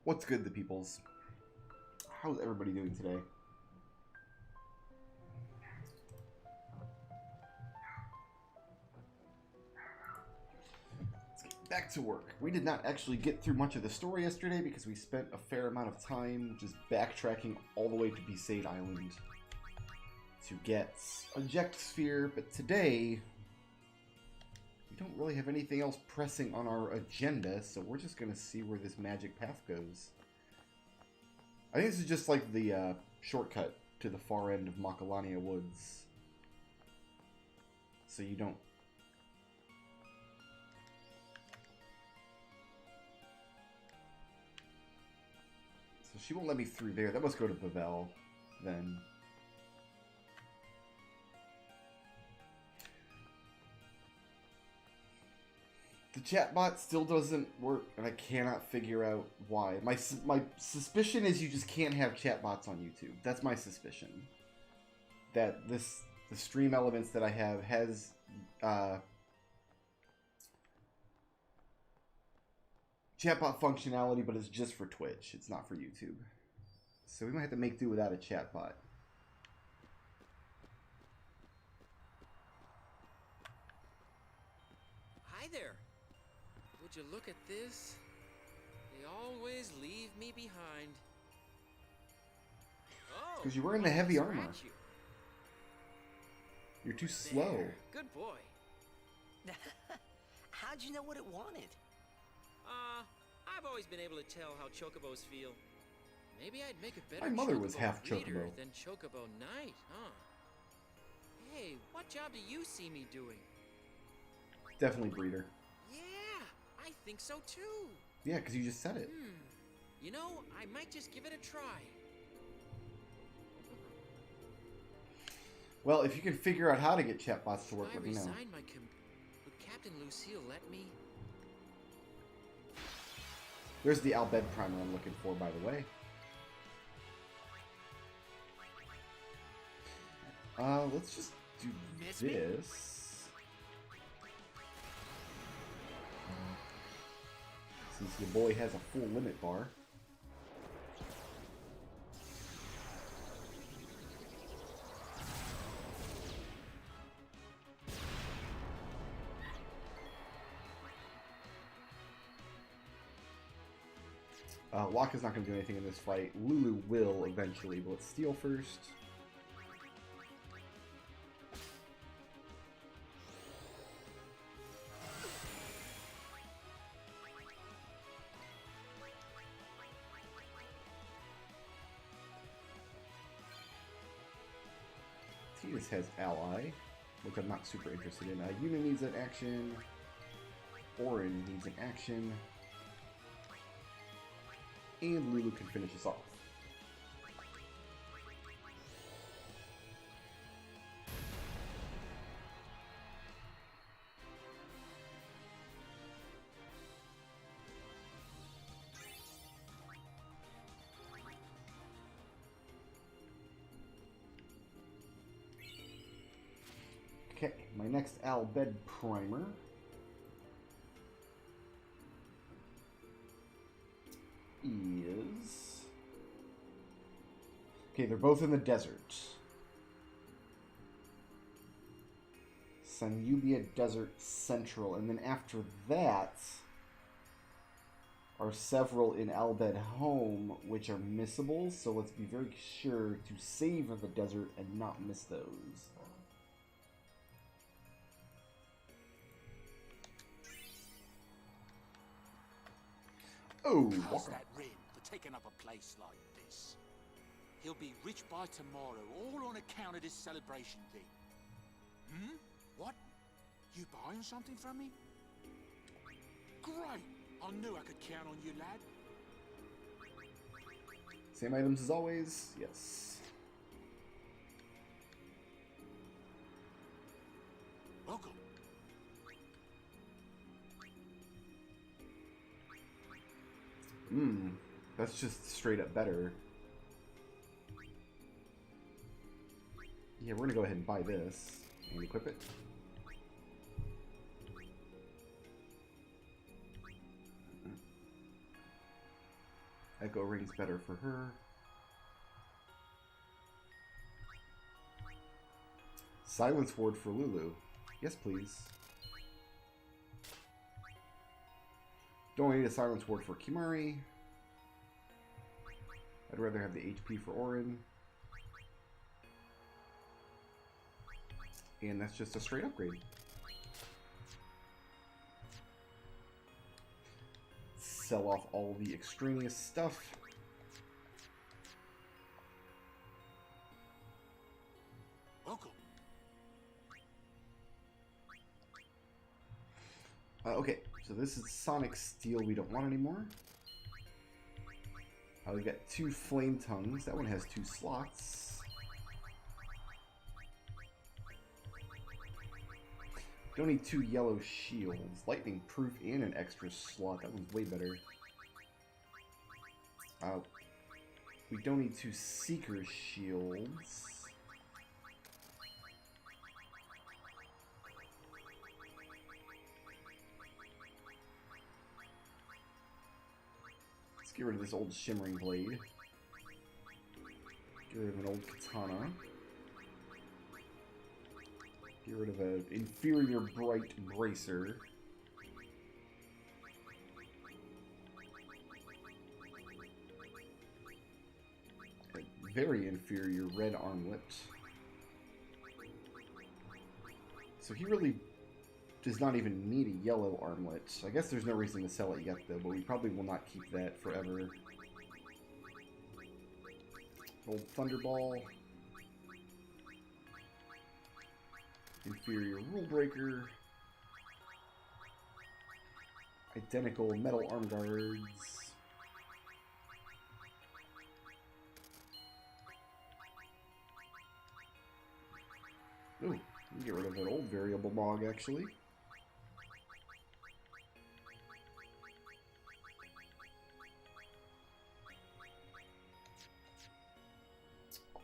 What's good, the peoples? How's everybody doing today? Let's get back to work. We did not actually get through much of the story yesterday because we spent a fair amount of time just backtracking all the way to Besaid Island to get Eject Sphere, but today we don't really have anything else pressing on our agenda, so we're just going to see where this magic path goes. I think this is just like the shortcut to the far end of Macalania Woods. So you don't... So she won't let me through there. That must go to Bavel, then. The chatbot still doesn't work, and I cannot figure out why. My suspicion is you just can't have chatbots on YouTube. That's my suspicion. That the stream elements that I have has chatbot functionality, but it's just for Twitch. It's not for YouTube. So we might have to make do without a chatbot. Hi there. Would you look at this? They always leave me behind. Oh, Because you're wearing the heavy armor. You. You're too slow. There. Good boy. How'd you know what it wanted? I've always been able to tell how chocobos feel. Maybe I'd make a better My mother was chocobo half breeder chocobo. than chocobo knight, huh? Hey, what job do you see me doing? Definitely breeder. Yeah, I think so too. Yeah, because you just said it. You know, I might just give it a try. Well, if you can figure out how to get chatbots to work, let me know. Would Captain Lucille let me? There's the Albed primer I'm looking for, by the way. Let's just do this. Since your boy has a full limit bar. Waka's not going to do anything in this fight. Lulu will eventually, but let's steal first. Titus has ally, which I'm not super interested in. Yuna needs an action. Orin needs an action. And Lulu can finish us off. Okay, my next Albed primer is... Okay, they're both in the desert. Sanubia Desert Central, and then after that are several in Albed Home, which are missable, so let's be very sure to savor the desert and not miss those. Oh, How's Walker. that Rin for taking up a place like this? He'll be rich by tomorrow, all on account of this celebration thing. Hmm? What? You buying something from me? Great! I knew I could count on you, lad. Same items as always, yes. Welcome. That's just straight up better. Yeah, we're gonna go ahead and buy this and equip it. Echo Ring's better for her. Silence Ward for Lulu. Yes, please. Don't need a Silence Ward for Kimari. I'd rather have the HP for Orin. And that's just a straight upgrade. Sell off all the extraneous stuff. Uncle. Okay, so this is Sonic Steel we don't want anymore. We've got 2 Flame Tongues. That one has 2 slots. Don't need 2 Yellow Shields. Lightning Proof and an extra slot. That one's way better. We don't need 2 Seeker Shields. Let's get rid of this old Shimmering Blade. Get rid of an old Katana. Get rid of an inferior Bright Bracer. A very inferior Red Armlet. So he really does not even need a yellow armlet. I guess there's no reason to sell it yet, though, but we probably will not keep that forever. Old Thunderball. Inferior Rule Breaker. Identical Metal Arm Guards. Ooh, we can get rid of an old Variable Mog, actually.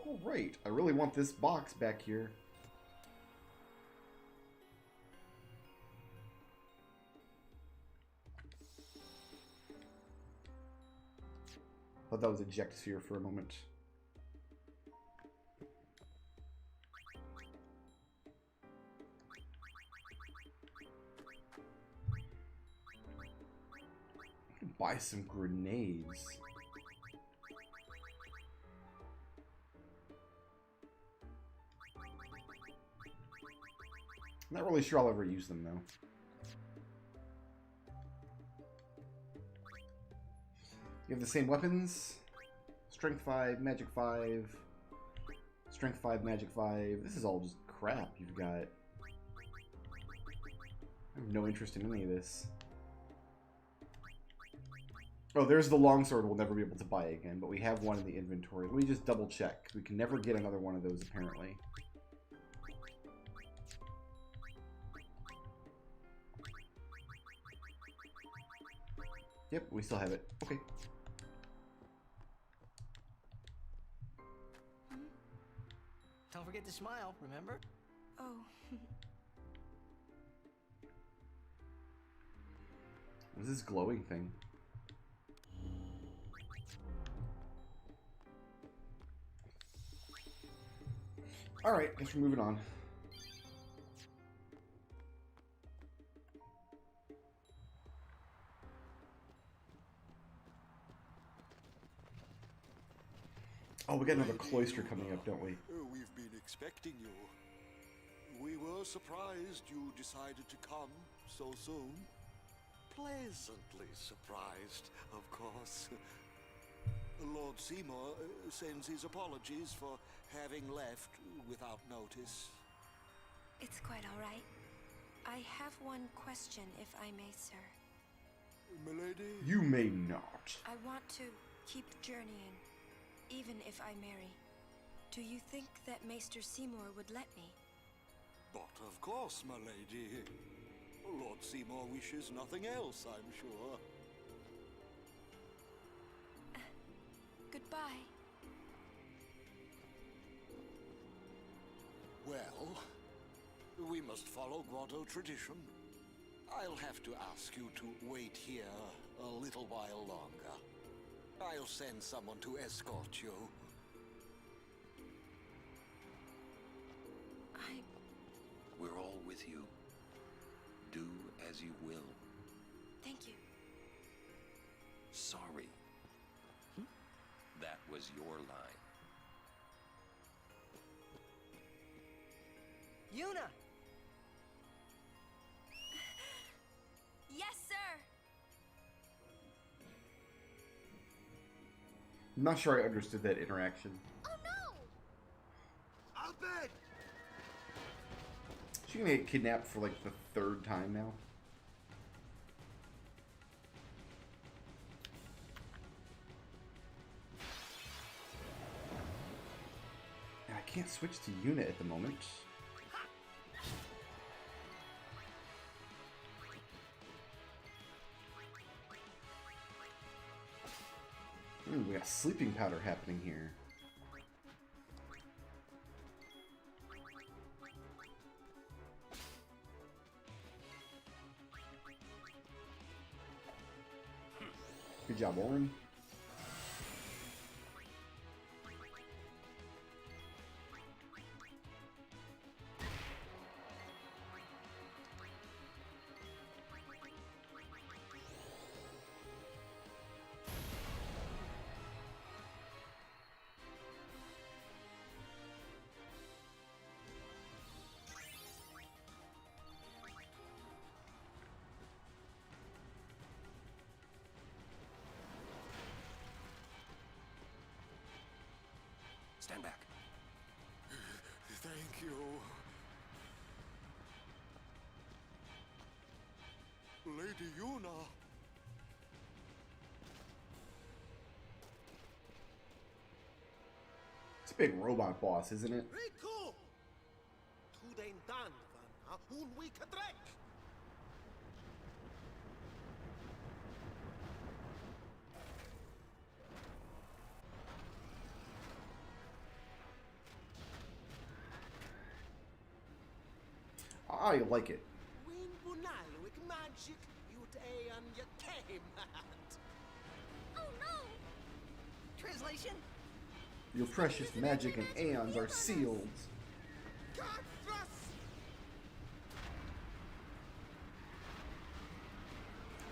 Alright, I really want this box back here. Thought that was Eject Sphere for a moment. Buy some grenades. Not really sure I'll ever use them, though. You have the same weapons. Strength 5, Magic 5. Strength 5, Magic 5. This is all just crap you've got. I have no interest in any of this. Oh, there's the longsword we'll never be able to buy again, but we have one in the inventory. Let me just double check. We can never get another one of those, apparently. Yep, we still have it. Okay. Don't forget to smile, remember? Oh. What's this glowing thing? Alright, guess we're moving on. Oh, we got another cloister coming up, don't we? We've been expecting you. We were surprised you decided to come so soon. Pleasantly surprised, of course. Lord Seymour sends his apologies for having left without notice. It's quite all right. I have one question, if I may, sir. Milady? You may not. I want to keep journeying, even if I marry. Do you think that Maester Seymour would let me? But of course, my lady. Lord Seymour wishes nothing else, I'm sure. Goodbye. Well, we must follow Grotto tradition. I'll have to ask you to wait here a little while longer. I'll send someone to escort you. We're all with you. Do as you will. Thank you. Sorry. That was your line. Yuna! Yes, sir! I'm not sure I understood that interaction. Oh no! I'll bet! She's gonna get kidnapped for like the 3rd time now. And I can't switch to Unit at the moment. We got sleeping powder happening here. Good job, Orin. Stand back. Thank you. Lady Yuna. It's a big robot boss, isn't it? Riku! Tu den dan vanna un wika drek! I like it. Win bunalwik magic yut aeon yakemat! Oh no! Translation? Your precious magic and aeons are sealed. Katras!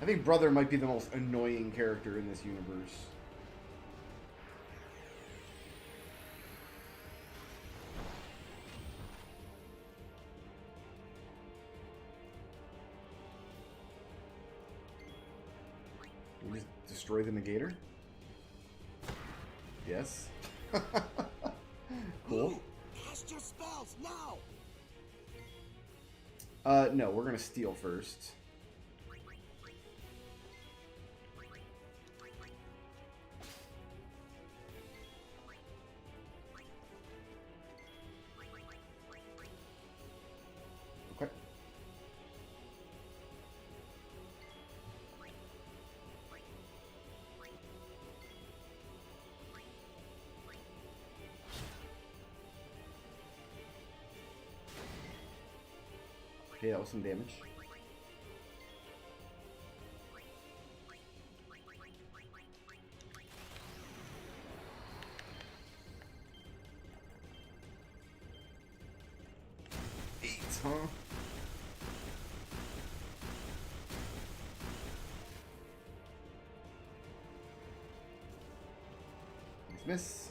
I think Brother might be the most annoying character in this universe. Can we just destroy the negator? Yes. Cool. Cast your spells now! No, we're gonna steal first. Okay. Okay, that was some damage. Eight, huh? Miss.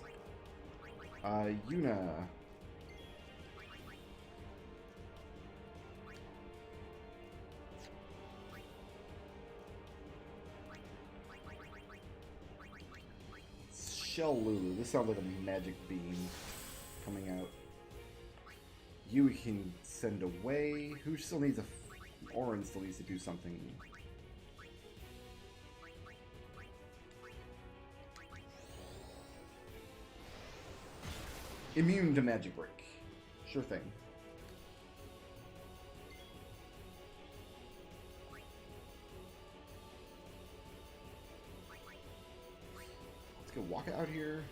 Yuna. Shell Lulu. This sounds like a magic beam coming out. You can send away. Who still needs a... Orin still needs to do something. Immune to magic break. Sure thing. Let's get Waka out here.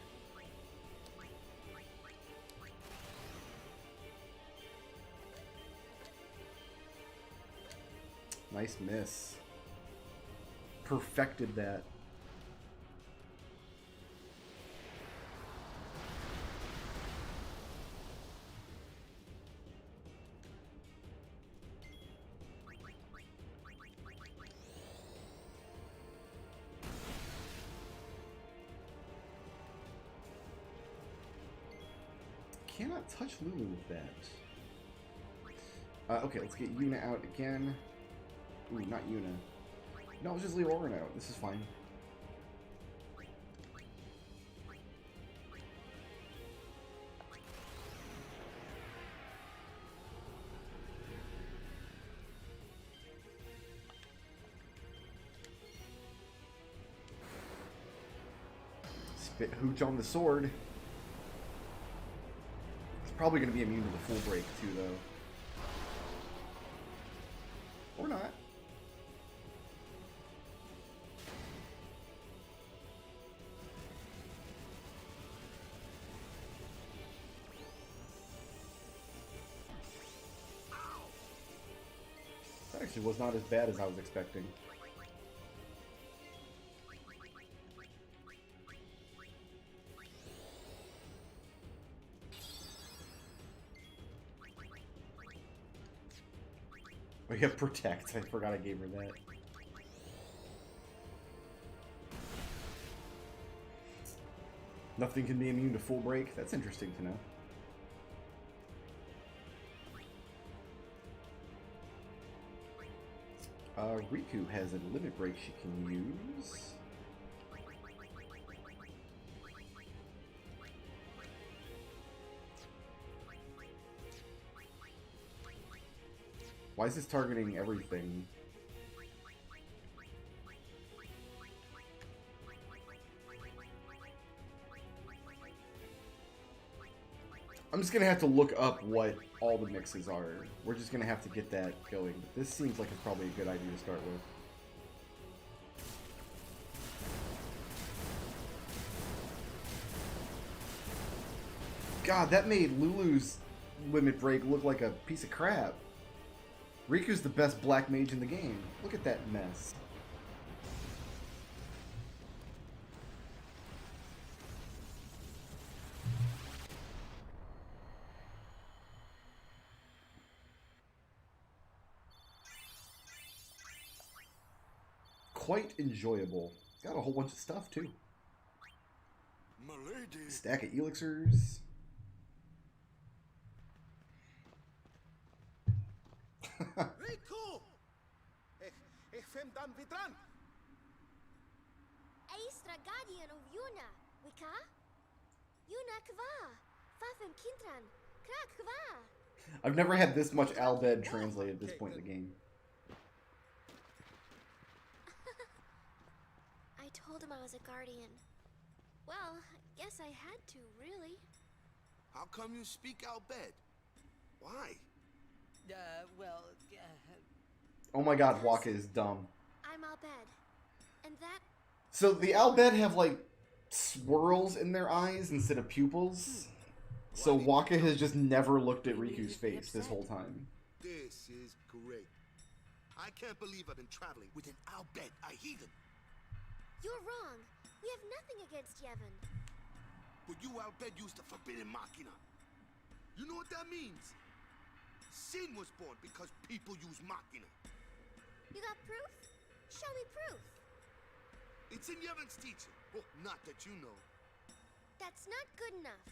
Nice miss. Perfected that. cannot touch Lulu with that. Okay, let's get Yuna out again. Ooh, not Yuna. No, let's just leave Orin out. This is fine. Spit Hooch on the sword. It's probably going to be immune to the full break too, though. Or not. That actually was not as bad as I was expecting. We have Protect. I forgot I gave her that. Nothing can be immune to full break. That's interesting to know. Riku has a limit break she can use. Why is this targeting everything? I'm just gonna have to look up what all the mixes are. We're just gonna have to get that going. This seems like it's probably a good idea to start with. God, that made Lulu's limit break look like a piece of crap. Riku's the best black mage in the game. Look at that mess. Quite enjoyable. Got a whole bunch of stuff too. Milady. Stack of elixirs. Riku! Ich fem dan vidran. Aistra guardian of Yuna, Wika? Yuna kva, Fafem Kintran, Krak kva. I've never had this much Albed translated at this point in the game. I told him I was a guardian. Well, I guess I had to, really. How come you speak Albed? Why? Well, Oh my god, Waka is dumb. I'm Albed. And that... So the Albed have like swirls in their eyes instead of pupils. So Waka has just never looked at Riku's face this whole time. This is great. I can't believe I've been traveling with an Albed, a heathen. You're wrong. We have nothing against Yevon. But you Albed used the forbidden machina. You know what that means? Sin was born because people use machina. You got proof? Show me proof. It's in Yevon's teaching. Well, not that you know. That's not good enough.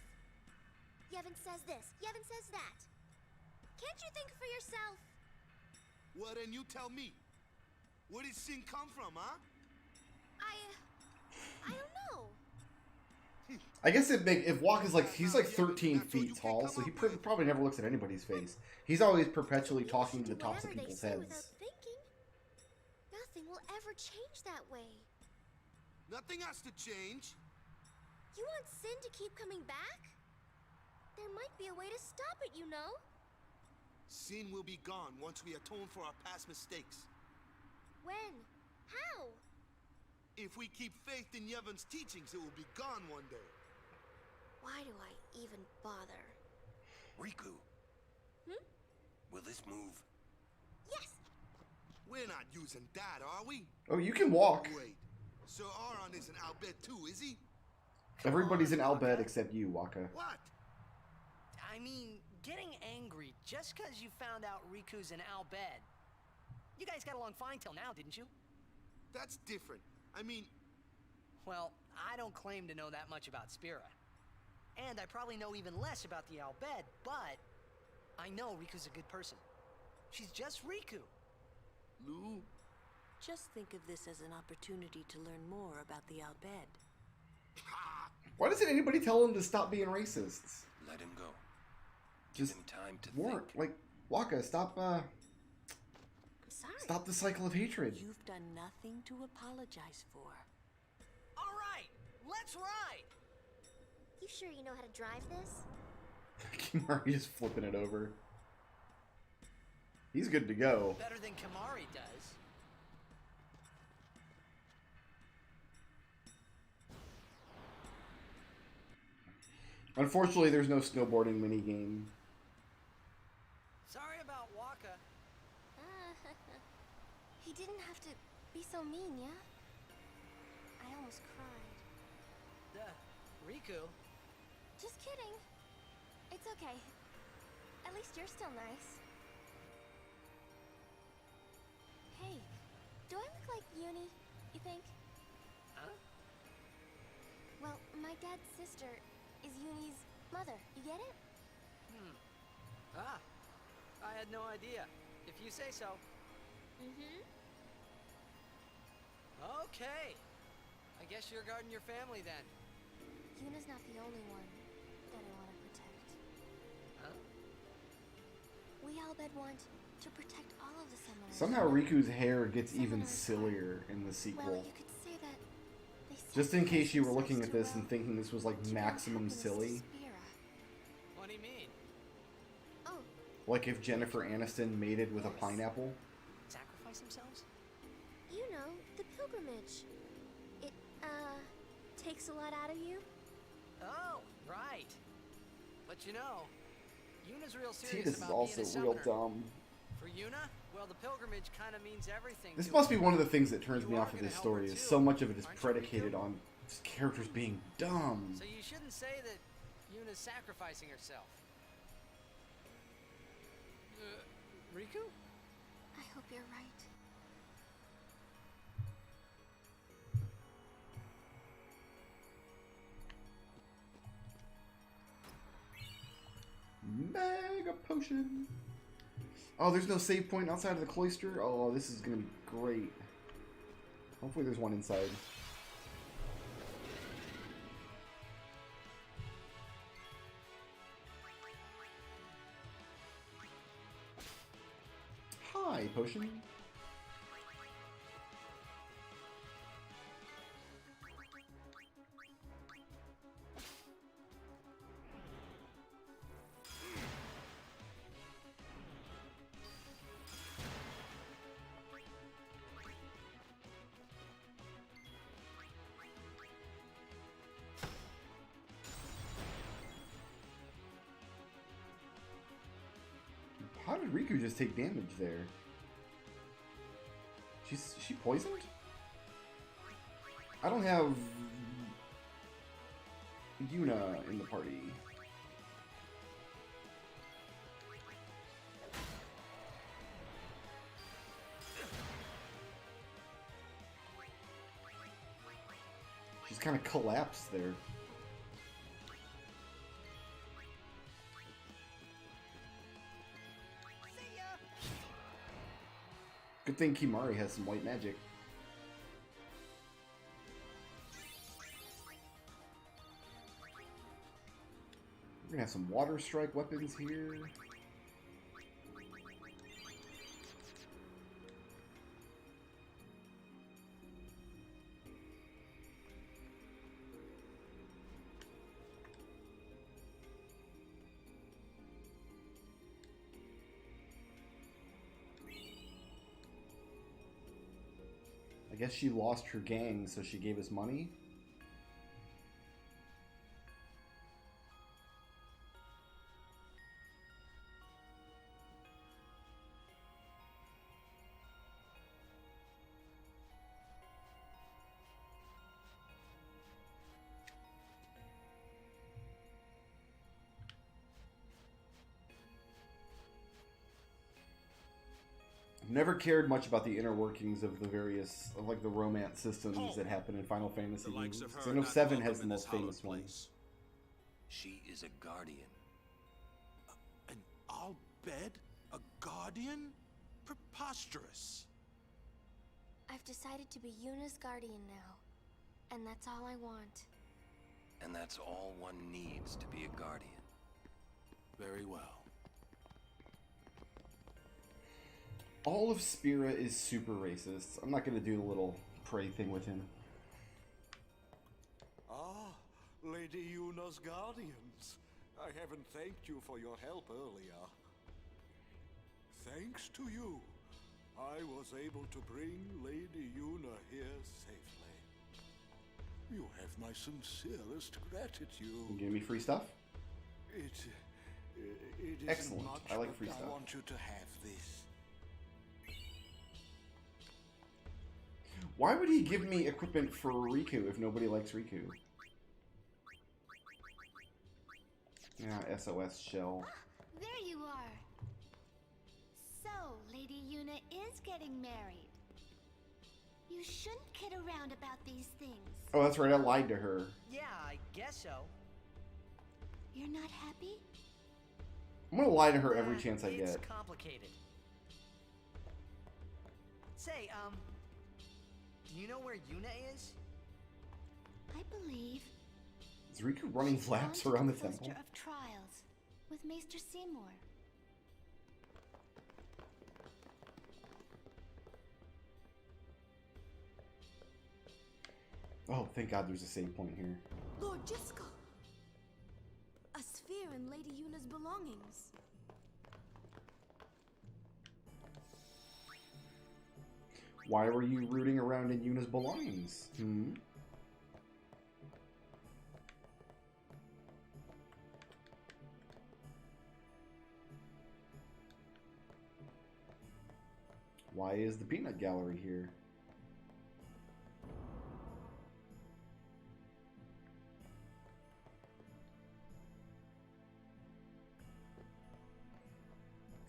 Yevon says this, Yevon says that. Can't you think for yourself? Well, then you tell me. Where did sin come from, huh? I don't know. I guess if Waka's like, he's like 13 feet tall, so he probably never looks at anybody's face. He's always perpetually talking to the tops of people's heads. Without thinking. Nothing will ever change that way. Nothing has to change. You want sin to keep coming back? There might be a way to stop it, you know? Sin will be gone once we atone for our past mistakes. When? How? If we keep faith in Yevon's teachings, it will be gone one day. Why do I even bother? Riku. Hmm? Will this move? Yes! We're not using that, are we? Oh, you can walk. Wait. So Aron is an Albed too, is he? Everybody's in Albed except you, Waka. What? I mean, getting angry just because you found out Riku's an Albed. You guys got along fine till now, didn't you? That's different. I mean... Well, I don't claim to know that much about Spira. And I probably know even less about the Al Bhed, but I know Riku's a good person. She's just Riku. Lou? Just think of this as an opportunity to learn more about the Al Bhed. Why doesn't anybody tell him to stop being racist? Let him go. Give Just him time to warn, think. like, Waka, stop, I'm sorry. stop the cycle of hatred. You've done nothing to apologize for. All right, let's ride. You sure you know how to drive this? Kimari just flipping it over. He's good to go. Better than Kamari does. Unfortunately, there's no snowboarding minigame. Sorry about Waka. He didn't have to be so mean, yeah? I almost cried. Riku? Just kidding. It's okay. At least you're still nice. Hey, do I look like Uni, you think? Huh? Well, my dad's sister is Uni's mother. You get it? Ah, I had no idea. If you say so. Mm-hmm. Okay. I guess you're guarding your family then. Yuna's not the only one that I want to protect. Huh? We Al Bhed want to protect all of the Summoners. Somehow Riku's hair gets even Summoners sillier in the Well, sequel. you could say that they Just in case you were sacrificed looking at this themselves and thinking this was like to bring maximum happiness to silly. Spira. What do you mean? Oh, Like if Jennifer Aniston mated with a pineapple. Sacrifice themselves? you know, the pilgrimage. It, takes a lot out of you. Oh, right. But you know, Yuna's real See, serious this is about also being a real summoner. dumb. For Yuna, well, the pilgrimage kind of means everything. This to must her. be one of the things that turns You me are off of gonna this help story her is too, so much of it is aren't you, predicated Riku? on just characters being dumb. So you shouldn't say that Yuna's sacrificing herself. Riku? I hope you're right. Mega potion. Oh, there's no save point outside of the cloister? Oh, this is gonna be great. Hopefully there's one inside. Hi, potion. How did Riku just take damage there? Is she poisoned? I don't have Yuna in the party. She's kind of collapsed there. See ya! Good thing Kimari has some white magic. We're gonna have some water strike weapons here. I guess she lost her gang, so she gave us money. Never cared much about the inner workings of the various, like the romance systems that happen in Final Fantasy The likes games. of her So I know not 7 welcome has the in this most hollow famous one. place. She is a guardian. An Al Bhed? A guardian? Preposterous. I've decided to be Yuna's guardian now. And that's all I want. And that's all one needs to be a guardian. Very well. All of Spira is super racist. I'm not going to do the little pray thing with him. Ah, Lady Yuna's guardians. I haven't thanked you for your help earlier. Thanks to you, I was able to bring Lady Yuna here safely. You have my sincerest gratitude. You give me free stuff? It is Excellent. much, I like free but stuff. I want you to have this. Why would he give me equipment for Riku if nobody likes Riku? Yeah, SOS shell. There you are. So, Lady Yuna is getting married. You shouldn't kid around about these things. Oh, that's right. I lied to her. Yeah, I guess so. You're not happy? I'm gonna lie to her every chance I It's get. complicated. Say, do you know where Yuna is? I believe Is Riku running she's laps gone to around the Cluster temple? of Trials with Maester Seymour. Oh, thank God there's a save point here. Lord Jiscal! A sphere in Lady Yuna's belongings. Why were you rooting around in Yuna's belongings? Hmm? Why is the peanut gallery here?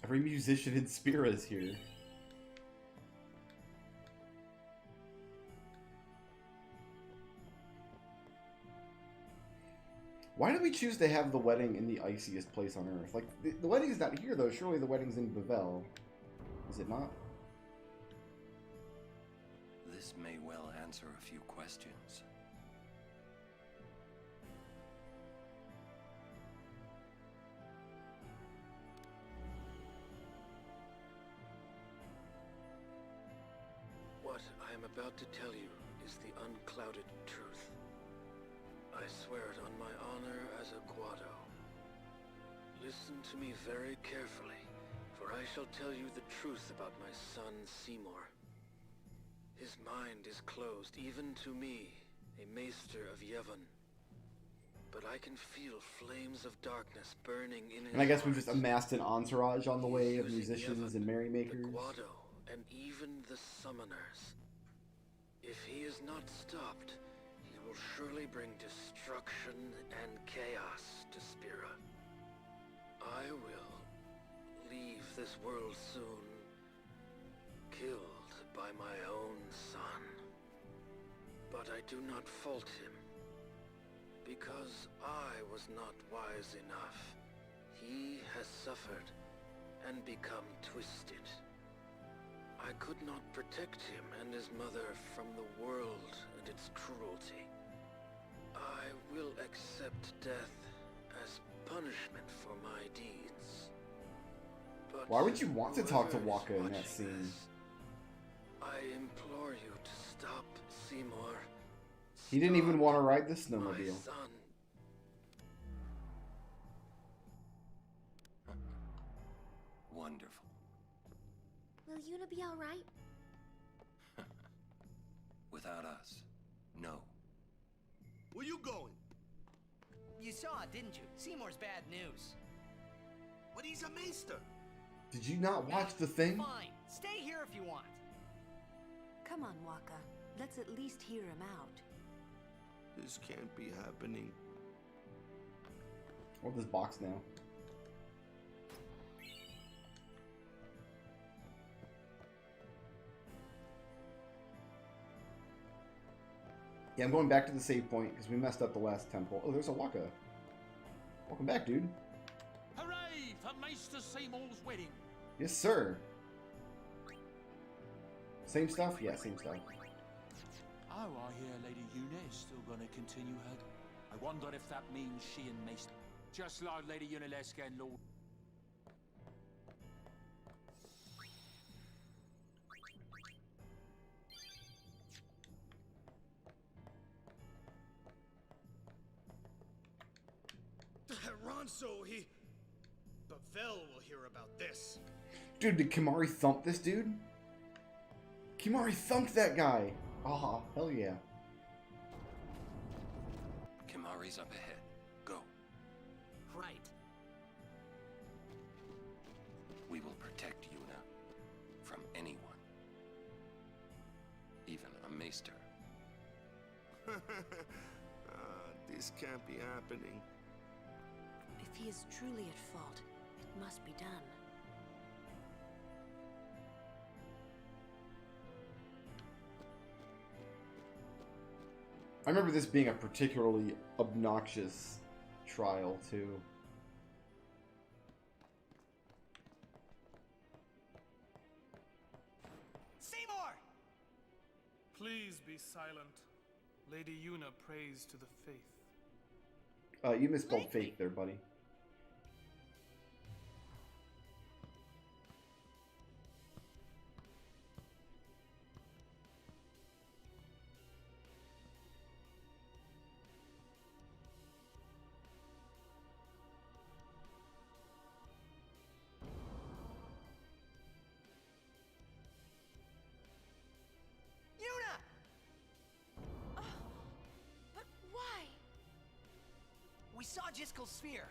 Every musician in Spira is here. Why did we choose to have the wedding in the iciest place on Earth? Like, the wedding is not here, though. Surely the wedding's in Bavel. Is it not? This may well answer a few questions. What I am about to tell you is the unclouded truth. I swear it on my honor as a Guado. Listen to me very carefully, for I shall tell you the truth about my son Seymour. His mind is closed even to me, a maester of Yevon. But I can feel flames of darkness burning in his And I guess we've heart. just amassed an entourage on the way of Using musicians Yevon, and merrymakers. the Guado, and even the summoners. If he is not stopped, he will surely bring destruction and chaos to Spira. I will leave this world soon, killed by my own son. But I do not fault him, because I was not wise enough. He has suffered and become twisted. I could not protect him and his mother from the world and its cruelty. I will accept death as punishment for my deeds. But Why would you want to talk to whoever is Waka in that watching scene? this, I implore you to stop Seymour. He didn't even Stop want to ride the my snowmobile. son. Wonderful. Will Yuna be alright? Without us, no. Where you going? You saw it, didn't you? Seymour's bad news. But he's a maester. Did you not watch the thing? Fine. Stay here if you want. Come on, Waka. Let's at least hear him out. This can't be happening. I want this box now. Yeah, I'm going back to the save point because we messed up the last temple. Oh, there's a Waka. Welcome back, dude. Hooray for Maester Seymour's wedding. Yes, sir. Same stuff? Yeah, same stuff. Oh, I hear Lady Una is still going to continue her. I wonder if that means she and Maester... Just like Lady Unalesca and Lord... Ronso, he... Bavel will hear about this. Dude, did Kimari thump this dude? Kimari thumped that guy! Ah, hell yeah. Kimari's up ahead. Go. Right. We will protect Yuna from anyone. Even a maester. This can't be happening. If he is truly at fault, it must be done. I remember this being a particularly obnoxious trial, too. Seymour! Please be silent. Lady Una prays to the faith. You misspelled faith there, buddy. We saw Jiskel's sphere.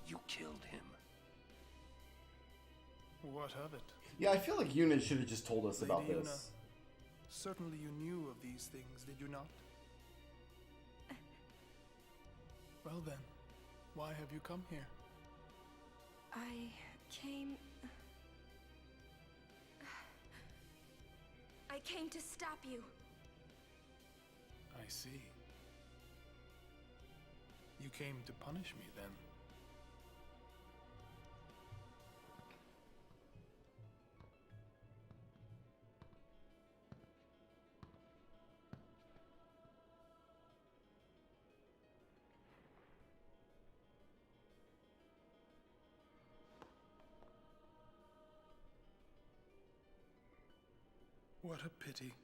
You killed him. What of it? Yeah, I feel like Yuna should have just told us about Lady this. Una, certainly you knew of these things, did you not? Well then, why have you come here? I came... I came to stop you. I see. You came to punish me, then? What a pity.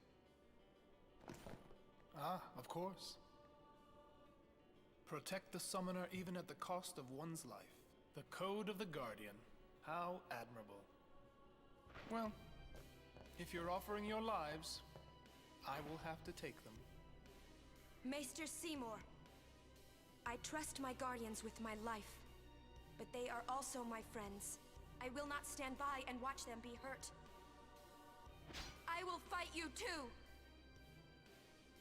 Ah, of course. Protect the summoner even at the cost of one's life. The code of the Guardian. How admirable. Well, if you're offering your lives, I will have to take them. Maester Seymour, I trust my guardians with my life, but they are also my friends. I will not stand by and watch them be hurt. I will fight you too!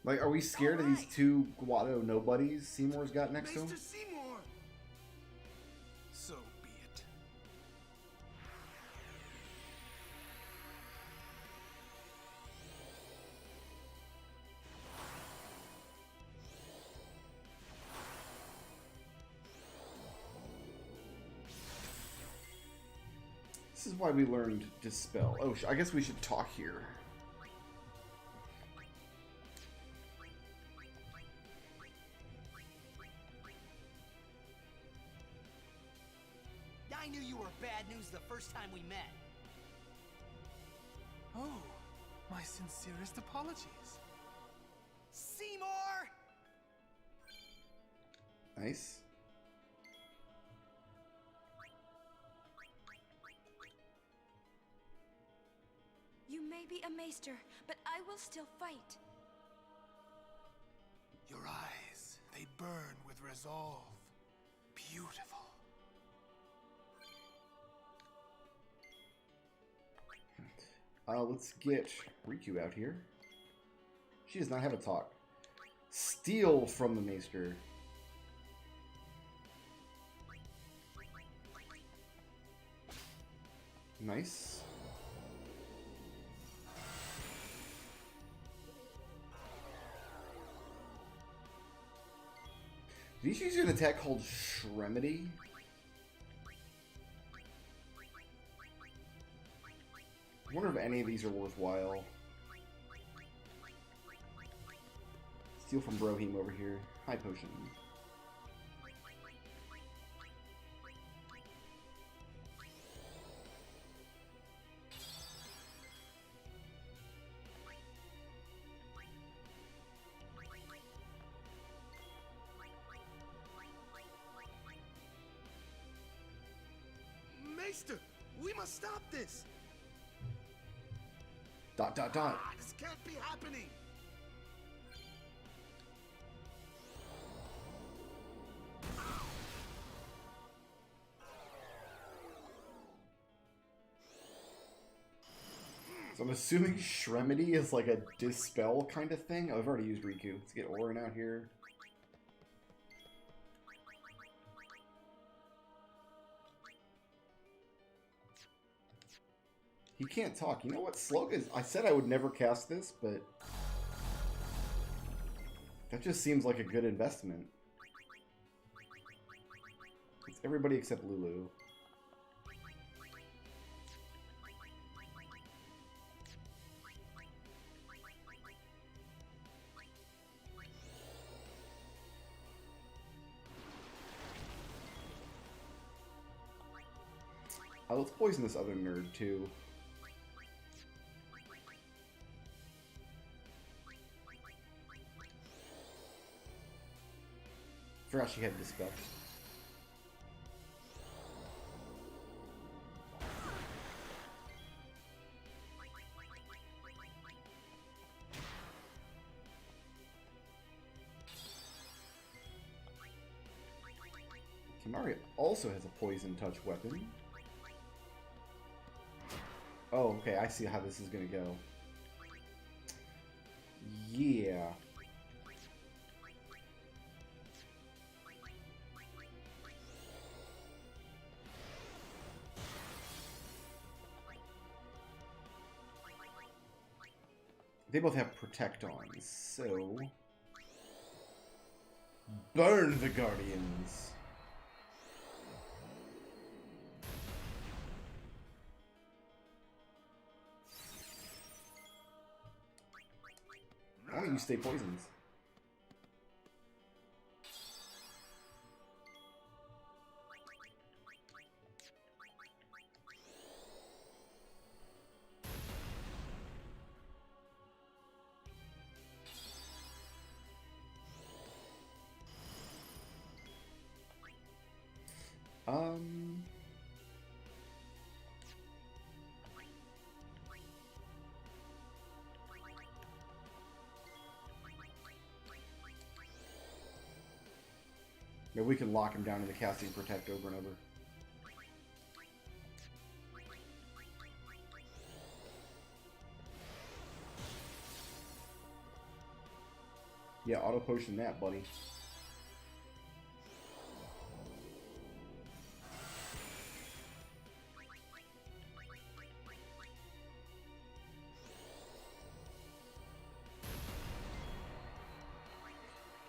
Like, are we scared of these two Guado nobodies Seymour's got next to him? Mr. Seymour! So be it. This is why we learned Dispel. Oh, I guess we should talk here. I knew you were bad news the first time we met. Oh, my sincerest apologies. Seymour! Nice. You may be a maester, but I will still fight. Your eyes, they burn with resolve. Beautiful. Let's get Riku out here. She does not have a talk. Steal from the Maester. Nice. Did he use an attack called Shremedy? I wonder if any of these are worthwhile. Steal from Brohim over here. High potion. Maester, we must stop this. Dot dot dot. This can't be happening. So I'm assuming Shremedy is like a dispel kind of thing. Oh, I've already used Riku. Let's get Orin out here. He can't talk. You know what? Slug is... I said I would never cast this, but... that just seems like a good investment. It's everybody except Lulu. Let's poison this other nerd, too. Forgot she had Dispel. Kimari also has a Poison Touch weapon. Oh, okay, I see how this is gonna go. Yeah. They both have Protect on, so... burn the Guardians! Why don't you stay poisons? Maybe we can lock him down into casting Protect over and over. Yeah, auto potion that, buddy.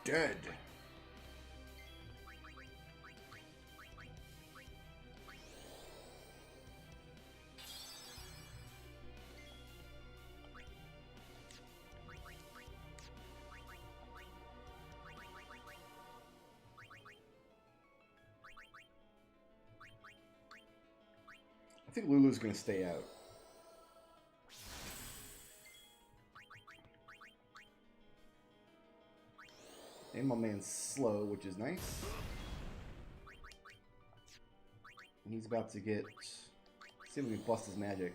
Dead. I think Lulu's gonna stay out. And my man's slow, which is nice. And he's about to get... see if we can bust his magic.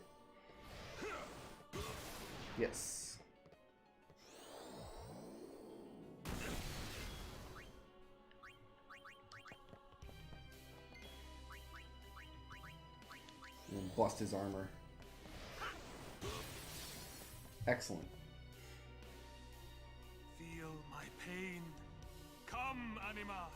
Yes. And then bust his armor. Excellent. Feel my pain. Come, anima.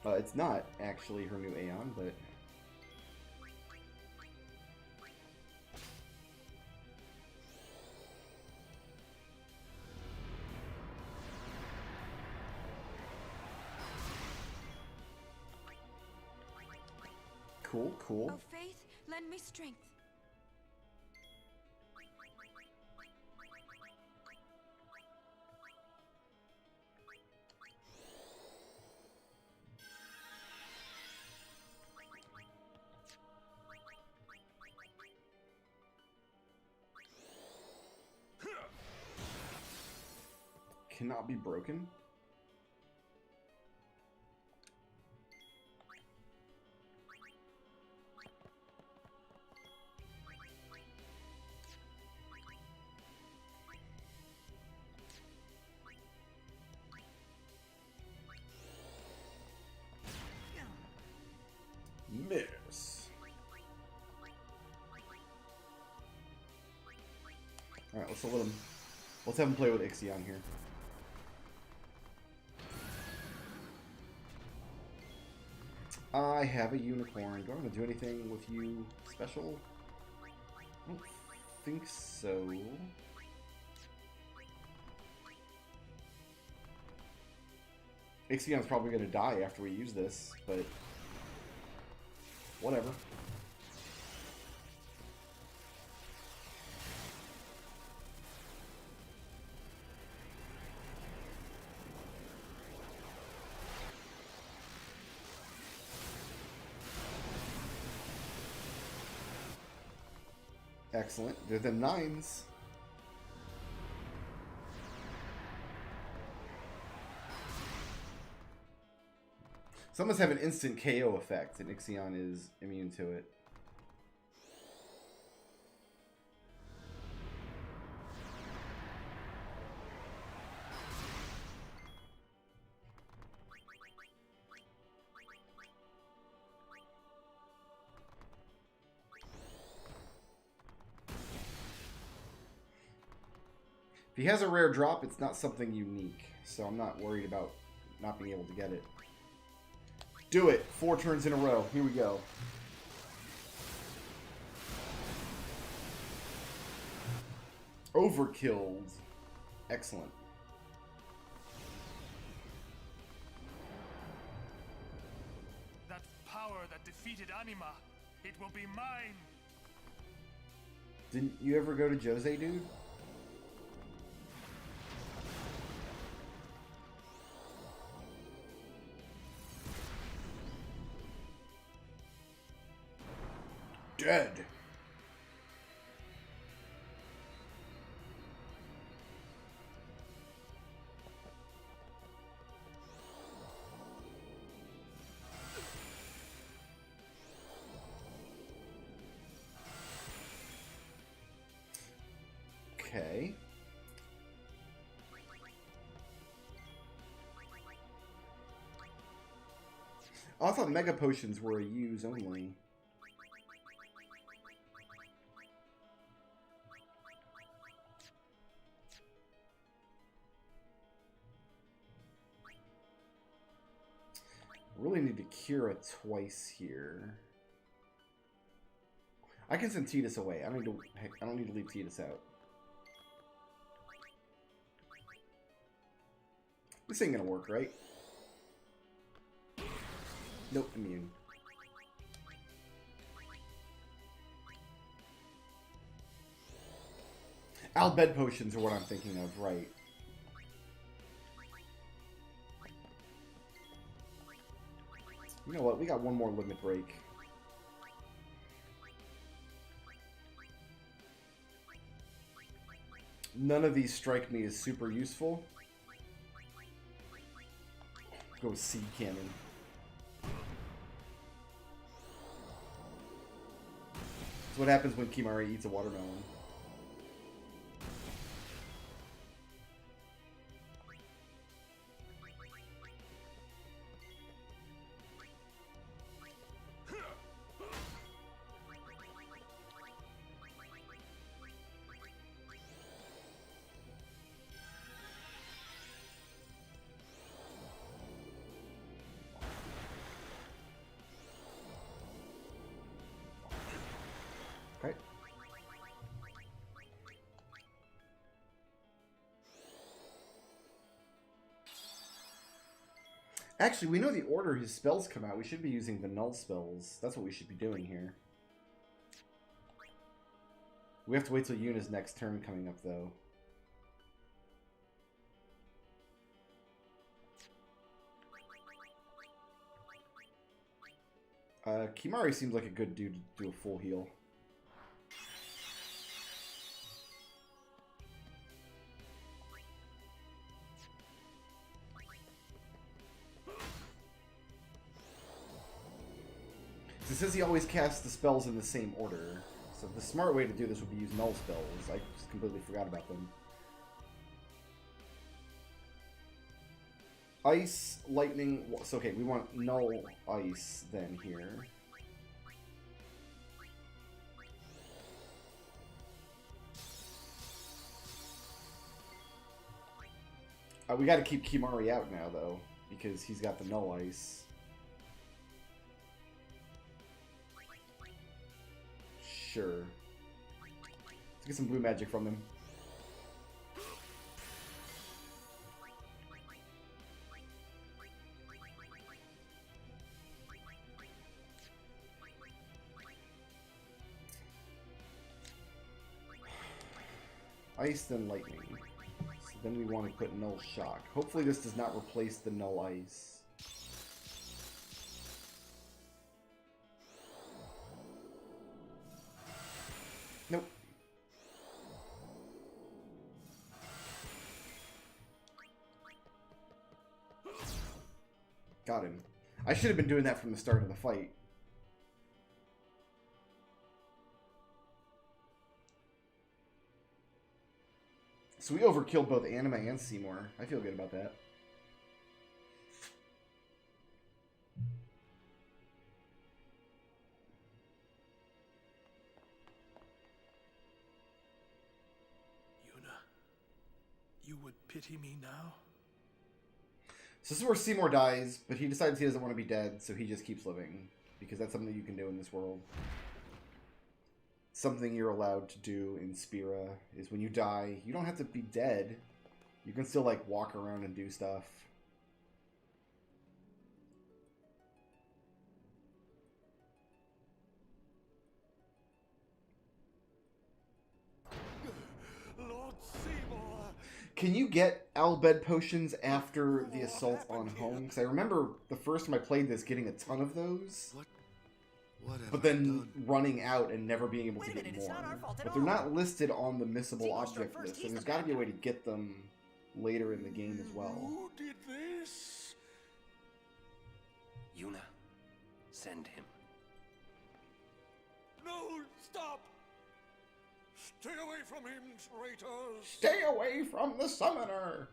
It's not actually her new Aeon, but... Cool, cool. Oh, Faith, lend me strength. Cannot be broken. Miss. Alright, let's have him play with Ixion here. I have a unicorn. Do I want to do anything with you special? I don't think so. Ixion's probably going to die after we use this, but whatever. Excellent. They're the 9s. Some of us have an instant KO effect, and Ixion is immune to it. If he has a rare drop, it's not something unique, so I'm not worried about not being able to get it. Do it! 4 turns in a row. Here we go. Overkilled. Excellent. That power that defeated Anima, it will be mine! Didn't you ever go to Jose, dude? Dead. Okay. Oh, I thought Mega Potions were a use only. Really need to cure it twice here. I can send Tidus away. I don't need to leave Tidus out. This ain't gonna work, right? Nope, immune. Albed potions are what I'm thinking of, right? You know what? We got one more limit break. None of these strike me as super useful. Go Seed Cannon. That's what happens when Kimari eats a watermelon. Actually, we know the order his spells come out. We should be using the null spells. That's what we should be doing here. We have to wait till Yuna's next turn coming up, though. Kimari seems like a good dude to do a full heal. It says he always casts the spells in the same order. So the smart way to do this would be use null spells. I just completely forgot about them. Ice, lightning... So okay, we want null ice then here. We gotta keep Kimari out now, though, because he's got the null ice. Sure. Let's get some blue magic from him. Ice, then lightning. So then we want to put null shock. Hopefully this does not replace the null ice. Nope. Got him. I should have been doing that from the start of the fight. So we overkilled both Anime and Seymour. I feel good about that. You would pity me now? So this is where Seymour dies, but he decides he doesn't want to be dead, so he just keeps living. Because that's something you can do in this world. Something you're allowed to do in Spira is when you die, you don't have to be dead. You can still, like, walk around and do stuff. Lord Seymour! Can you get Albed potions after the assault on home? Because I remember the first time I played this getting a ton of those. But then running out and never being able to get more. But they're not listed on the missable object list, so there's got to be a way to get them later in the game as well. Who did this? Yuna, send him. No, stop! Stay away from him, traitors! Stay away from the summoner!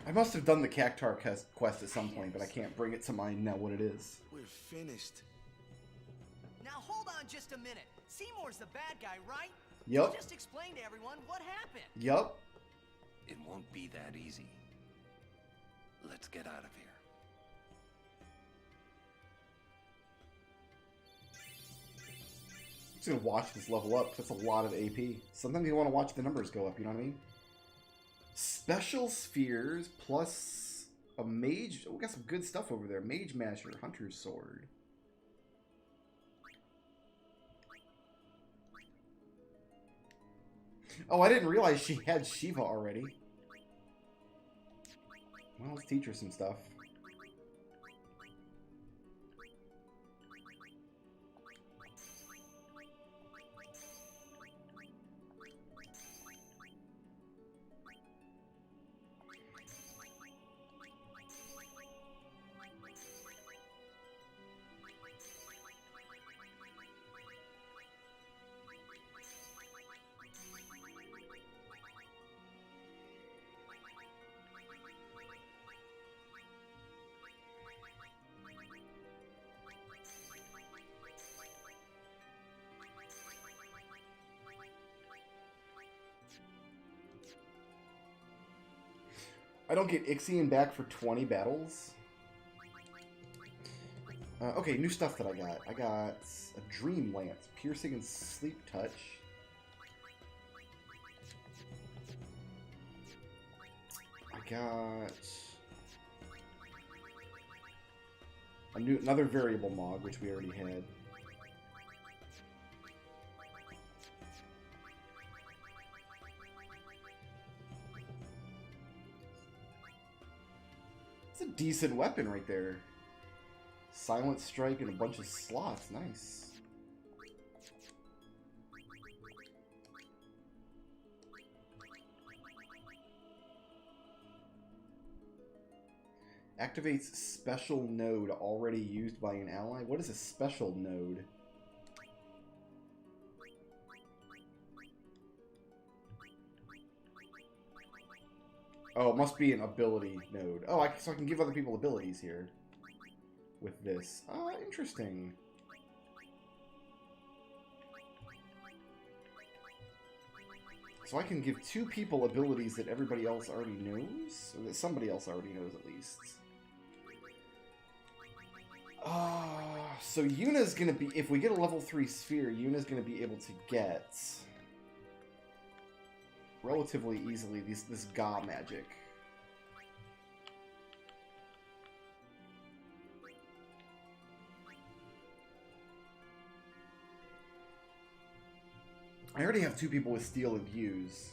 I must have done the Cactar quest at some point, but I can't bring it to mind now what it is. We're finished. Now hold on just a minute. Seymour's the bad guy, right? Yup. Just explain to everyone what happened. Yup. It won't be that easy. Let's get out of here. I'm just gonna watch this level up. That's a lot of AP. Sometimes you want to watch the numbers go up, you know what I mean? Special spheres plus a mage. Oh, we got some good stuff over there. Mage Masher, Hunter's Sword. Oh, I didn't realize she had Shiva already. Well, let's teach her some stuff. I don't get Ixion back for 20 battles. Okay, new stuff that I got. I got a Dream Lance, Piercing and Sleep Touch. got another variable Mog, which we already had. It's a decent weapon right there. Silent Strike and a bunch of slots. Nice. Activates special node already used by an ally. What is a special node? Oh, it must be an ability node. Oh, so I can give other people abilities here with this. Oh, interesting. So I can give 2 people abilities that everybody else already knows? Or that somebody else already knows, at least. So Yuna's gonna be... If we get a level 3 sphere, Yuna's gonna be able to get... relatively easily this Ga magic. I already have 2 people with Steel and Views.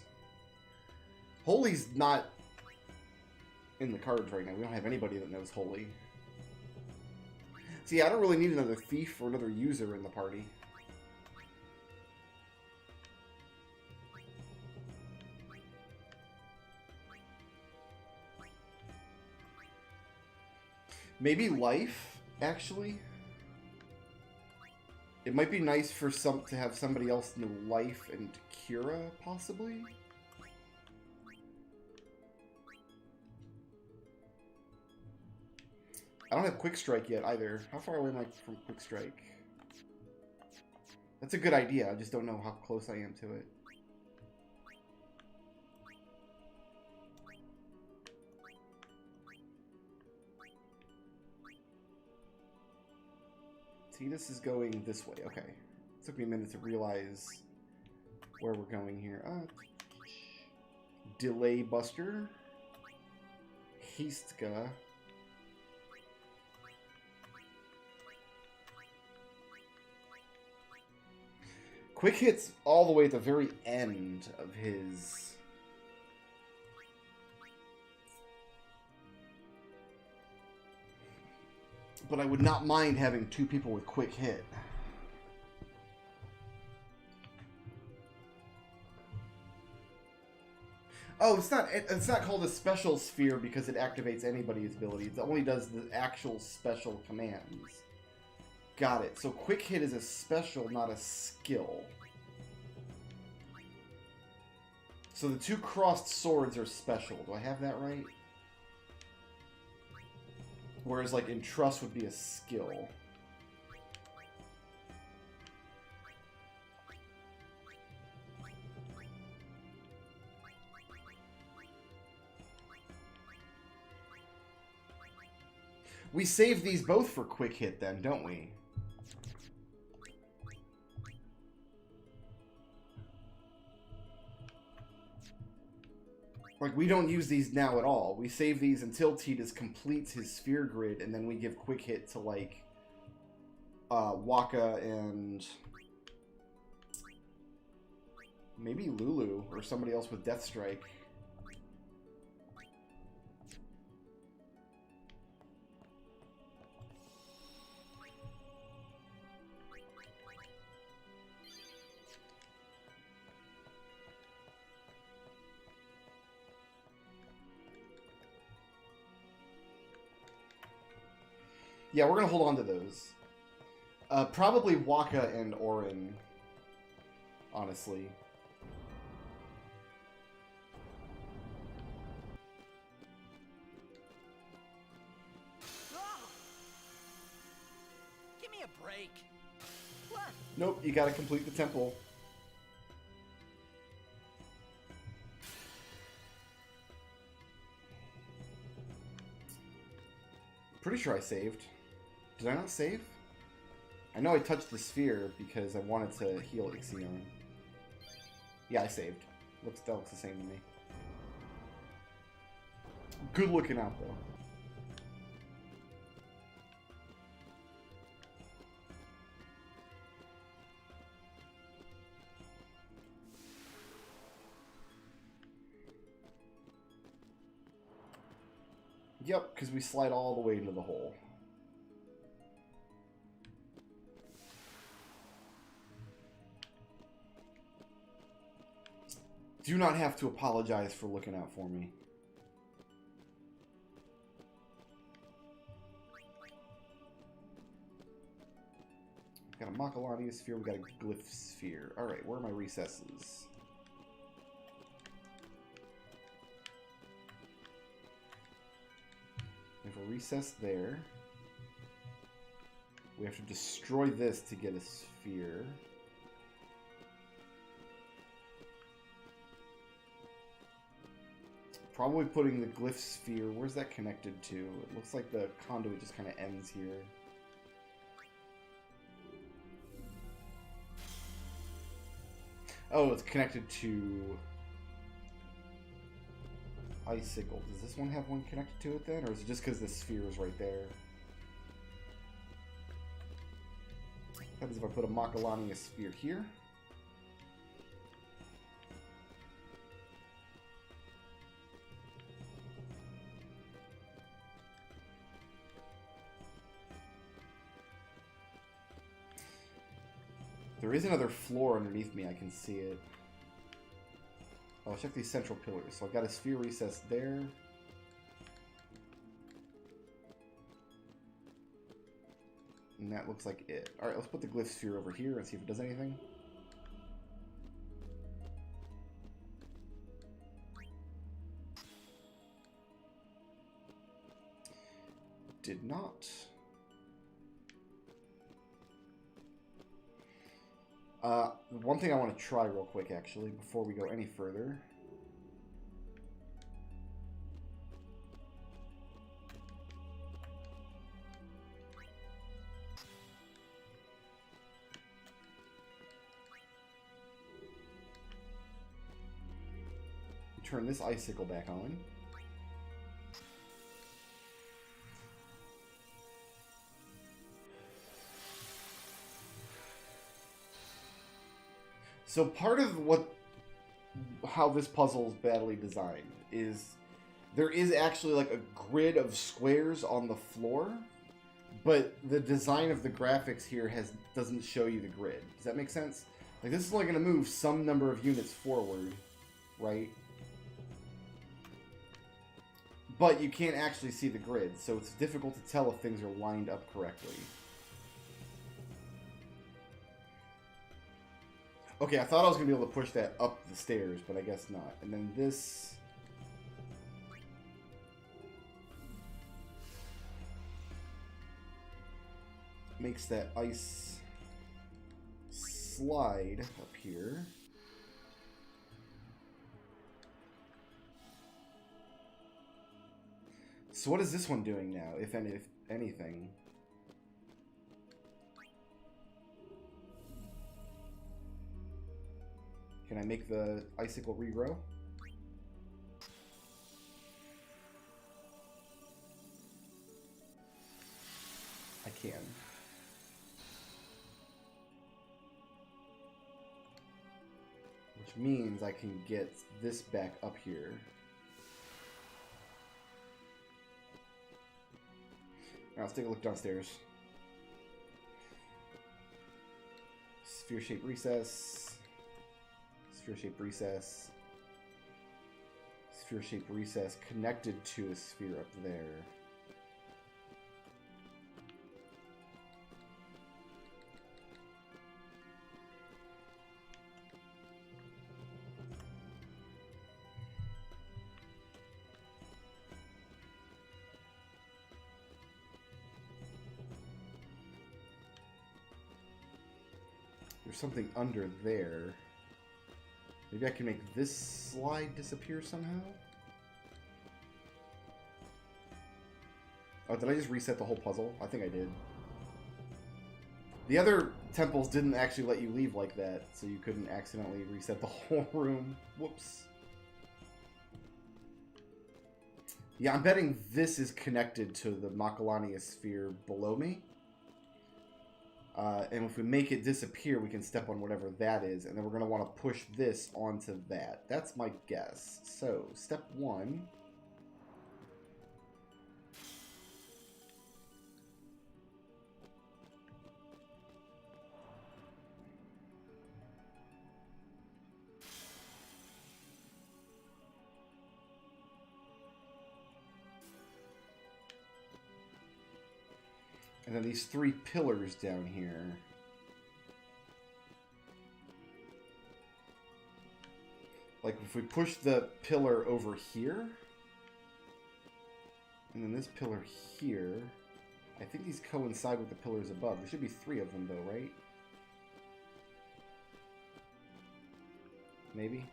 Holy's not in the cards right now. We don't have anybody that knows Holy. See, I don't really need another Thief or another User in the party. Maybe Life, actually. It might be nice for to have somebody else know Life and Kira, possibly. I don't have Quick Strike yet either. How far away am I from Quick Strike? That's a good idea. I just don't know how close I am to it. Tidus is going this way. Okay. It took me a minute to realize where we're going here. Delay Buster. Hastka. Quick Hit's all the way at the very end of his... But I would not mind having 2 people with Quick Hit. Oh, it's not called a special sphere because it activates anybody's ability. It only does the actual special commands. Got it. So Quick Hit is a special, not a skill. So the 2 crossed swords are special. Do I have that right? Whereas, like, Entrust would be a skill. We save these both for Quick Hit then, don't we? Like, we don't use these now at all. We save these until Tidus completes his sphere grid, and then we give Quick Hit to, like, Waka and maybe Lulu, or somebody else with Death Strike. Yeah, we're going to hold on to those. Probably Waka and Orin, honestly. Give me a break. What? Nope, you got to complete the temple. Pretty sure I saved. Did I not save? I know I touched the sphere because I wanted to heal Ixion. Yeah, I saved. That looks the same to me. Good looking out, though. Yep, because we slide all the way into the hole. Do not have to apologize for looking out for me. Got a Macalania sphere, we got a glyph sphere. Alright, where are my recesses? We have a recess there. We have to destroy this to get a sphere. Probably putting the glyph sphere. Where's that connected to? It looks like the conduit just kind of ends here. Oh, it's connected to Icicle. Does this one have one connected to it then? Or is it just because the sphere is right there? What happens if I put a Macalania sphere here? There is another floor underneath me, I can see it. Oh, I'll check these central pillars. So I've got a sphere recess there. And that looks like it. Alright, let's put the glyph sphere over here and see if it does anything. Did not. One thing I want to try real quick, actually, before we go any further. Turn this icicle back on. So part of how this puzzle is badly designed is there is actually like a grid of squares on the floor, but the design of the graphics here doesn't show you the grid. Does that make sense? Like this is only going to move some number of units forward, right? But you can't actually see the grid, so it's difficult to tell if things are lined up correctly. Okay, I thought I was going to be able to push that up the stairs, but I guess not. And then this... makes that ice slide up here. So what is this one doing now, if anything? Can I make the icicle regrow? I can. Which means I can get this back up here. Now let's take a look downstairs. Sphere-shaped recess. Sphere-shaped recess. Sphere-shaped recess connected to a sphere up there. There's something under there. Maybe I can make this slide disappear somehow? Oh, did I just reset the whole puzzle? I think I did. The other temples didn't actually let you leave like that, so you couldn't accidentally reset the whole room. Whoops. Yeah, I'm betting this is connected to the Macalania sphere below me. And if we make it disappear, we can step on whatever that is, and then we're going to want to push this onto that. That's my guess. So, step 1. And then these 3 pillars down here. Like, if we push the pillar over here, and then this pillar here, I think these coincide with the pillars above. There should be 3 of them, though, right? Maybe?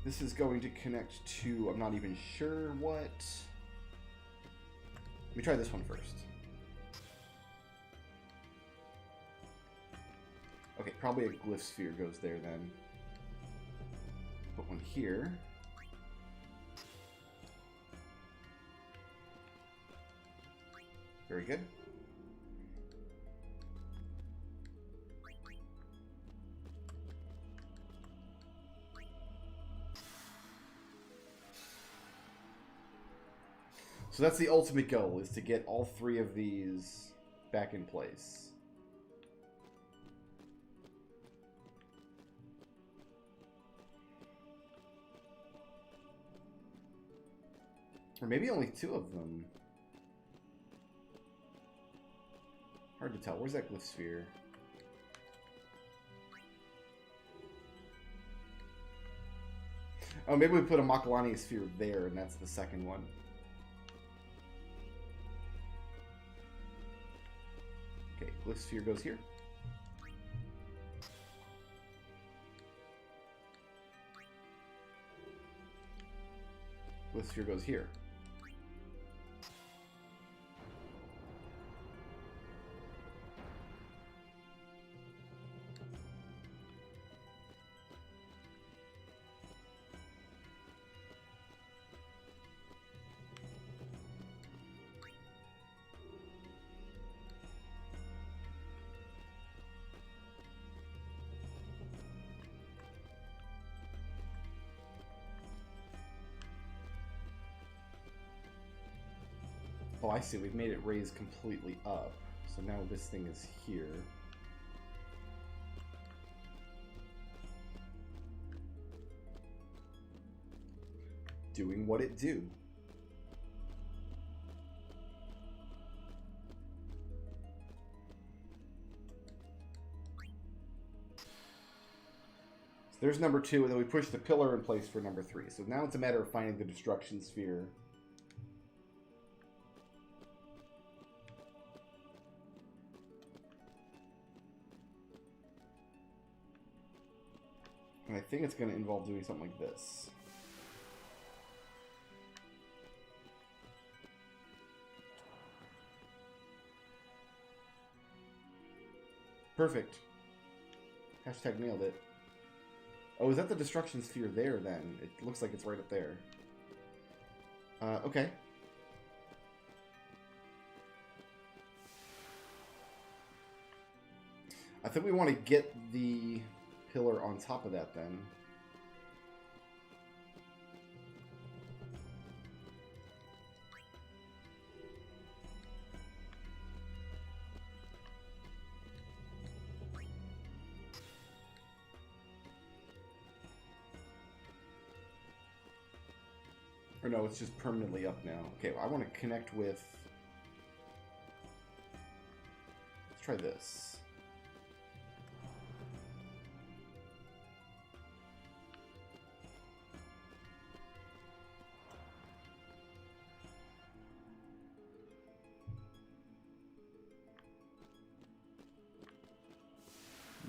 This is going to connect to, I'm not even sure what. Let me try this one first. Okay, probably a glyph sphere goes there then. Put one here. Very good. So that's the ultimate goal, is to get all 3 of these back in place. Or maybe only 2 of them. Hard to tell. Where's that glyph sphere? Oh, maybe we put a Macalania sphere there, and that's the second one. Okay, glyph sphere goes here. Glyph sphere goes here. Oh, I see. We've made it raise completely up. So now this thing is here. Doing what it do. So there's number 2, and then we push the pillar in place for number 3. So now it's a matter of finding the destruction sphere. And I think it's going to involve doing something like this. Perfect. Hashtag nailed it. Oh, is that the destruction sphere there then? It looks like it's right up there. Okay. I think we want to get the pillar on top of that then. Or no, it's just permanently up now. Okay, well, I want to connect with... Let's try this.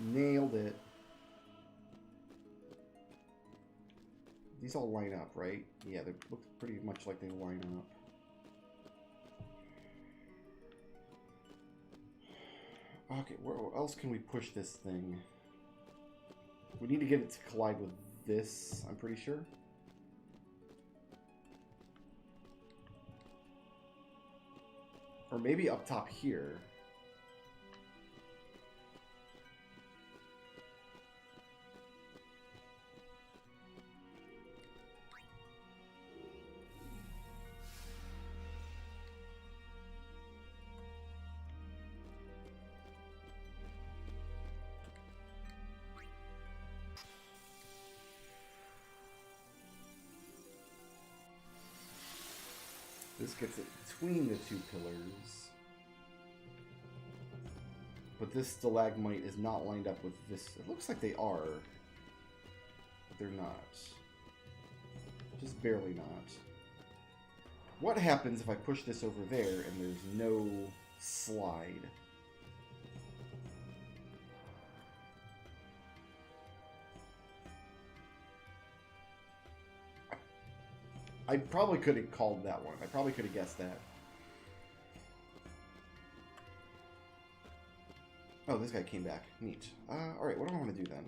Nailed it. These all line up, right? Yeah, they look pretty much like they line up. Okay, where else can we push this thing? We need to get it to collide with this, I'm pretty sure. Or maybe up top here. This gets it between the two pillars. But this stalagmite is not lined up with this. It looks like they are. But they're not. Just barely not. What happens if I push this over there and there's no slide? I probably could have called that one. I probably could have guessed that. Oh, this guy came back. Neat. Alright, what do I want to do then?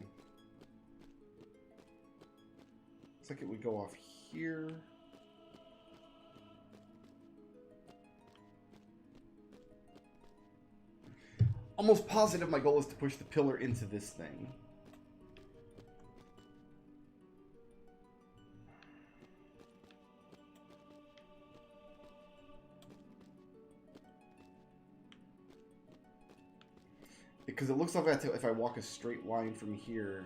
Looks like it would go off here. Almost positive my goal is to push the pillar into this thing. Because it looks like if I walk a straight line from here,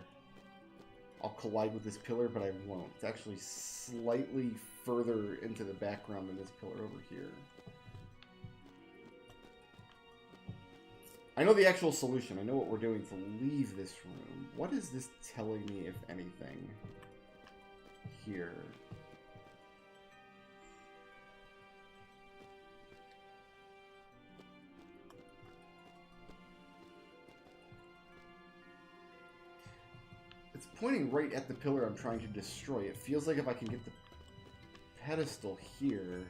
I'll collide with this pillar, but I won't. It's actually slightly further into the background than this pillar over here. I know the actual solution. I know what we're doing to leave this room. What is this telling me, if anything, here? It's pointing right at the pillar I'm trying to destroy. It feels like if I can get the pedestal here...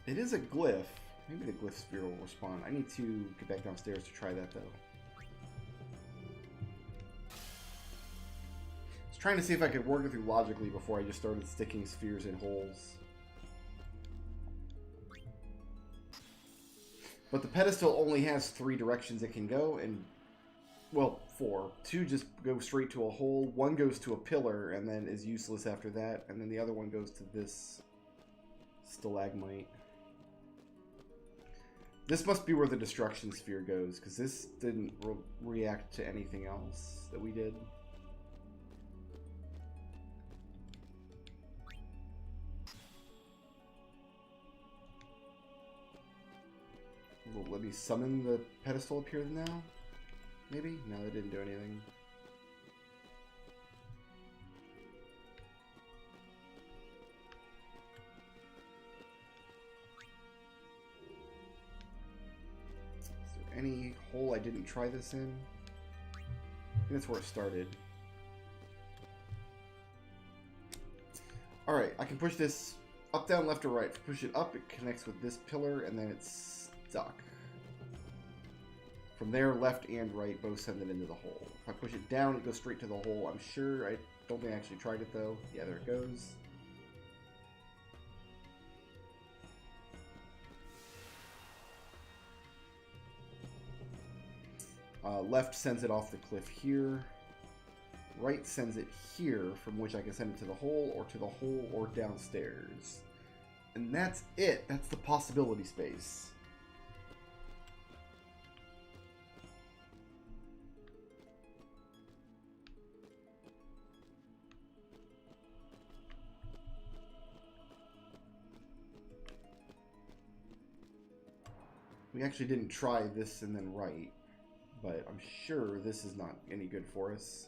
It is a glyph. Maybe the glyph sphere will respond. I need to get back downstairs to try that, though. I was trying to see if I could work it through logically before I just started sticking spheres in holes. But the pedestal only has 3 directions it can go, and... well, 4. 2 just go straight to a hole, 1 goes to a pillar, and then is useless after that, and then the other one goes to this stalagmite. This must be where the destruction sphere goes, because this didn't react to anything else that we did. Well, let me summon the pedestal up here now? Maybe? No, it didn't do anything. Any hole I didn't try this in? I think that's where it started. Alright, I can push this up, down, left, or right. If I push it up, it connects with this pillar, and then it's stuck. From there, left and right both send it into the hole. If I push it down, it goes straight to the hole. I'm sure. I don't think I actually tried it, though. Yeah, there it goes. Left sends it off the cliff here. Right sends it here, from which I can send it to the hole, or downstairs. And that's it. That's the possibility space. We actually didn't try this and then right. But I'm sure this is not any good for us.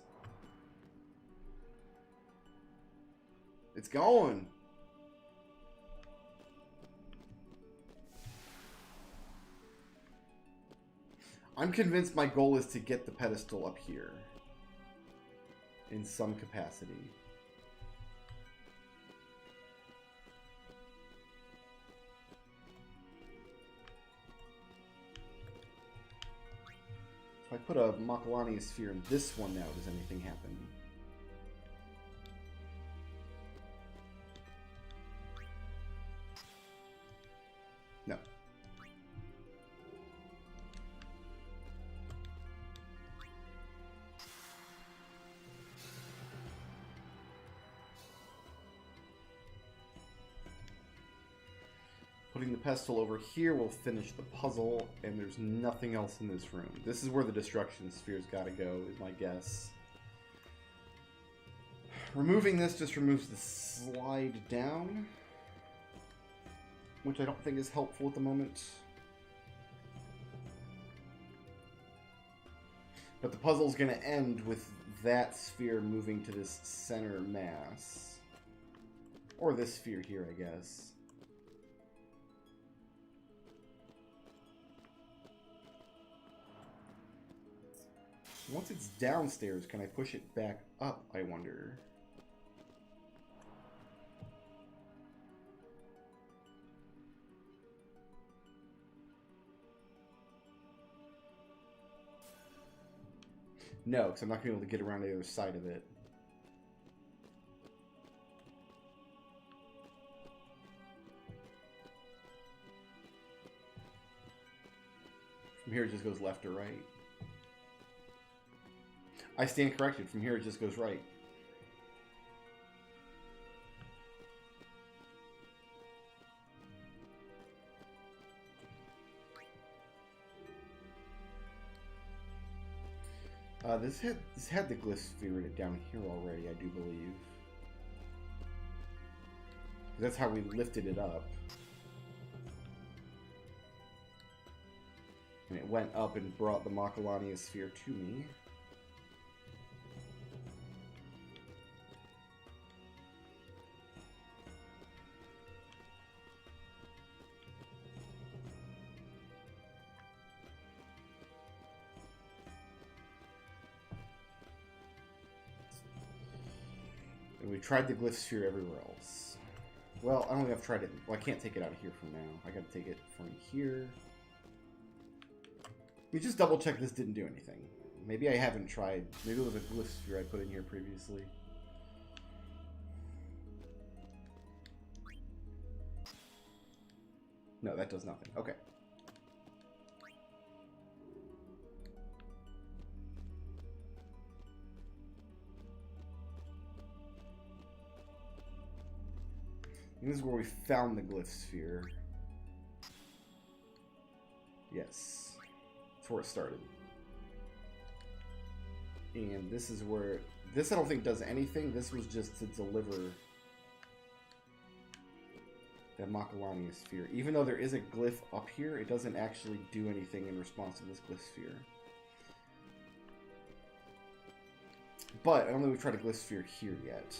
It's going! I'm convinced my goal is to get the pedestal up here. In some capacity. If I put a Macalania sphere in this one now, does anything happen? No. Putting the pestle over here will finish the puzzle, and there's nothing else in this room. This is where the destruction sphere's gotta go, is my guess. Removing this just removes the slide down, which I don't think is helpful at the moment. But the puzzle's gonna end with that sphere moving to this center mass. Or this sphere here, I guess. Once it's downstairs, can I push it back up, I wonder? No, because I'm not going to be able to get around the other side of it. From here it just goes left or right. I stand corrected. From here it just goes right. This had the glyph sphere in it down here already, I do believe. That's how we lifted it up. And it went up and brought the Macalania sphere to me. We tried the glyph sphere everywhere else. Well, I don't think I've tried it. Well, I can't take it out of here from now. I gotta take it from here. We just double check this didn't do anything. Maybe I haven't tried. Maybe it was a glyph sphere I put in here previously. No, that does nothing. Okay. And this is where we found the glyph sphere. Yes. That's where it started. And this is where... This I don't think does anything. This was just to deliver that Macalania sphere. Even though there is a glyph up here, it doesn't actually do anything in response to this glyph sphere. But I don't think we've tried a glyph sphere here yet.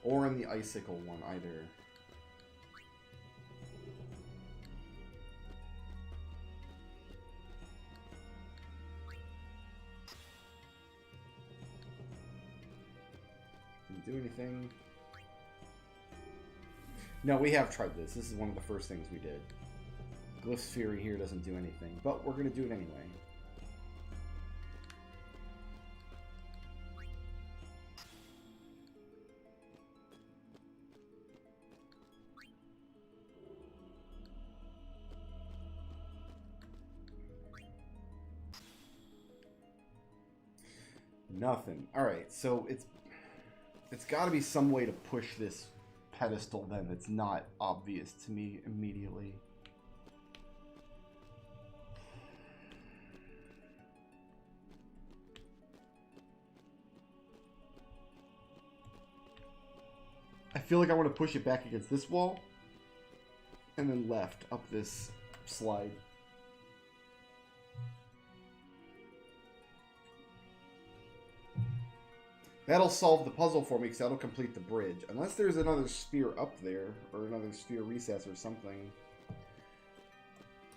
Or in the icicle one, either. Didn't do anything. No, we have tried this. This is one of the first things we did. Glyph sphere here doesn't do anything, but we're going to do it anyway. Nothing. Alright, so it's got to be some way to push this pedestal then that's not obvious to me immediately. I feel like I want to push it back against this wall and then left up this slide. That'll solve the puzzle for me because that'll complete the bridge. Unless there's another sphere up there, or another sphere recess or something.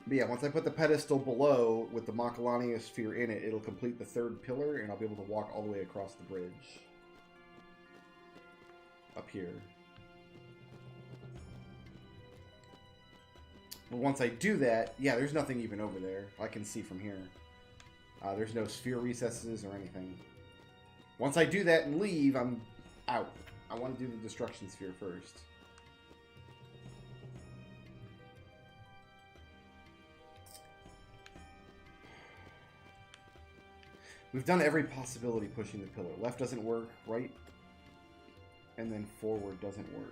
But yeah, once I put the pedestal below with the Macalania sphere in it, it'll complete the third pillar, and I'll be able to walk all the way across the bridge. Up here. But once I do that, yeah, there's nothing even over there. I can see from here. There's no sphere recesses or anything. Once I do that and leave, I'm out. I want to do the destruction sphere first. We've done every possibility pushing the pillar. Left doesn't work, right, and then forward doesn't work.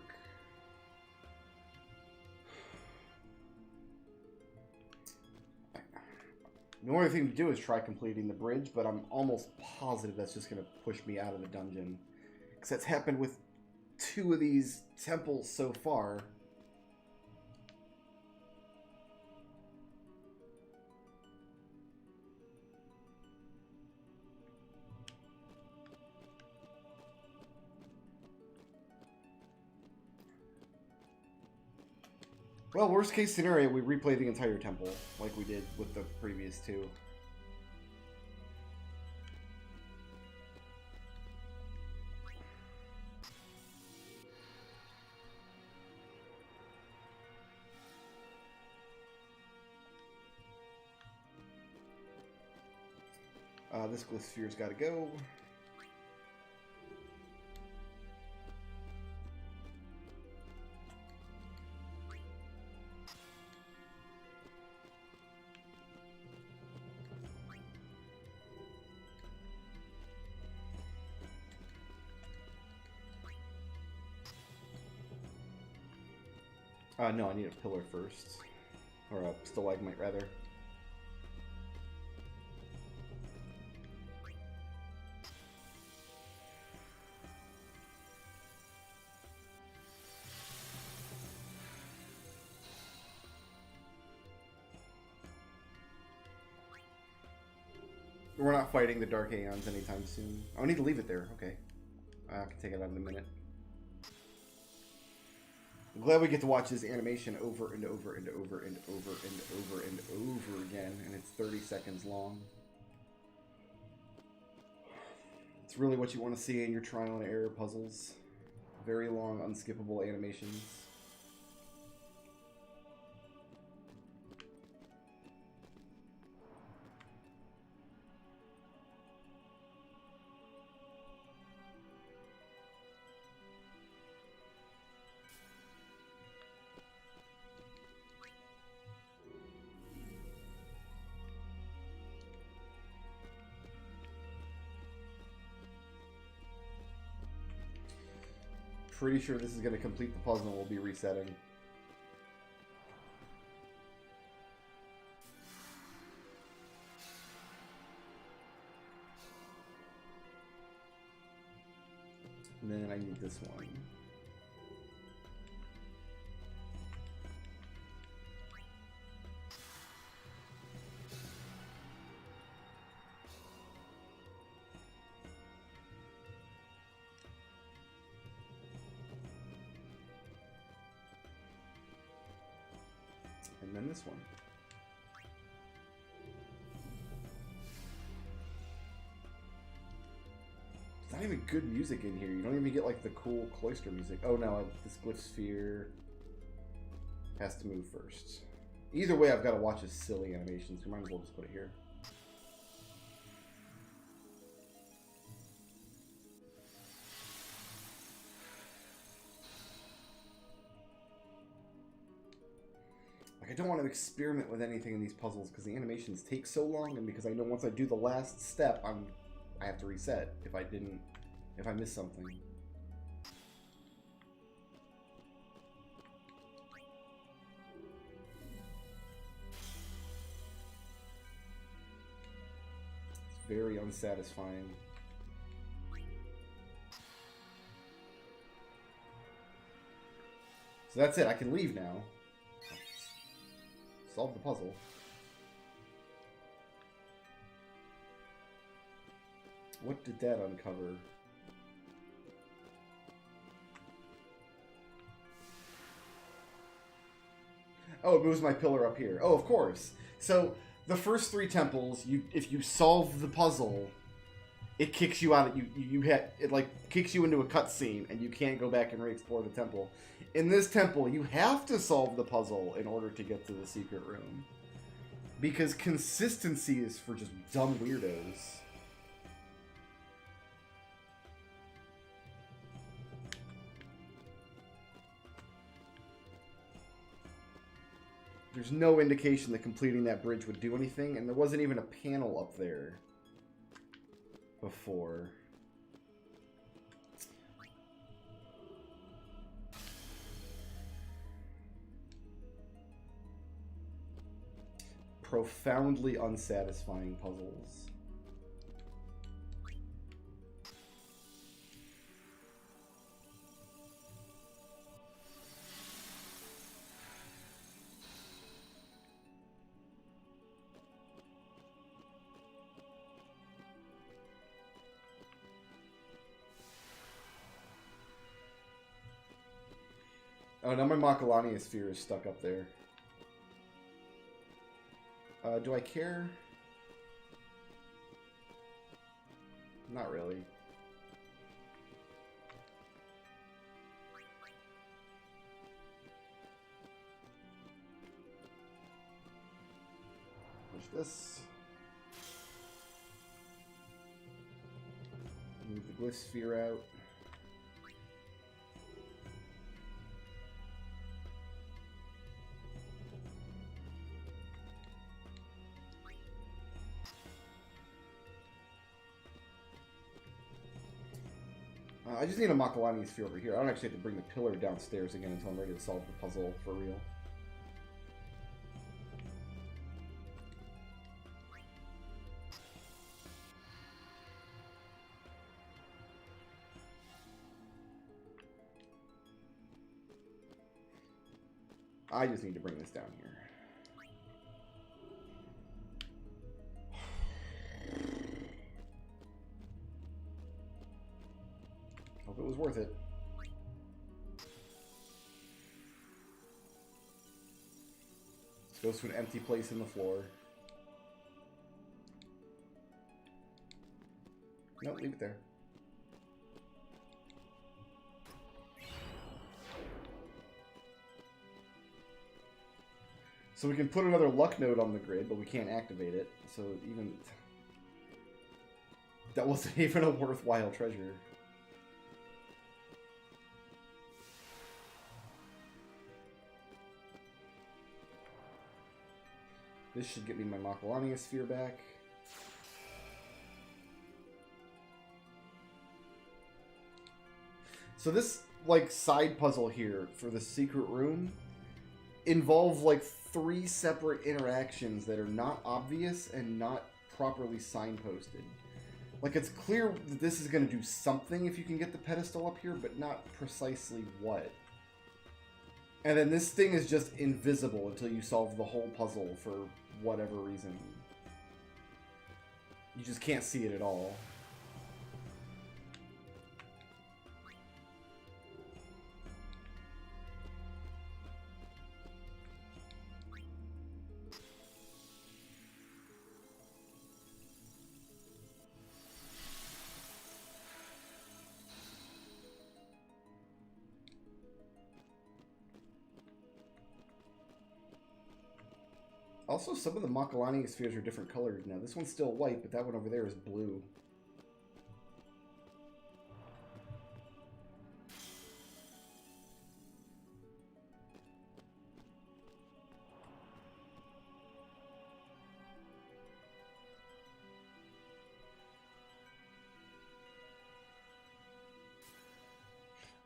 The only thing to do is try completing the bridge, but I'm almost positive that's just going to push me out of the dungeon. Because that's happened with 2 of these temples so far. Well, worst case scenario, we replay the entire temple, like we did with the previous 2. This glyph sphere's got to go. No, I need a pillar first. Or a stalagmite, rather. We're not fighting the Dark Aeons anytime soon. Oh, I need to leave it there. Okay. I can take it out in a minute. I'm glad we get to watch this animation over and over and over and over and over and over again, and it's 30 seconds long. It's really what you want to see in your trial and error puzzles. Very long, unskippable animations. Pretty sure this is going to complete the puzzle and we'll be resetting. And then I need this one. And then this one. It's not even good music in here. You don't even get like the cool cloister music. Oh no, this glyph sphere has to move first. Either way, I've got to watch this silly animation, so we might as well just put it here. Like, I don't want to experiment with anything in these puzzles because the animations take so long, and because I know once I do the last step, I have to reset if I miss something. It's very unsatisfying. So that's it, I can leave now. Solve the puzzle. What did that uncover? Oh, it moves my pillar up here. Oh, of course. So the first 3 temples, if you solve the puzzle, it kicks you out. It like kicks you into a cutscene, and you can't go back and re-explore the temple. In this temple, you have to solve the puzzle in order to get to the secret room, because consistency is for just dumb weirdos. There's no indication that completing that bridge would do anything, and there wasn't even a panel up there before. Profoundly unsatisfying puzzles. Oh, now my Macalania sphere is stuck up there. Do I care? Not really. Push this. Move the glyph sphere out. I just need a Macalania sphere over here. I don't actually have to bring the pillar downstairs again until I'm ready to solve the puzzle for real. I just need to bring this down here. Hope it was worth it. This goes to an empty place in the floor. No, leave it there. So we can put another luck node on the grid, but we can't activate it. So even that wasn't even a worthwhile treasure. This should get me my Macalania sphere back. So this, like, side puzzle here for the secret room involve, like, 3 separate interactions that are not obvious and not properly signposted. Like, it's clear that this is going to do something if you can get the pedestal up here, but not precisely what. And then this thing is just invisible until you solve the whole puzzle for whatever reason. You just can't see it at all. Also, some of the Macalania spheres are different colors now. This one's still white, but that one over there is blue.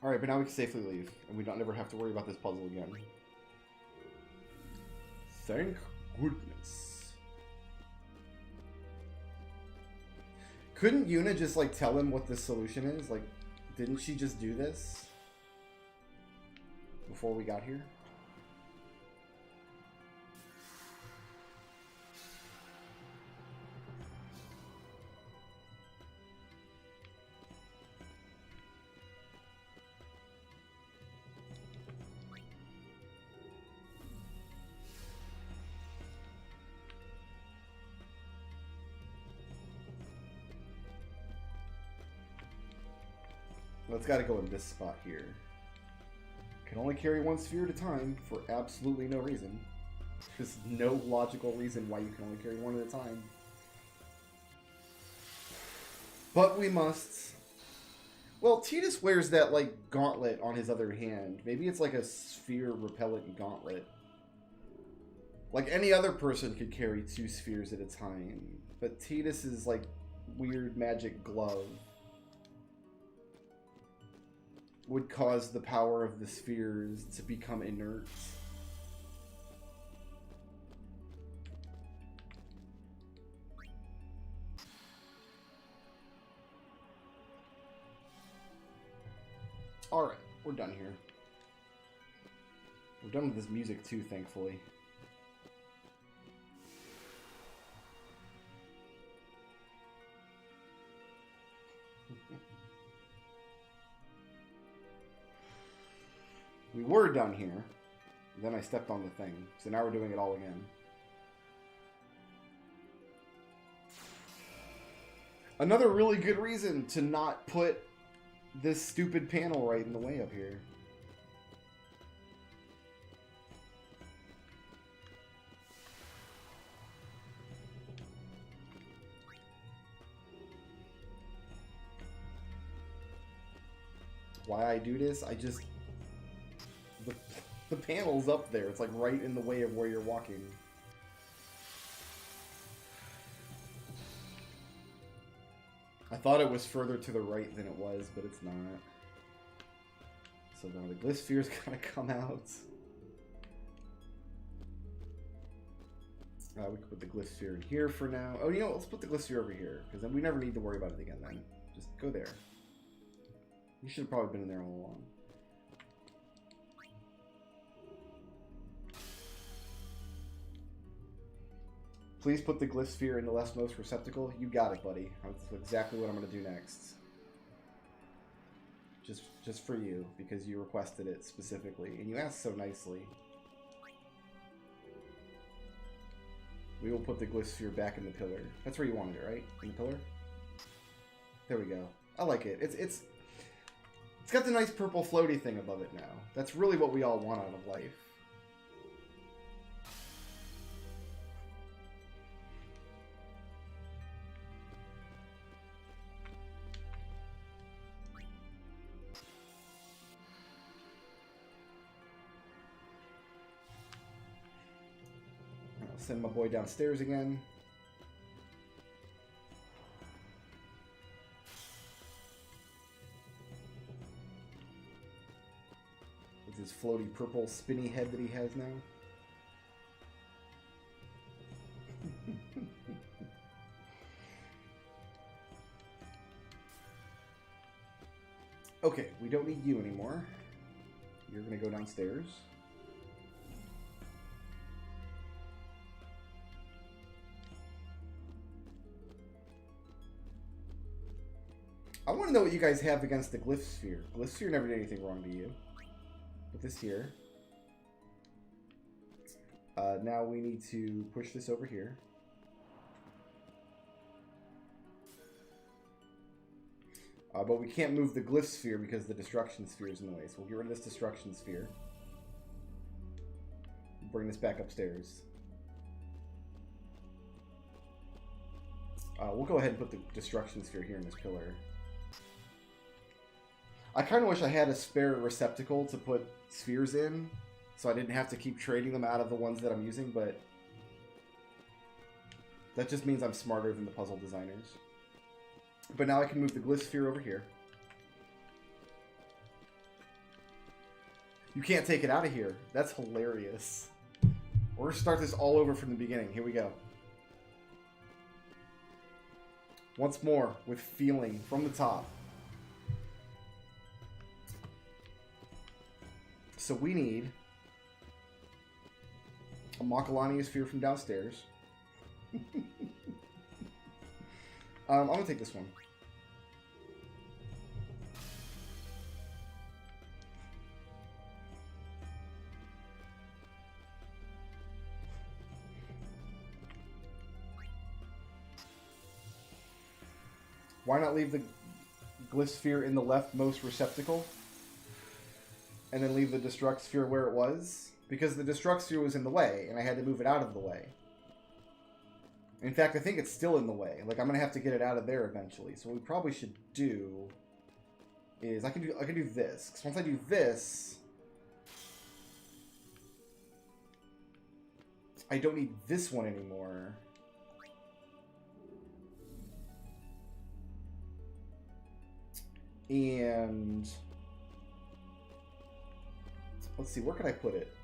Alright, but now we can safely leave, and we don't never have to worry about this puzzle again. Thank goodness. Couldn't Yuna just, like, tell him what this solution is? Like, didn't she just do this before we got here? Well, it's got to go in this spot here. Can only carry one sphere at a time for absolutely no reason. There's no logical reason why you can only carry one at a time. But we must. Well, Tidus wears that, like, gauntlet on his other hand. Maybe it's like a sphere repellent gauntlet. Like, any other person could carry 2 spheres at a time. But Tidus' like, weird magic glove would cause the power of the spheres to become inert. Alright, we're done here. We're done with this music too, thankfully. We were done here. Then I stepped on the thing. So now we're doing it all again. Another really good reason to not put this stupid panel right in the way up here. Why I do this? I just... The panel's up there. It's like right in the way of where you're walking. I thought it was further to the right than it was, but it's not. So now the glyph sphere's gotta come out. We can put the glyph sphere in here for now. Oh, you know, let's put the glyph sphere over here, because then we never need to worry about it again then. Just go there. You should have probably been in there all along. Please put the glyph sphere in the leftmost receptacle. You got it, buddy. That's exactly what I'm going to do next. Just for you, because you requested it specifically, and you asked so nicely. We will put the glyph sphere back in the pillar. That's where you wanted it, right? In the pillar? There we go. I like it. It's got the nice purple floaty thing above it now. That's really what we all want out of life. I'll send my boy downstairs again. His floaty purple spinny head that he has now. Okay, we don't need you anymore. You're gonna go downstairs. I want to know what you guys have against the glyph sphere. Glyph sphere never did anything wrong to you. Put this here. Now we need to push this over here. But we can't move the glyph sphere because the destruction sphere is in the way. So we'll get rid of this destruction sphere. Bring this back upstairs. We'll go ahead and put the destruction sphere here in this pillar. I kind of wish I had a spare receptacle to put spheres in, so I didn't have to keep trading them out of the ones that I'm using, but that just means I'm smarter than the puzzle designers. But now I can move the glyph sphere over here. You can't take it out of here. That's hilarious. We're going to start this all over from the beginning. Here we go. Once more, with feeling from the top. So we need a Macalania sphere from downstairs. I'm going to take this one. Why not leave the glyph sphere in the leftmost receptacle and then leave the destruct sphere where it was, because the destruct sphere was in the way and I had to move it out of the way. In fact, I think it's still in the way. Like, I'm gonna have to get it out of there eventually. So what we probably should do is I can do this. 'Cause once I do this, I don't need this one anymore. And let's see, where could I put it?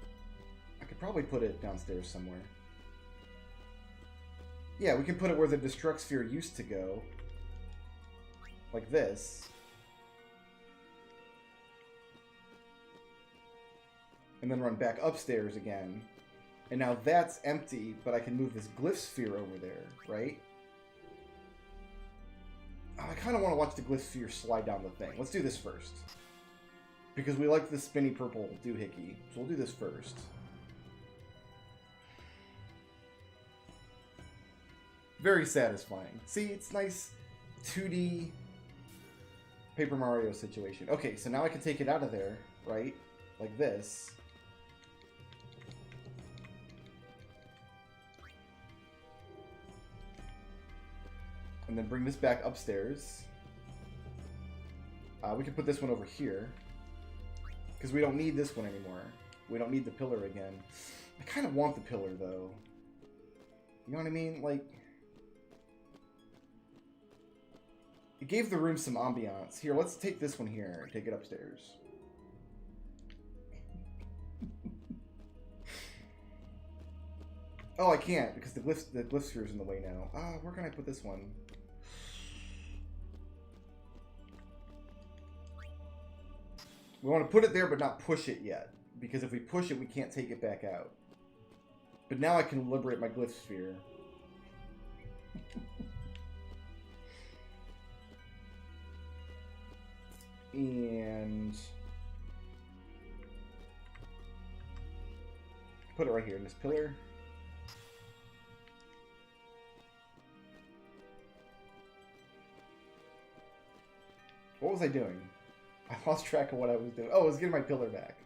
I could probably put it downstairs somewhere. Yeah, we can put it where the destruct sphere used to go. Like this. And then run back upstairs again. And now that's empty, but I can move this glyph sphere over there, right? Oh, I kind of want to watch the glyph sphere slide down the thing. Let's do this first. Because we like the spinny purple doohickey. So we'll do this first. Very satisfying. See, it's nice 2D Paper Mario situation. Okay, so now I can take it out of there, right? Like this. And then bring this back upstairs. We can put this one over here. Because we don't need this one anymore. We don't need the pillar again. I kind of want the pillar, though. You know what I mean? Like, it gave the room some ambiance. Here, let's take this one here and take it upstairs. Oh, I can't, because the glyph sphere is in the way now. Ah, where can I put this one? We want to put it there, but not push it yet. Because if we push it, we can't take it back out. But now I can liberate my glyph sphere. And put it right here in this pillar. What was I doing? I lost track of what I was doing. Oh, I was getting my pillar back.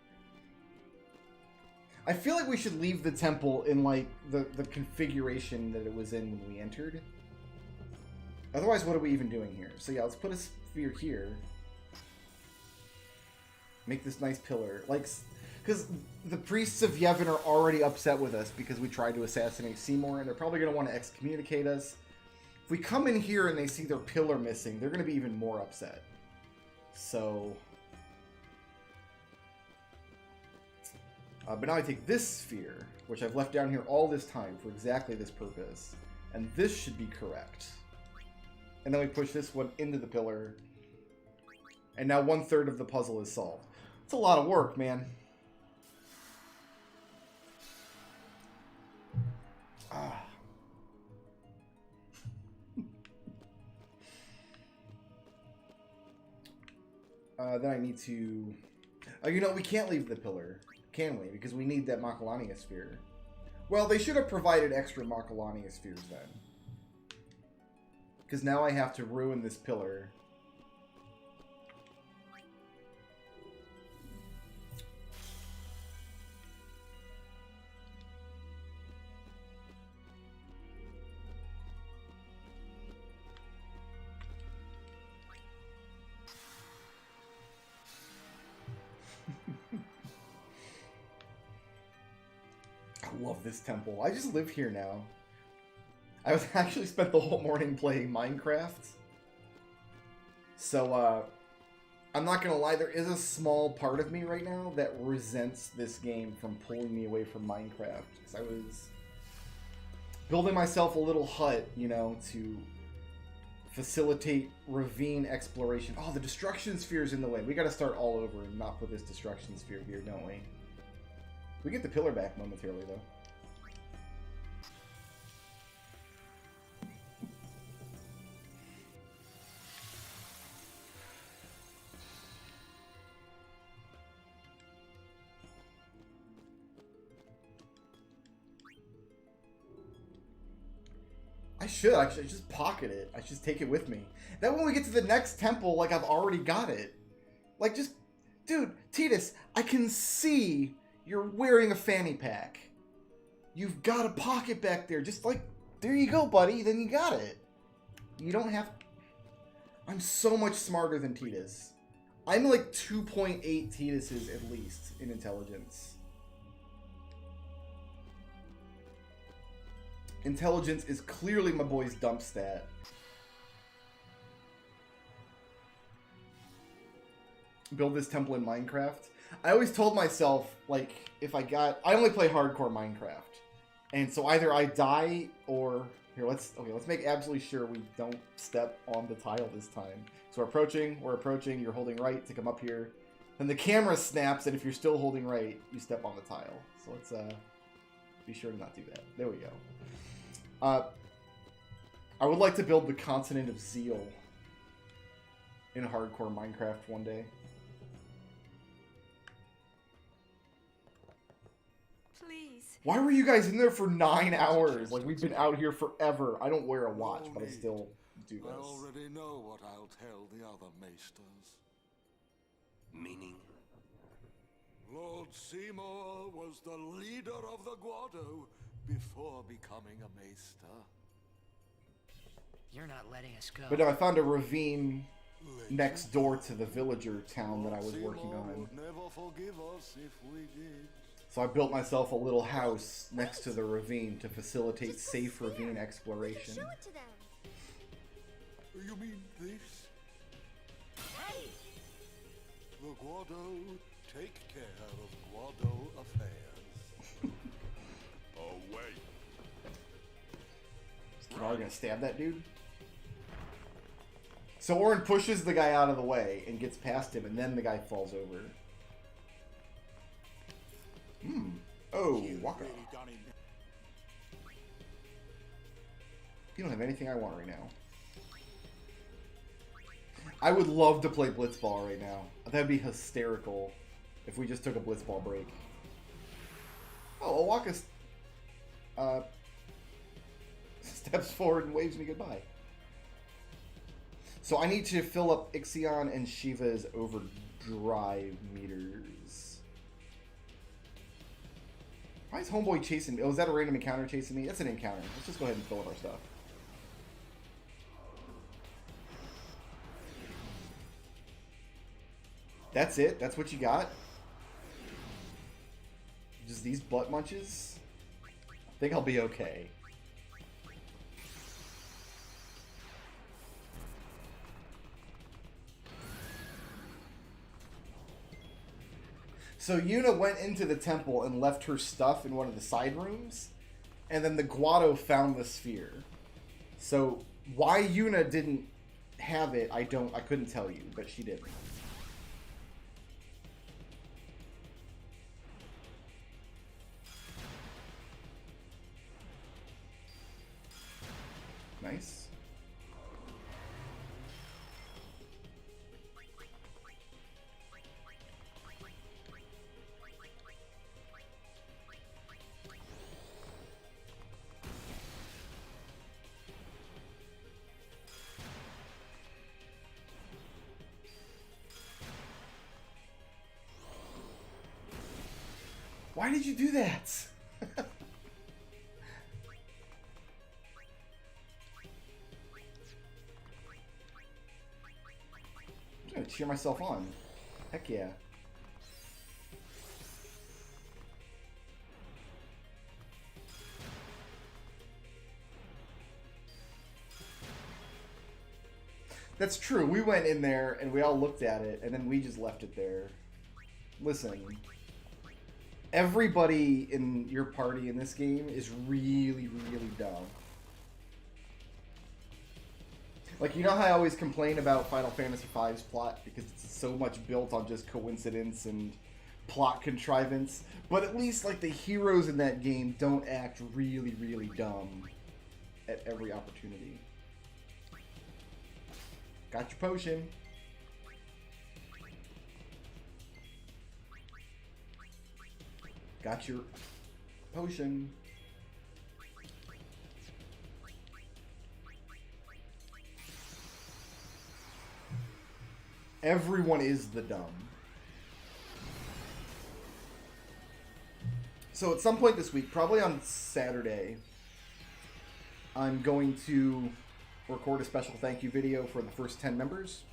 I feel like we should leave the temple in, like, the configuration that it was in when we entered. Otherwise, what are we even doing here? So yeah, let's put a sphere here. Make this nice pillar. Like, because the priests of Yevon are already upset with us because we tried to assassinate Seymour, and they're probably going to want to excommunicate us. If we come in here and they see their pillar missing, they're going to be even more upset. So... but now I take this sphere, which I've left down here all this time for exactly this purpose, and this should be correct. And then we push this one into the pillar, and now 1/3 of the puzzle is solved. It's a lot of work, man. Ah. Then I need to... Oh, you know, we can't leave the pillar, can we? Because we need that Macalania sphere. Well, they should have provided extra Macalania spheres then. Because now I have to ruin this pillar. I love this temple. I just live here now. I was actually spent the whole morning playing Minecraft. So, I'm not gonna lie, there is a small part of me right now that resents this game from pulling me away from Minecraft. Because I was building myself a little hut, you know, to facilitate ravine exploration. Oh, the destruction sphere is in the way. We gotta start all over and not put this destruction sphere here, don't we? We get the pillar back momentarily, though. I I should just pocket it. I should just take it with me. Then when we get to the next temple, like, I've already got it. Like, just... Dude, Tidus, I can see you're wearing a fanny pack. You've got a pocket back there. Just, like, there you go, buddy. Then you got it. You don't have... I'm so much smarter than Tidus. I'm like 2.8 Tiduses at least in intelligence. Intelligence is clearly my boy's dump stat. Build this temple in Minecraft. I always told myself, like, if I only play hardcore Minecraft. And so either I die or... Here, let's make absolutely sure we don't step on the tile this time. So we're approaching, you're holding right to come up here. Then the camera snaps, and if you're still holding right, you step on the tile. So let's be sure to not do that. There we go. I would like to build the Continent of Zeal in hardcore Minecraft one day. Please. Why were you guys in there for 9 hours? Like, we've been out here forever. I don't wear a watch, but I still do this. I already know what I'll tell the other maesters. Meaning? Lord Seymour was the leader of the Guado before becoming a maester. You're not letting us go. But no, I found a ravine next door to the villager town that I was working on. Would never forgive us if we did. So I built myself a little house next to the ravine to facilitate safe ravine exploration. Show it to them. You mean this? Hey! The Guado take care of Guado affairs. Oh, wait. Is Kinar gonna stab that dude? So Orin pushes the guy out of the way and gets past him, and then the guy falls over. Oh, Waka. You don't have anything I want right now. I would love to play Blitzball right now. That'd be hysterical if we just took a Blitzball break. Oh, Waka steps forward and waves me goodbye. So I need to fill up Ixion and Shiva's overdrive meters. Why is Homeboy chasing me? Oh, is that a random encounter chasing me? That's an encounter. Let's just go ahead and fill up our stuff. That's it? That's what you got? Just these butt munches? I think I'll be okay. So Yuna went into the temple and left her stuff in one of the side rooms, and then the Guado found the sphere. So why Yuna didn't have it, I couldn't tell you, but she did. Nice. Why did you do that? I'm gonna cheer myself on. Heck yeah. That's true. We went in there and we all looked at it and then we just left it there. Listen. Everybody in your party in this game is really, really dumb. Like, you know how I always complain about Final Fantasy V's plot because it's so much built on just coincidence and plot contrivance? But at least, like, the heroes in that game don't act really, really dumb at every opportunity. Got your potion. Got your potion. Everyone is the dumb. So at some point this week, probably on Saturday, I'm going to record a special thank you video for the first 10 members.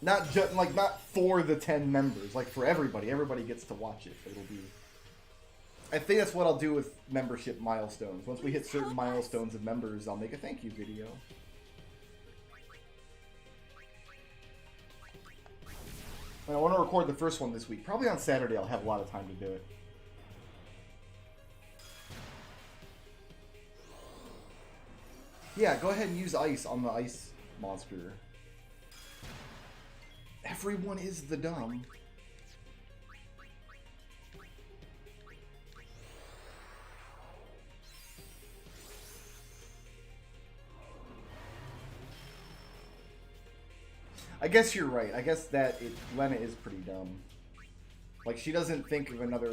Not just not for the 10 members, like for everybody. Everybody gets to watch it. It'll be. I think that's what I'll do with membership milestones. Once we hit certain milestones of members, I'll make a thank you video. And I want to record the first one this week. Probably on Saturday. I'll have a lot of time to do it. Yeah, go ahead and use ice on the ice monster. Everyone is the dumb. I guess you're right. I guess that Lena is pretty dumb. Like, she doesn't think of another...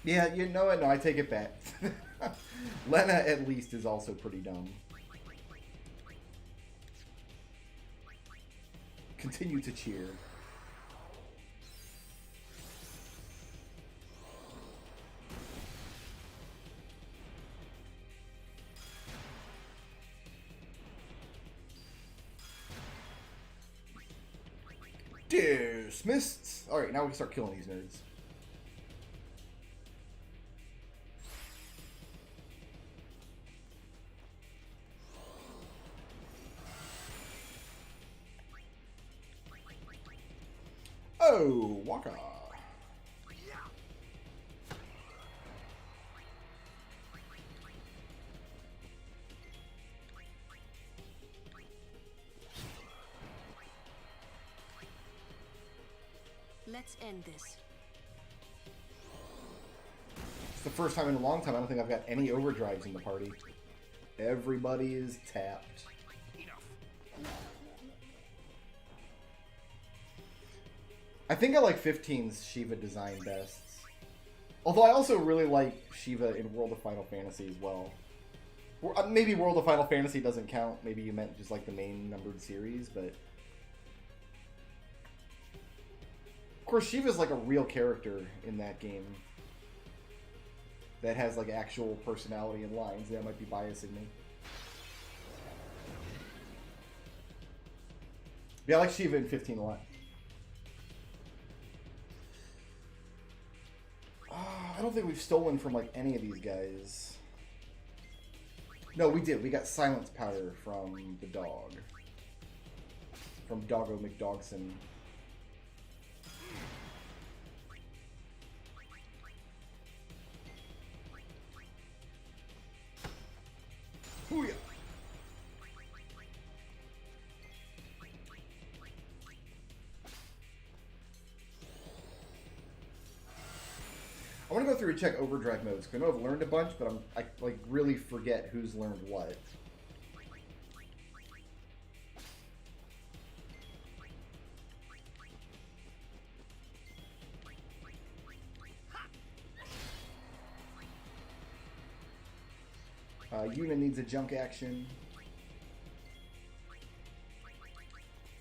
Yeah, you know what? No, I take it back. Lena, at least, is also pretty dumb. Continue to cheer. Dismissed! Alright, now we can start killing these nerds. Oh, Waka. Let's end this. It's the first time in a long time I don't think I've got any overdrives in the party. Everybody is tapped. I think I like 15's Shiva design best. Although I also really like Shiva in World of Final Fantasy as well. Maybe World of Final Fantasy doesn't count. Maybe you meant just like the main numbered series, but... Of course, Shiva's like a real character in that game. That has like actual personality and lines. That might be biasing me. Yeah, I like Shiva in 15 a lot. I don't think we've stolen from like any of these guys. No, we did. We got silence powder from the dog. From Doggo McDogson. Booyah! I want to go through and check overdrive modes, because I know I've learned a bunch, but I like really forget who's learned what. Yuna needs a junk action.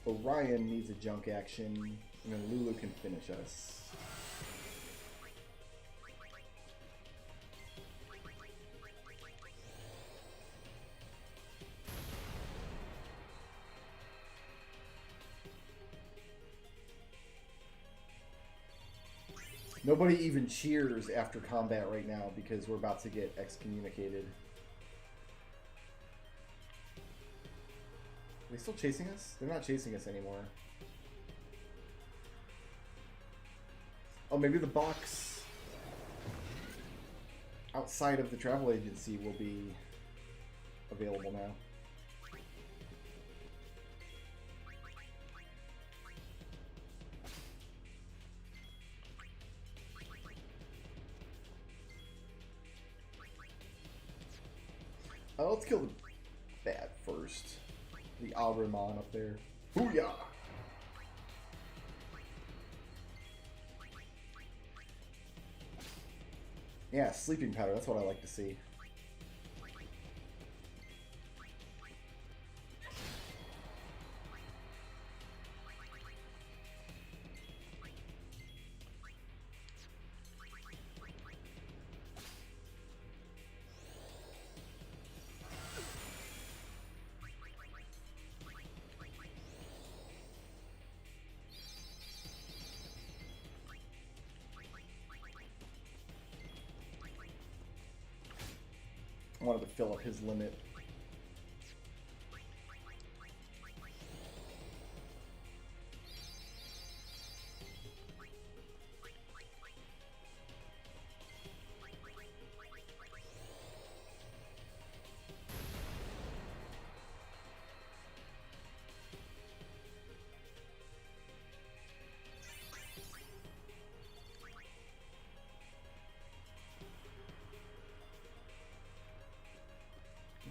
Orion needs a junk action, and then Lulu can finish us. Nobody even cheers after combat right now because we're about to get excommunicated. Are they still chasing us? They're not chasing us anymore. Oh, maybe the box outside of the travel agency will be available now. Let's kill the bat first. The Agumon up there. Booyah! Yeah, sleeping powder. That's what I like to see. I wanted to fill up his limit.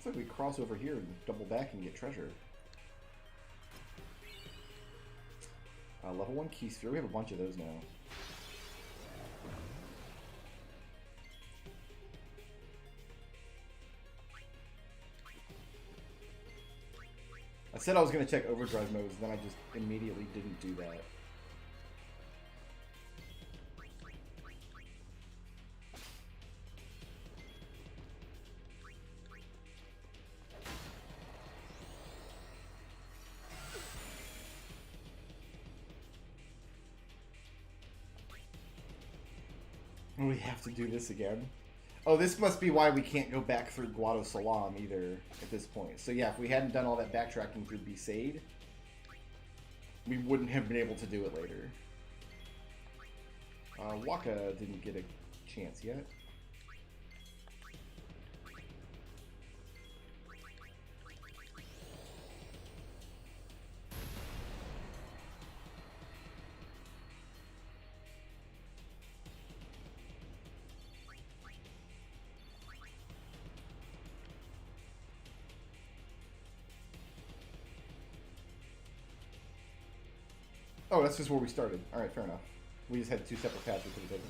Looks like we cross over here and double back and get treasure. Level 1 key sphere. We have a bunch of those now. I said I was going to check overdrive modes, then I just immediately didn't do that. We have to do this again. Oh, this must be why we can't go back through Guado Salam either at this point. So yeah, if we hadn't done all that backtracking through Besaid, we wouldn't have been able to do it later. Waka didn't get a chance yet. Oh, that's just where we started. Alright, fair enough. We just had two separate paths we could have taken.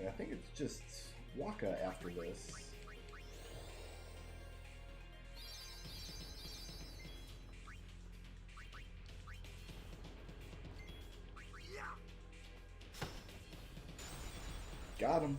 I think it's just Waka after this. Got him.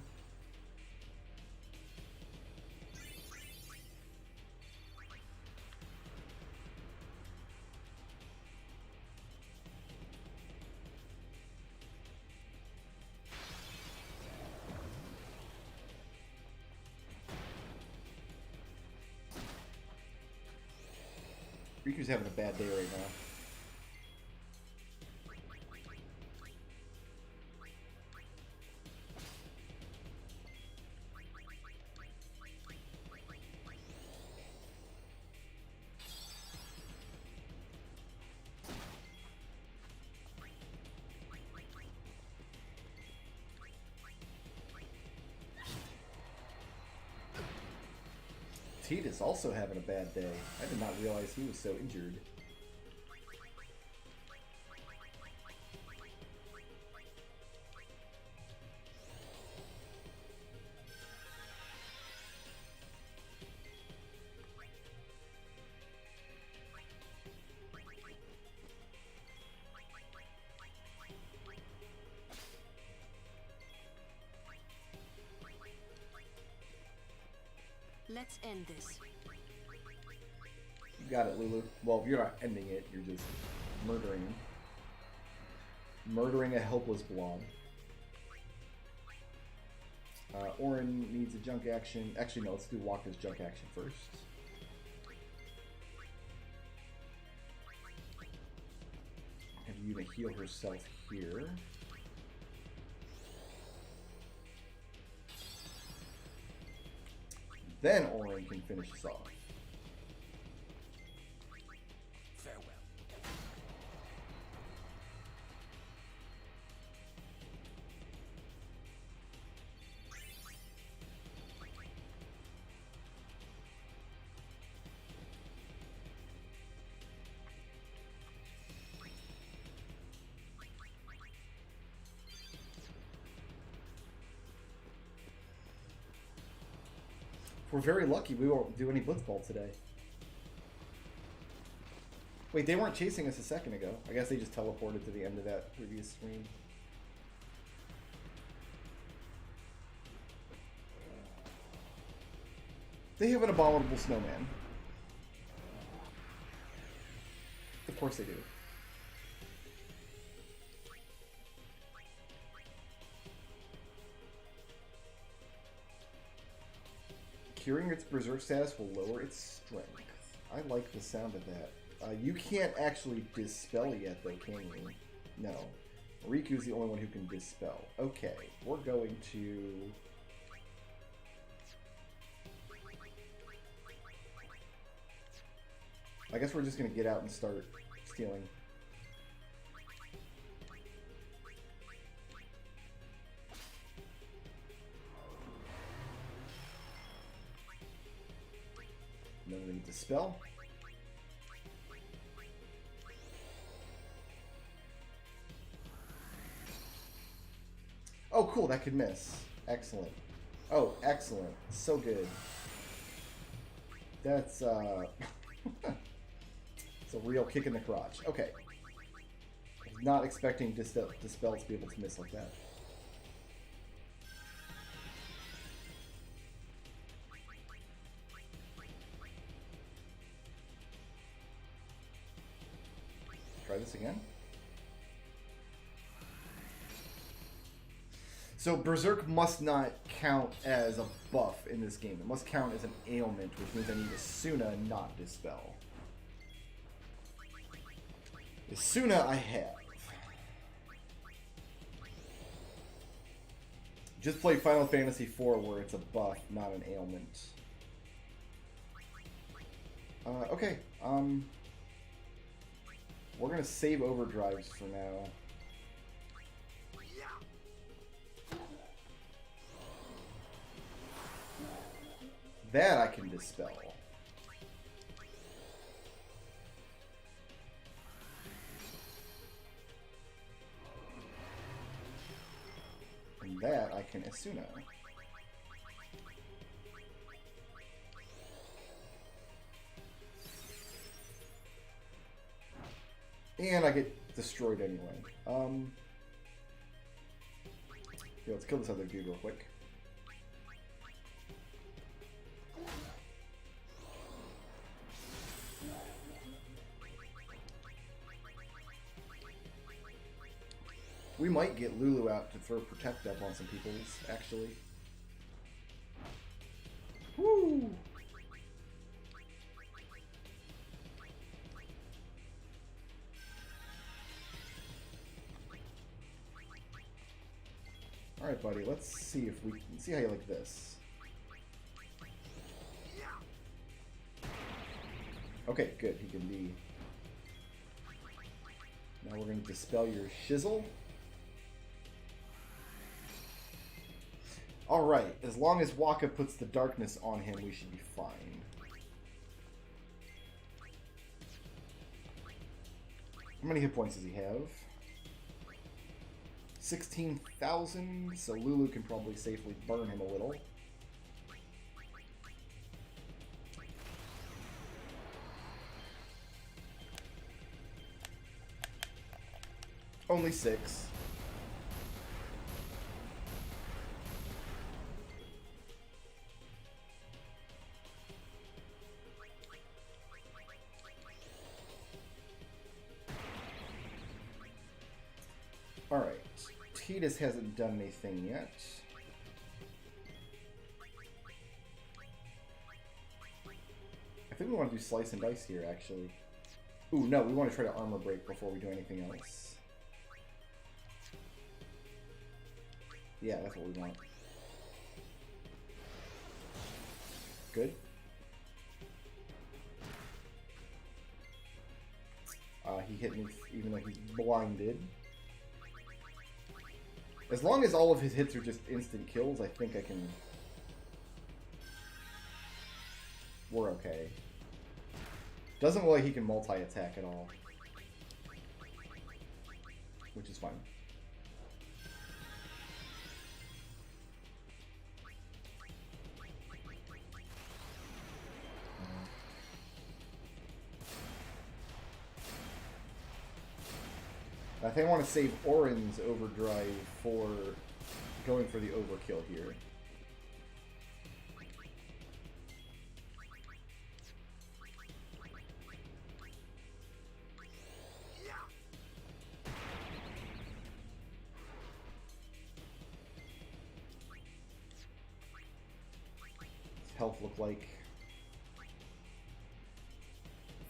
Riku's having a bad day right now. Tita's also having a bad day. I did not realize he was so injured. Let's end this. You got it, Lulu. Well, you're not ending it, you're just murdering him. Murdering a helpless blob. Orin needs a junk action. Actually, no, let's do Waka's junk action first. Have Yuna heal herself here. Then Orin can finish this off. Farewell. If we're very lucky, we won't do any Blitzball today. Wait, they weren't chasing us a second ago. I guess they just teleported to the end of that previous screen. They have an abominable snowman. Of course they do. Curing its berserk status will lower its strength. I like the sound of that. You can't actually dispel yet, though, can you? No. Riku's the only one who can dispel. Okay, we're going to... I guess we're just going to get out and start stealing. And then we're going to dispel. Oh, cool, that could miss. Excellent. Oh, excellent. So good. That's, it's a real kick in the crotch. Okay. Not expecting Dispel to be able to miss like that. Try this again. So Berserk must not count as a buff in this game. It must count as an ailment, which means I need Asuna, not Dispel. Asuna I have. Just play Final Fantasy IV where it's a buff, not an ailment. Okay, we're gonna save overdrives for now. That I can dispel. And that I can Asuna. And I get destroyed anyway. Okay, let's kill this other dude real quick. We might get Lulu out to throw Protect up on some peoples, actually. Woo! Alright, buddy, let's see if we can see how you like this. Okay, good, he can be. Now we're going to dispel your shizzle. Alright, as long as Waka puts the darkness on him, we should be fine. How many hit points does he have? 16,000, so Lulu can probably safely burn him a little. Only 6. Alright, Tidus hasn't done anything yet. I think we want to do Slice and Dice here, actually. Ooh, no, we want to try to Armor Break before we do anything else. Yeah, that's what we want. Good. He hit me even though he's blinded. As long as all of his hits are just instant kills, I think I can... We're okay. Doesn't look like he can multi-attack at all. Which is fine. I think I want to save Orin's overdrive for going for the overkill here. Health look like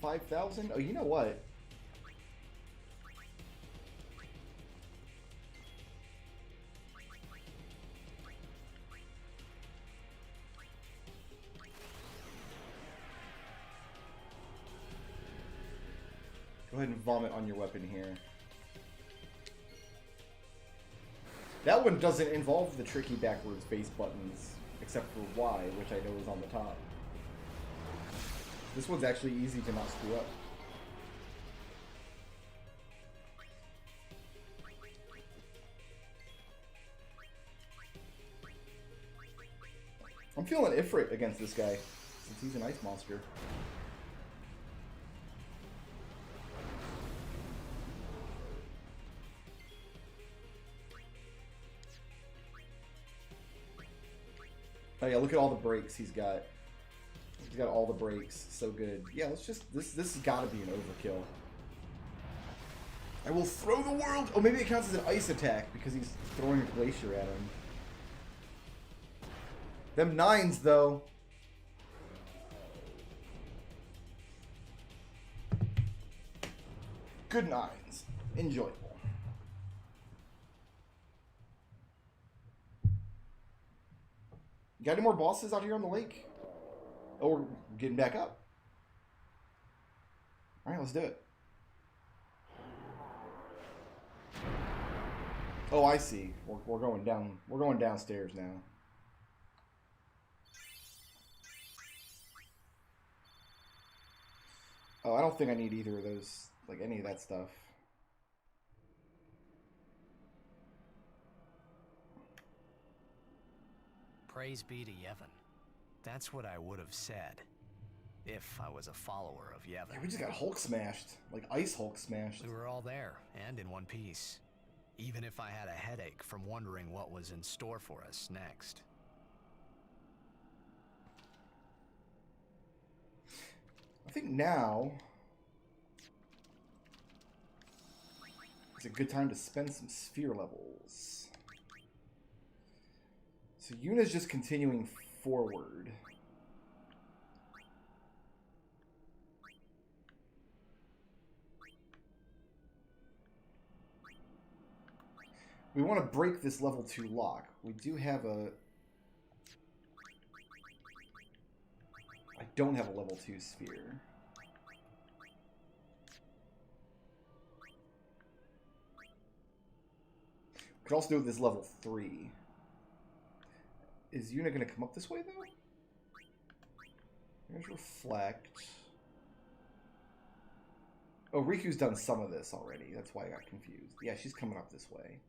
5,000? Oh, you know what? Go ahead and vomit on your weapon here. That one doesn't involve the tricky backwards base buttons, except for Y, which I know is on the top. This one's actually easy to not screw up. I'm feeling Ifrit against this guy, since he's an ice monster. Oh yeah, look at all the breaks he's got. He's got all the breaks. So good. Yeah, let's just... This has got to be an overkill. I will throw the world... Oh, maybe it counts as an ice attack because he's throwing a glacier at him. Them 9s, though. Good 9s. Enjoyable. Got any more bosses out here on the lake? Oh, we're getting back up. Alright, let's do it. Oh, I see. We're going down. We're going downstairs now. Oh, I don't think I need either of those, like any of that stuff. Praise be to Yevon. That's what I would have said if I was a follower of Yevon. Yeah, we just got Hulk smashed. Like ice Hulk smashed. We were all there, and in one piece. Even if I had a headache from wondering what was in store for us next. I think now is a good time to spend some sphere levels. So Yuna's just continuing forward. We want to break this level 2 lock. We do have a... I don't have a level 2 sphere. Could also do with this level 3. Is Yuna going to come up this way, though? There's Reflect. Oh, Riku's done some of this already. That's why I got confused. Yeah, she's coming up this way.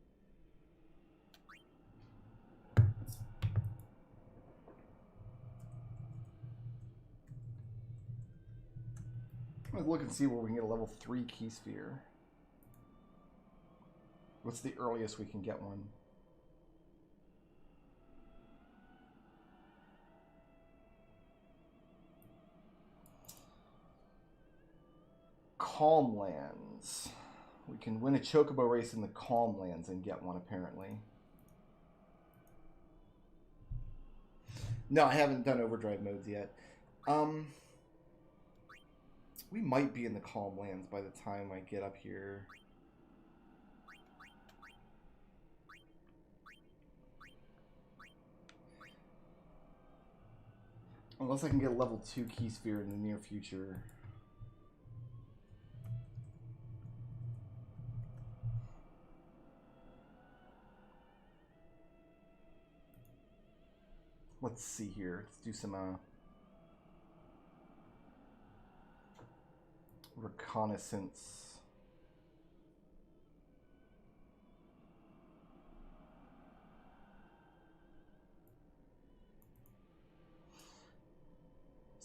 Let's look and see where we can get a level 3 key sphere. What's the earliest we can get one? Calm Lands. We can win a Chocobo race in the Calm Lands and get one, apparently. No, I haven't done overdrive modes yet. We might be in the Calm Lands by the time I get up here. Unless I can get a level 2 key sphere in the near future. Let's see here. Let's do some reconnaissance.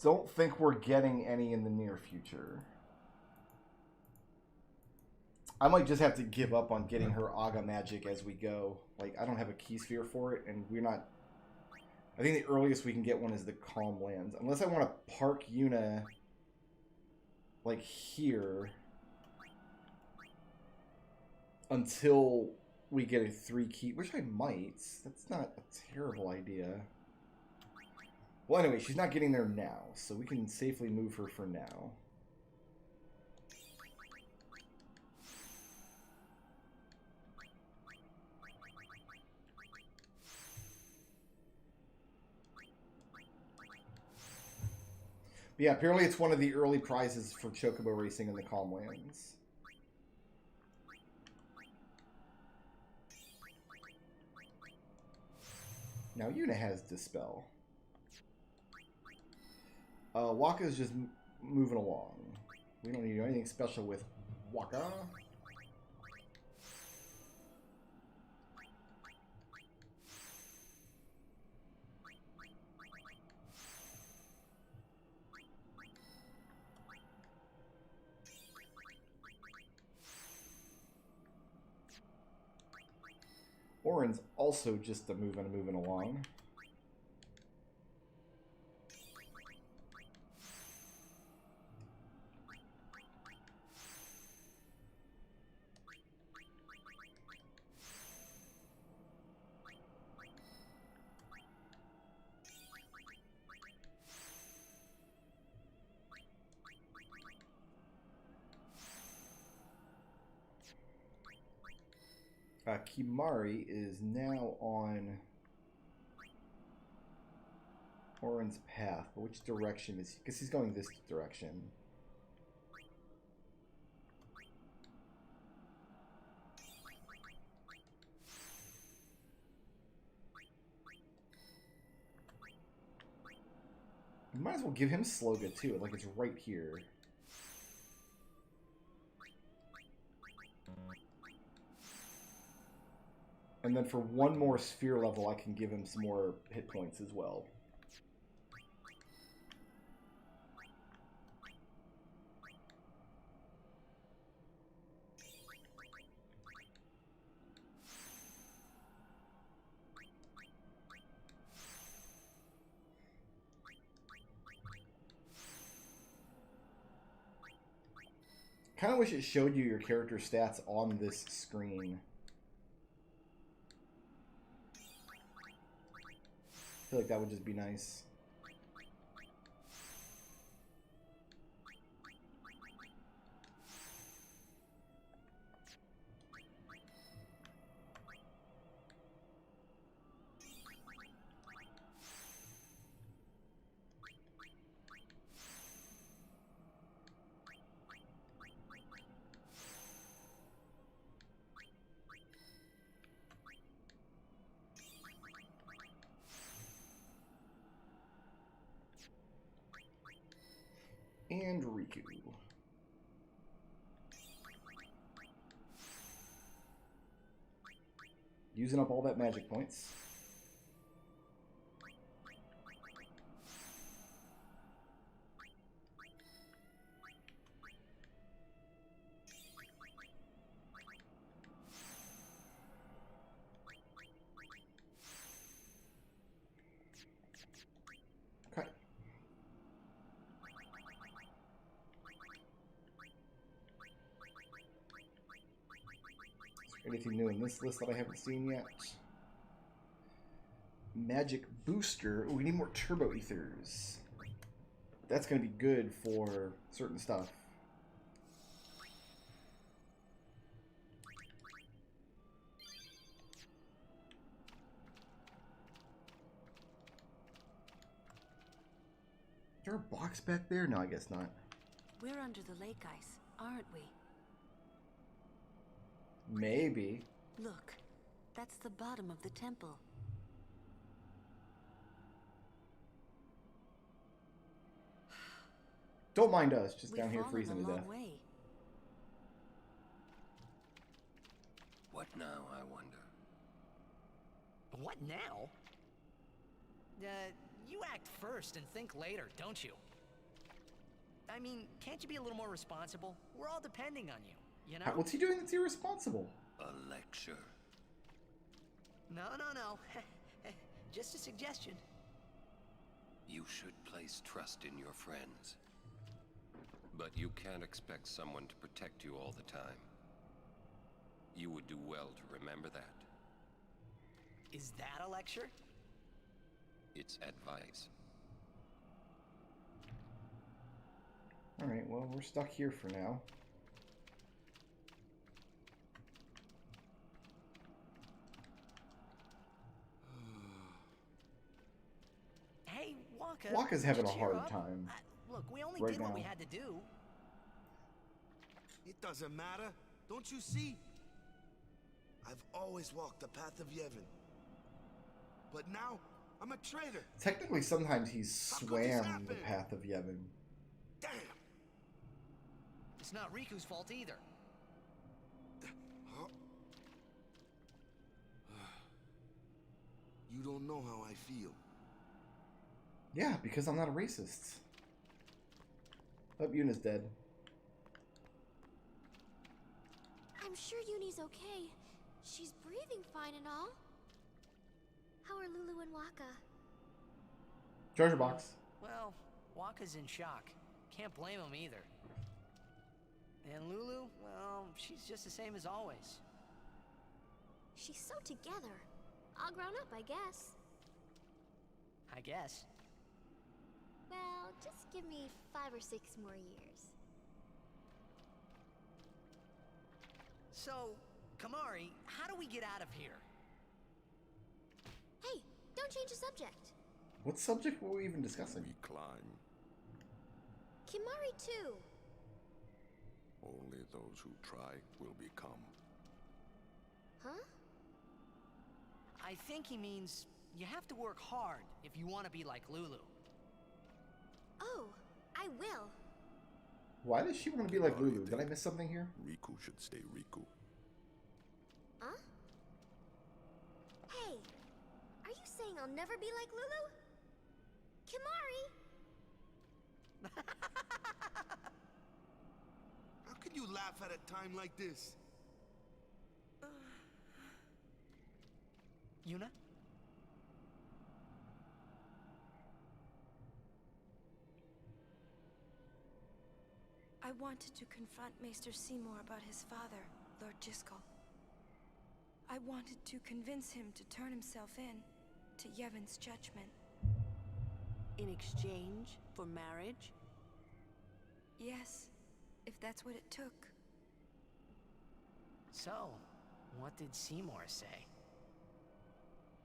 Don't think we're getting any in the near future. I might just have to give up on getting her Aga magic as we go. Like, I don't have a key sphere for it, and we're not... I think the earliest we can get one is the Calm Lands. Unless I want to park Yuna, like, here, until we get a 3 key, which I might. That's not a terrible idea. Well, anyway, she's not getting there now, so we can safely move her for now. But yeah, apparently it's one of the early prizes for Chocobo racing in the Calm Lands. Now Yuna has Dispel. Waka's just moving along. We don't need to do anything special with Waka. Orin's also just moving along. Kimari is now on Orin's path, but which direction is he? Because he's going this direction. You might as well give him Sloga too, like it's right here. And then for one more sphere level, I can give him some more hit points as well. Kind of wish it showed you your character stats on this screen. I feel like that would just be nice. And Riku. Using up all that magic points. Okay. Anything new in this list that I haven't seen yet? Magic Booster. Ooh, we need more Turbo Ethers. That's going to be good for certain stuff. Is there a box back there? No, I guess not. We're under the lake ice, aren't we? Maybe. Look, that's the bottom of the temple. Don't mind us, just We've down here fallen freezing a to long death. way. What now, I wonder? What now? You act first and think later, don't you? I mean, can't you be a little more responsible? We're all depending on you. you know? What's he doing that's irresponsible? A lecture. No. Just a suggestion. You should place trust in your friends. But you can't expect someone to protect you all the time. You would do well to remember that. Is that a lecture? It's advice. Alright, well, we're stuck here for now. Hey, Waka. Waka's having a cheer hard up. time. Look, we only right did what we now. had to do. It doesn't matter. Don't you see? I've always walked the path of Yevon. But now, I'm a traitor. Technically, sometimes he's How could this swam happen? the path of Yevon. Damn! It's not Riku's fault either. Huh? You don't know how I feel. Yeah, because I'm not a racist. Oh, Yuna's dead. I'm sure Uni's okay. She's breathing fine and all. How are Lulu and Waka? Treasure box. Well, Waka's in shock. Can't blame him either. And Lulu, well, she's just the same as always. She's so together. All grown up, I guess. I guess. Well, just give me 5 or 6 more years. So, Kamari, how do we get out of here? Hey, don't change the subject. What subject were we even discussing? We climb. Kimari too. Only those who try will become. Huh? I think he means you have to work hard if you want to be like Lulu. Oh, I will. Why does she want to be like Lulu? Did I miss something here? Riku should stay Riku. Huh? Hey, are you saying I'll never be like Lulu? Kimari! How can you laugh at a time like this? Yuna? I wanted to confront Maester Seymour about his father, Lord Jiskel. I wanted to convince him to turn himself in to Yevon's judgment. In exchange for marriage? Yes, if that's what it took. So, what did Seymour say?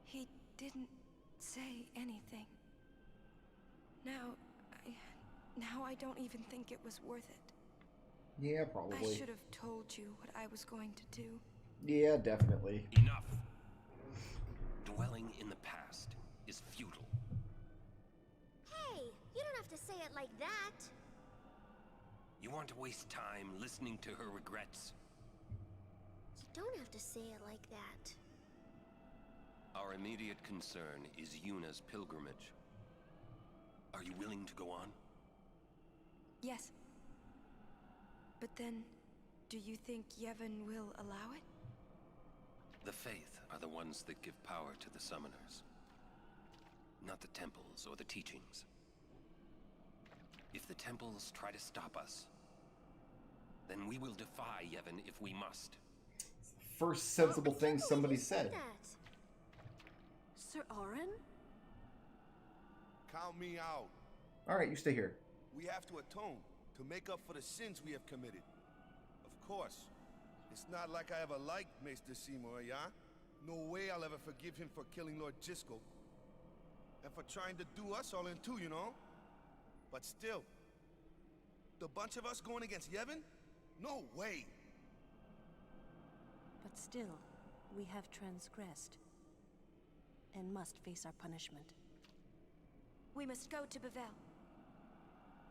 He didn't say anything. Now I don't even think it was worth it. Yeah, probably. I should have told you what I was going to do. Yeah, definitely. Enough! Dwelling in the past is futile. Hey, you don't have to say it like that. You want to waste time listening to her regrets? You don't have to say it like that. Our immediate concern is Yuna's pilgrimage. Are you willing to go on? Yes. But then, do you think Yevon will allow it? The Faith are the ones that give power to the summoners. Not the temples or the teachings. If the temples try to stop us, then we will defy Yevon if we must. First sensible thing somebody said. Sir Orin? Count me out. Alright, you stay here. We have to atone to make up for the sins we have committed. Of course, it's not like I ever liked Maester Seymour, yeah? No way I'll ever forgive him for killing Lord Jiskel. And for trying to do us all in two, you know? But still, the bunch of us going against Yevon? No way! But still, we have transgressed. And must face our punishment. We must go to Bevel.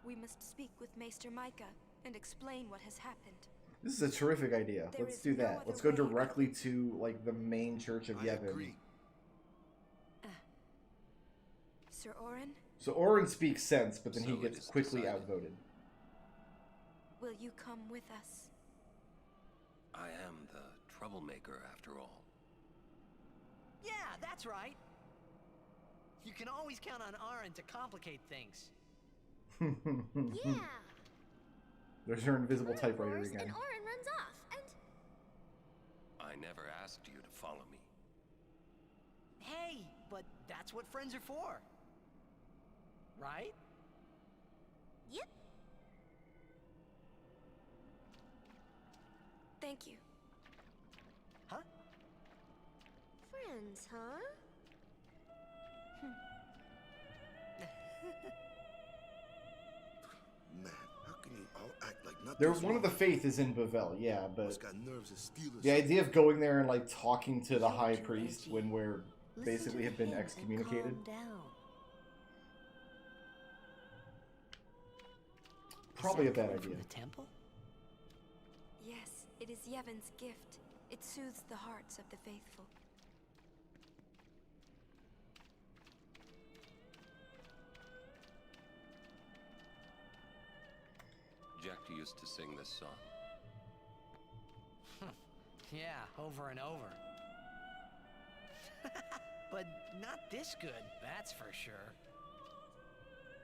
We must speak with Maester Micah and explain what has happened. This is a terrific idea. There Let's is do no that. other Let's go way. directly to, like, the main church of I Yevon. agree. Sir Orin, So Orin speaks sense, but then So he it gets is quickly decided. outvoted. will you come with us? I am the troublemaker, after all. Yeah, that's right. You can always count on Aaron to complicate things. Yeah. There's her invisible Aaron typewriter roars again. and Aaron runs off, and... I never asked you to follow me. Hey, but that's what friends are for. Right? Yep. Thank you. Huh? Friends, huh? Man, how can you all act like nothing? There, one of the faith is in Bavel, yeah, but Must got nerves of steel or the something. idea of going there and like talking to the Don't high you, priest Reggie. when we're Listen basically to have been him and excommunicated, calm down. probably a Is that bad coming idea. from the temple? Yes, it is Yevon's gift. It soothes the hearts of the faithful. Jack used to sing this song. Yeah, over and over. But not this good, that's for sure.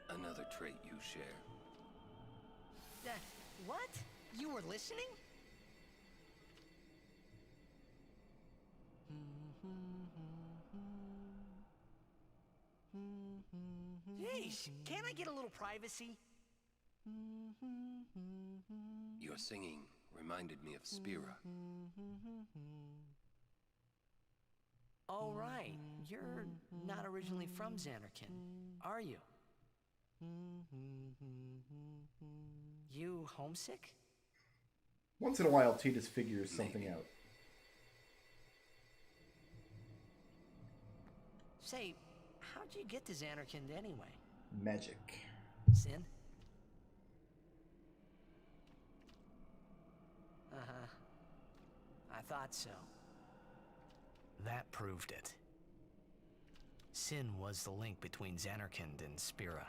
Another trait you share. What? You were listening? Hey, can't I get a little privacy? Your singing reminded me of Spira. Oh, right. You're not originally from Xanarkand, are you? You homesick? Once in a while, Titus figures something Maybe. out. Say, how'd you get to Xanarkand anyway? Magic. Sin? Uh-huh. I thought so. That proved it. Sin was the link between Xanarkand and Spira.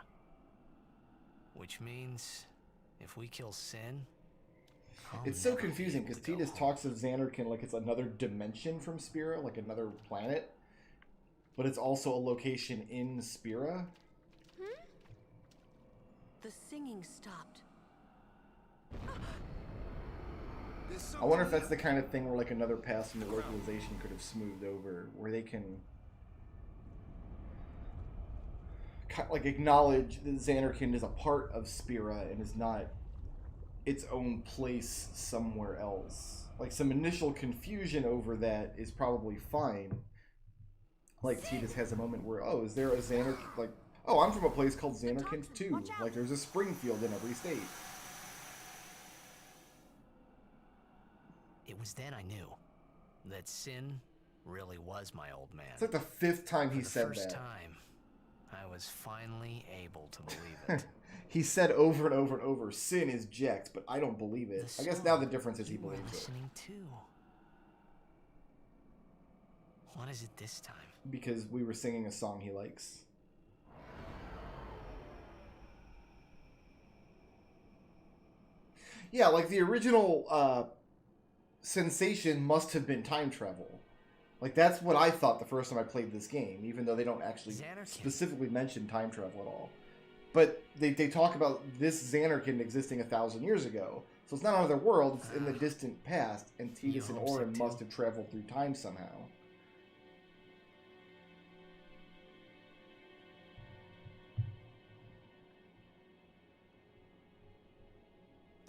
Which means, if we kill Sin... It's so confusing because Titus talks of Xanarkand like it's another dimension from Spira, like another planet. But it's also a location in Spira. The singing stopped. I wonder if that's the kind of thing where like another pass from the localization could have smoothed over, where they can like acknowledge that Xanarkand is a part of Spira and is not its own place somewhere else. Like some initial confusion over that is probably fine. Like Titus has a moment where, oh, is there a Xanarkand? Like, oh, I'm from a place called Xanarkand too. Like there's a Springfield in every state. It was then I knew that Sin really was my old man. It's like the 5th time he said For the that. first time, I was finally able to believe it. He said over and over and over, Sin is Jex, but I don't believe it. I guess now the difference is he You were believes it. listening too. What is it this time? Because we were singing a song he likes. Yeah, like the original sensation must have been time travel. Like that's what I thought the first time I played this game, even though they don't actually specifically mention time travel at all. But they talk about this Xanarkand existing 1,000 years ago. So it's not another world, it's in the distant past, and Titus and Orin must have traveled through time somehow.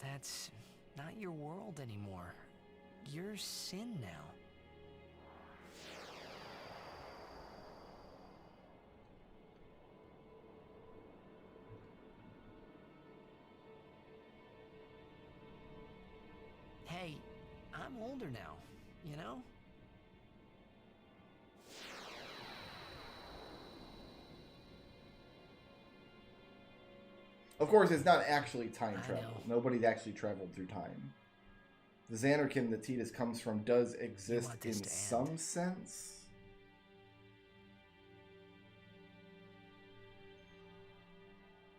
That's not your world anymore. You're Sin now. Hey, I'm older now, you know? Of course, it's not actually time travel. Nobody's actually traveled through time. The Xanarkand that Titus comes from does exist in some sense.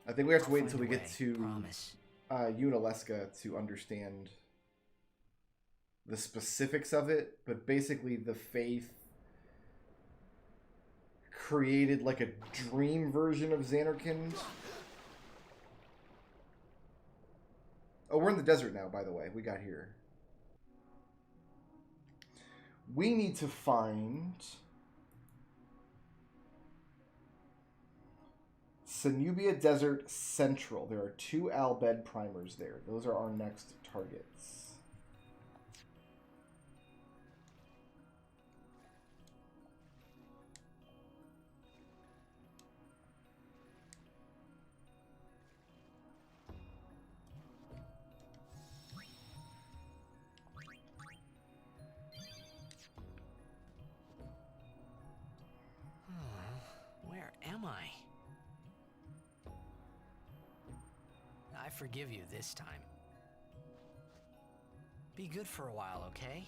I think we have to wait until we get to Unaleska to understand the specifics of it, but basically the Faith created like a dream version of Xanarkand. Oh, we're in the desert now, by the way. We got here. We need to find Cenubia Desert Central. There are 2 Albed primers there. Those are our next targets. Where am I? I forgive you this time. Be good for a while, okay?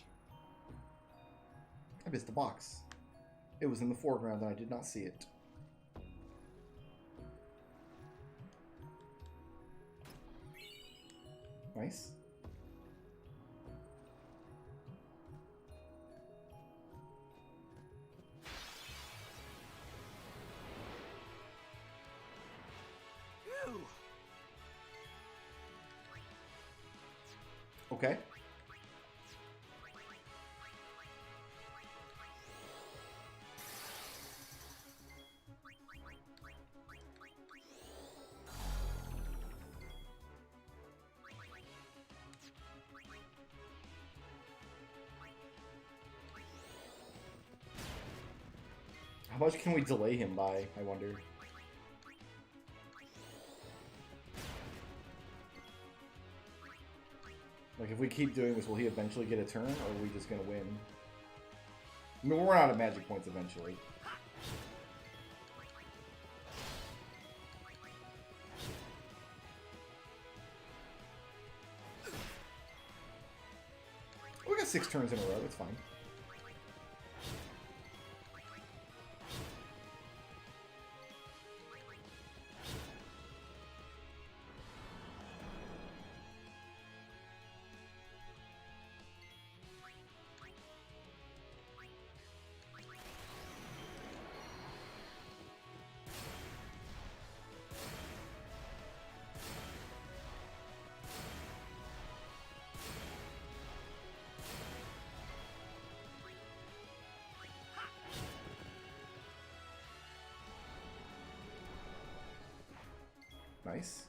I missed the box. It was in the foreground and I did not see it. Nice. Okay. How much can we delay him by, I wonder? Like, if we keep doing this, will he eventually get a turn, or are we just gonna win? I mean, we'll run out of magic points eventually. We got 6 turns in a row, that's fine. Nice.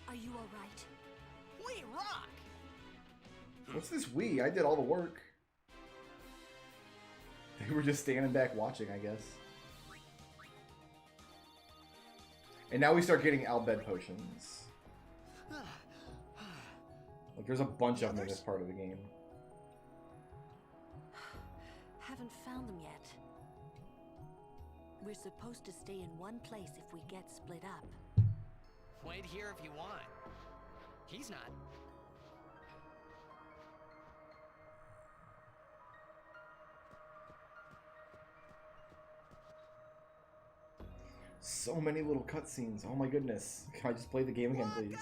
Are you all right? We rock! What's this we? I did all the work. They were just standing back watching, I guess. And now we start getting Albed potions. Like, there's a bunch of them in this part of the game. Haven't found them yet. We're supposed to stay in one place if we get split up. Wait here if you want. He's not. So many little cutscenes. Oh my goodness. Can I just play the game again, please?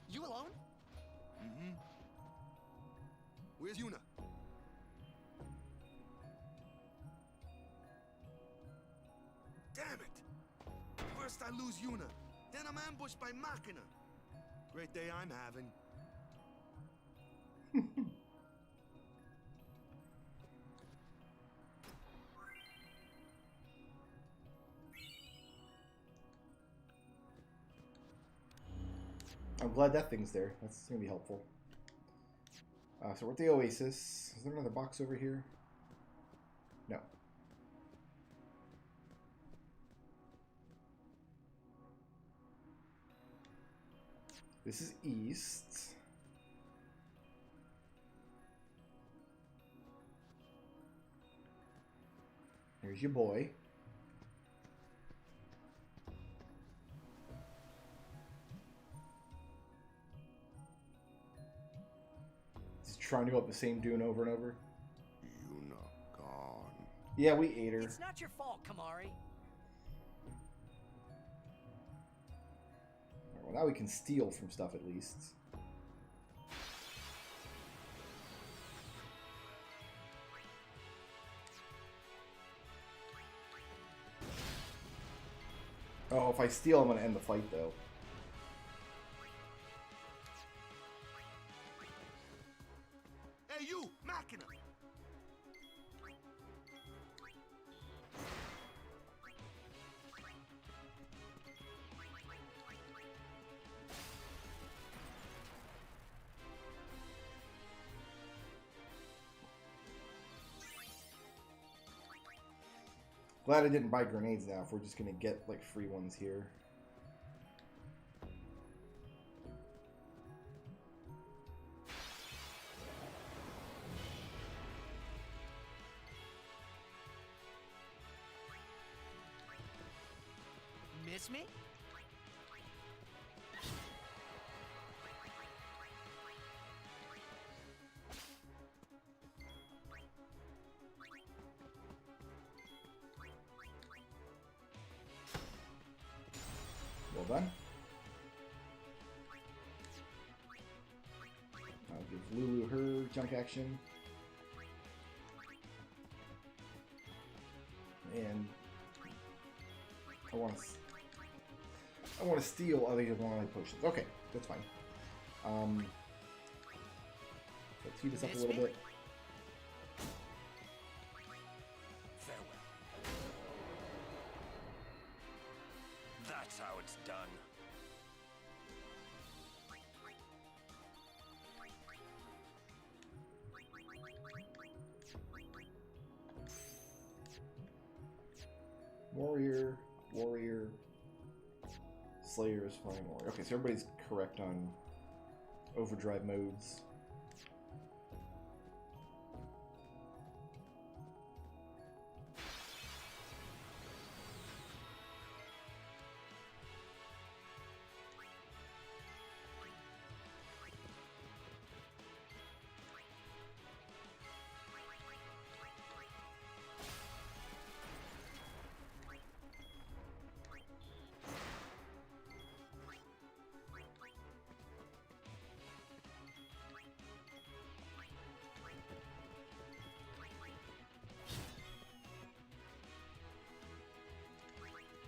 You alone? Mm-hmm. Where's Yuna? Damn it! First I lose Yuna, then I'm ambushed by Macalania. Great day I'm having. I'm glad that thing's there. That's gonna be helpful. So we're at the Oasis. Is there another box over here? No. This is east. Here's your boy. Trying to go up the same dune over and over. Yuna gone. Yeah, we ate her. It's not your fault, Kamari. Well, now we can steal from stuff at least. Oh, if I steal, I'm going to end the fight, though. Hey, you, Macalania! Glad I didn't buy grenades now if we're just going to get, like, free ones here. Miss me? Well done. I'll give Lulu her junk action. And I want to steal other one of my potions. Okay, that's fine. Let's heat this up a little bit. Farewell. That's how it's done. Warrior, warrior, Slayer is flying warrior. Okay, so everybody's correct on overdrive modes.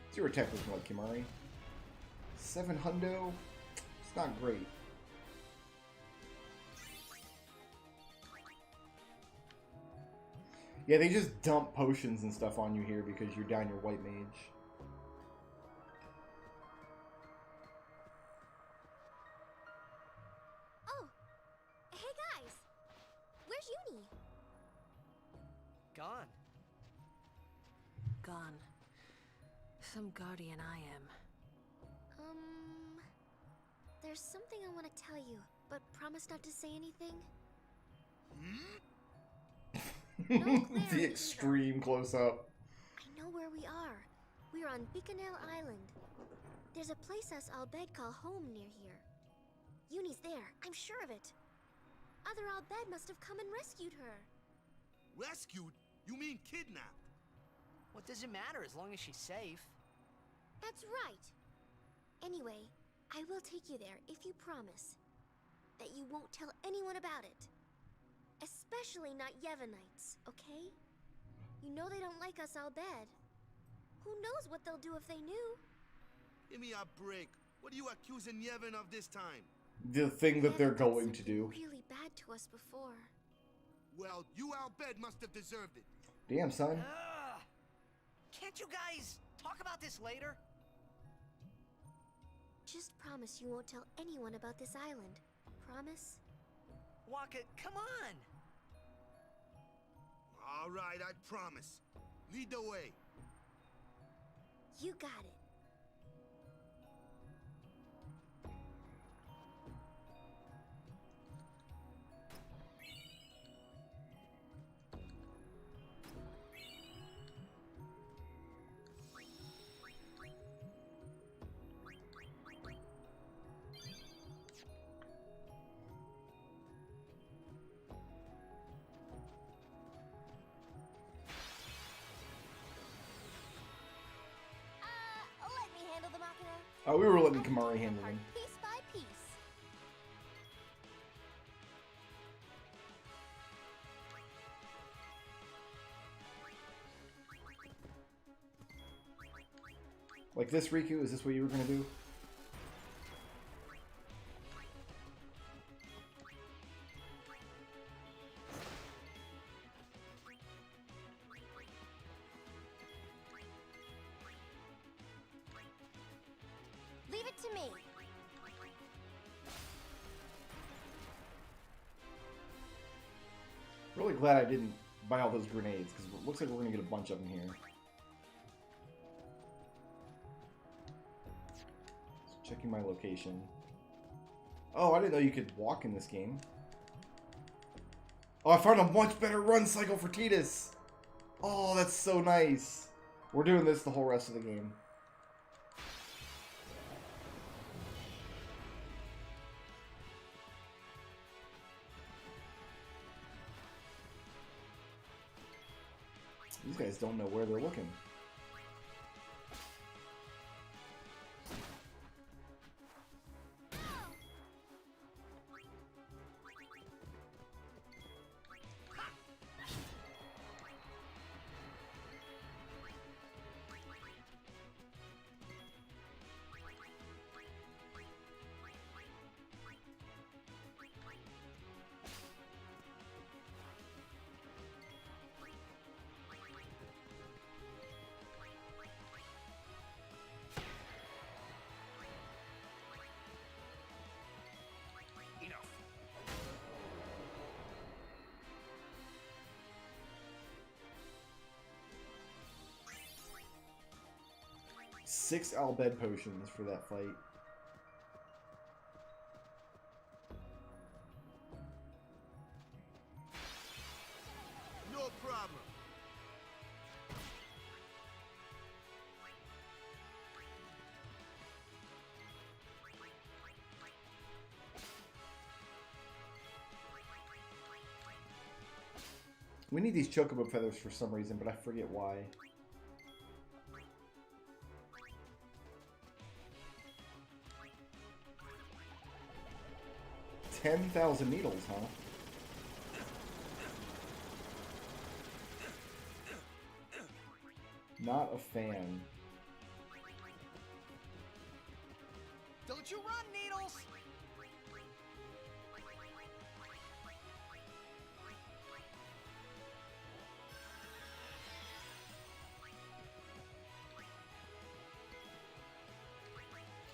What's your attack looking like, Kimari? 7 hundo? It's not great. Yeah, they just dump potions and stuff on you here because you're down your white mage. Oh! Hey guys! Where's Uni? Gone. Gone. Some guardian I am. There's something I want to tell you, but promise not to say anything. The extreme close-up. I know where we are. We're on Bikanel Island. There's a place us Albed call home near here. Uni's there, I'm sure of it. Other Albed must have come and rescued her. Rescued? You mean kidnapped? What does it matter as long as she's safe? That's right. Anyway, I will take you there if you promise that you won't tell anyone about it. Especially not Yevonites, okay? You know they don't like us Albed. Who knows what they'll do if they knew? Give me a break. What are you accusing Yevon of this time? The thing that they're going to do. Really bad to us before. Well, you Albed must have deserved it. Damn, son. Can't you guys talk about this later? Just promise you won't tell anyone about this island. Promise? Waka, come on! All right, I promise. Lead the way. You got it. Oh, we were letting Kamari handle him. Piece by piece. Like this, Riku? Is this what you were gonna do? Leave it to me. Really glad I didn't buy all those grenades, because it looks like we're gonna get a bunch of them here. Just checking my location. Oh, I didn't know you could walk in this game. Oh, I found a much better run cycle for Tidus! Oh, that's so nice! We're doing this the whole rest of the game. These guys don't know where they're looking. Enough. 6 Albed potions for that fight. No problem. We need these chocobo feathers for some reason, but I forget why. 10,000 needles, huh? Not a fan. Don't you run, Needles!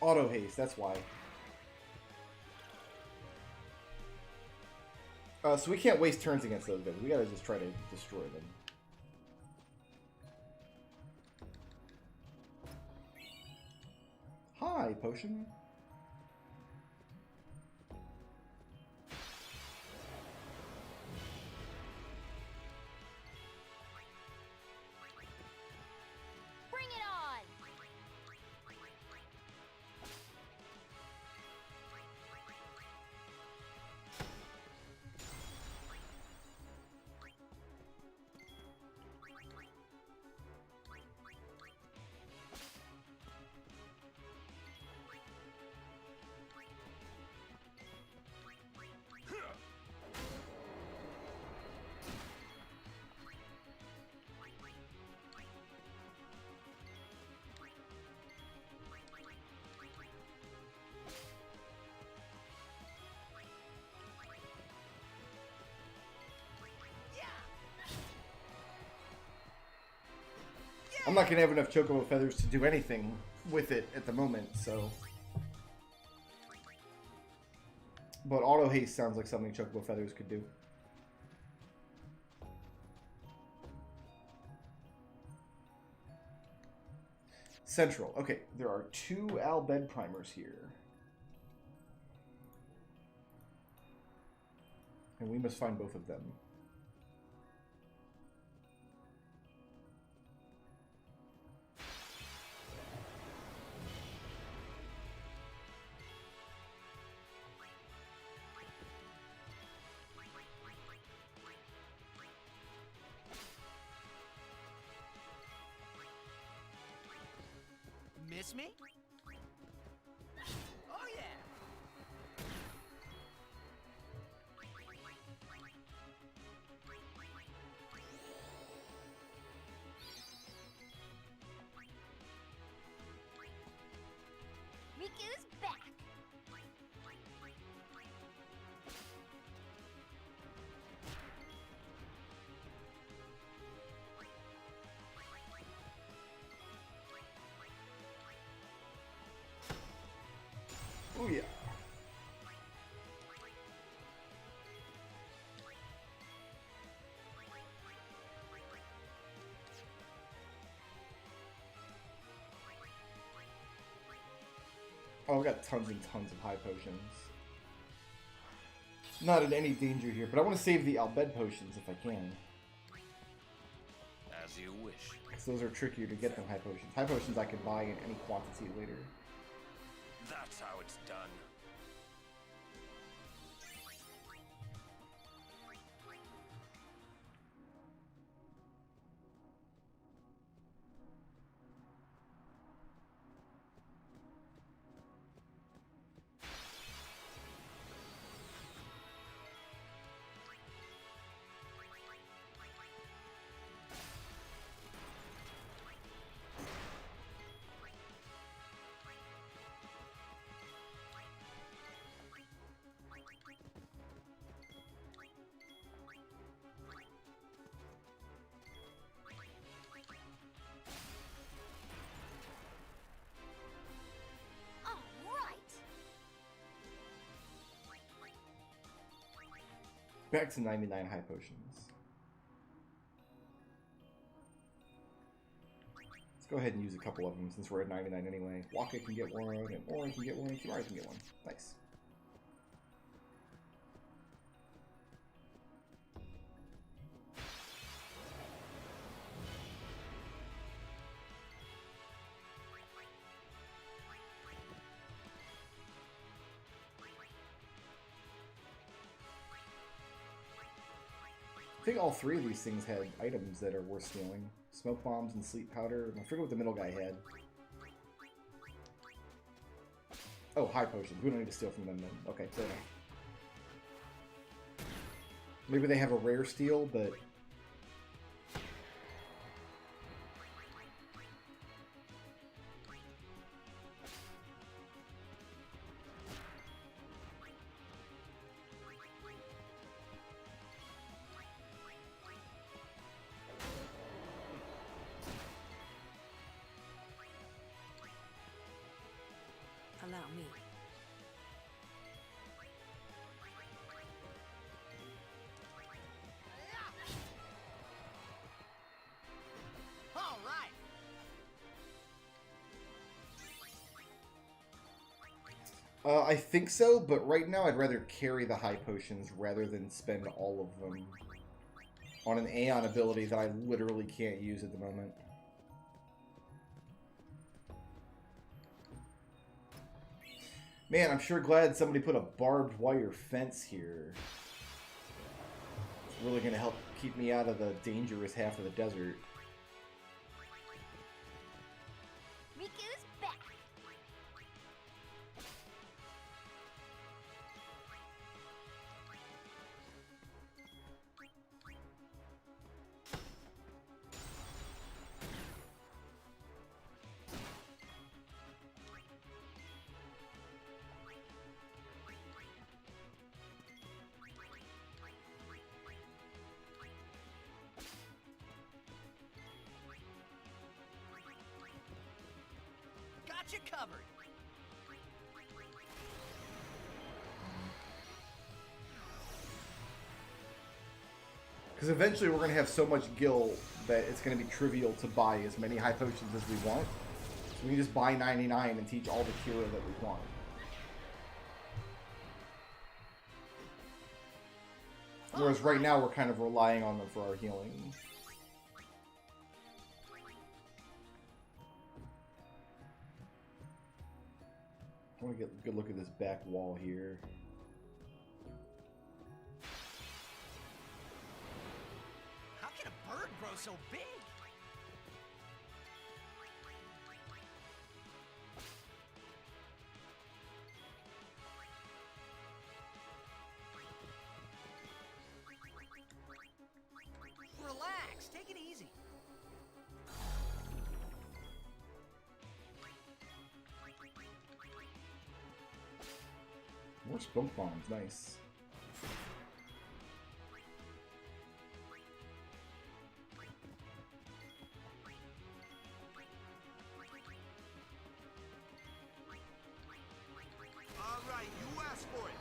Auto haste, that's why. So we can't waste turns against those guys. We gotta just try to destroy them. Hi, potion. Bring it on. I'm not gonna have enough chocobo feathers to do anything with it at the moment, so. But auto haste sounds like something chocobo feathers could do. Central. Okay, there are 2 Albed primers here. And we must find both of them. Miss me? Oh, I got tons and tons of high potions. Not in any danger here, but I want to save the Albed potions if I can. As you wish. Because those are trickier to get than high potions. High potions I can buy in any quantity later. That's how it's done. Back to 99 high potions. Let's go ahead and use a couple of them since we're at 99 anyway. Waka can get one, and Orin can get one, and Kimari can get one. Nice. I think all three of these things had items that are worth stealing. Smoke bombs and sleep powder. I forget what the middle guy had. Oh, high potions. We don't need to steal from them then. Okay, fair enough. Maybe they have a rare steal, but... Allow me. All right. I think so, but right now I'd rather carry the high potions rather than spend all of them on an Aeon ability that I literally can't use at the moment. Man, I'm sure glad somebody put a barbed wire fence here. It's really going to help keep me out of the dangerous half of the desert. Riku's back. Got you covered. Because eventually we're going to have so much gil that it's going to be trivial to buy as many high potions as we want. So we can just buy 99 and teach all the Kira that we want. Whereas right now we're kind of relying on them for our healing. I want to get a good look at this back wall here. How can a bird grow so big? Relax, take it easy. More smoke bombs, nice. All right, you asked for it.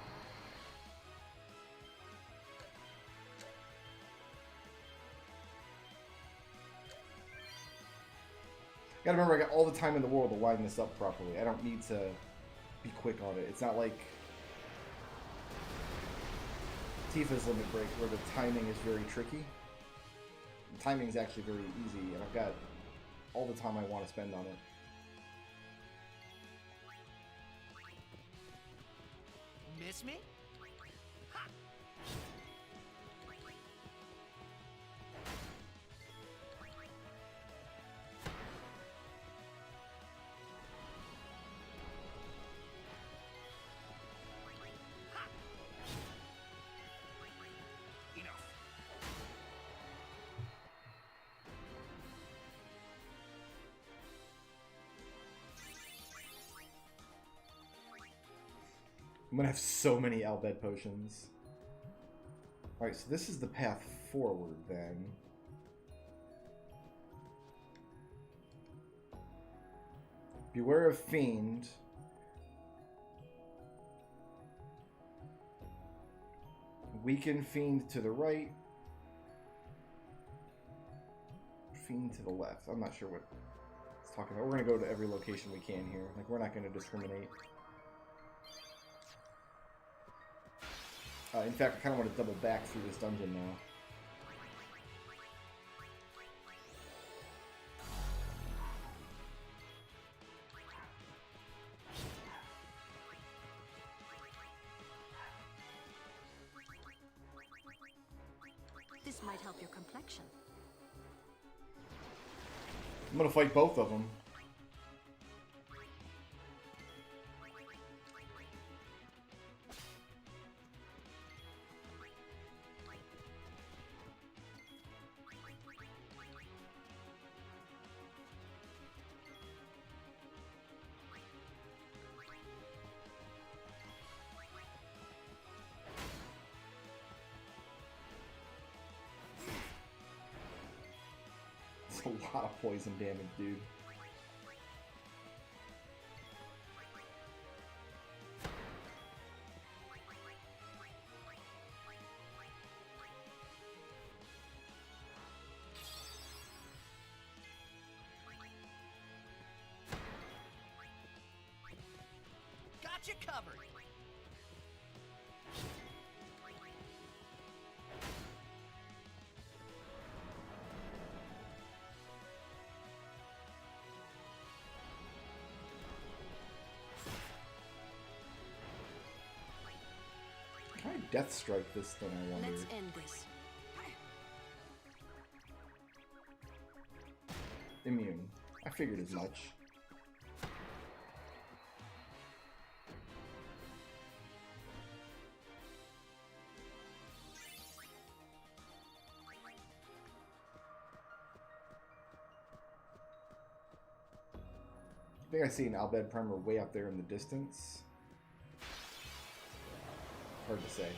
Gotta remember, I got all the time in the world to line this up properly. I don't need to be quick on it. It's not like Tifa's Limit Break, where the timing is very tricky. The timing is actually very easy, and I've got all the time I want to spend on it. Miss me? I'm gonna have so many Albed potions. Alright, so this is the path forward then. Beware of Fiend. Weaken Fiend to the right. Fiend to the left. I'm not sure what it's talking about. We're gonna go to every location we can here. Like, we're not gonna discriminate. In fact, I kind of want to double back through this dungeon now. This might help your complexion. I'm gonna fight both of them. It's a lot of poison damage, dude. Got you covered. Can I Death Strike this thing, I wonder? Let's end this. Immune. I figured as much. I think I see an Albed Primer way up there in the distance. Hard to say.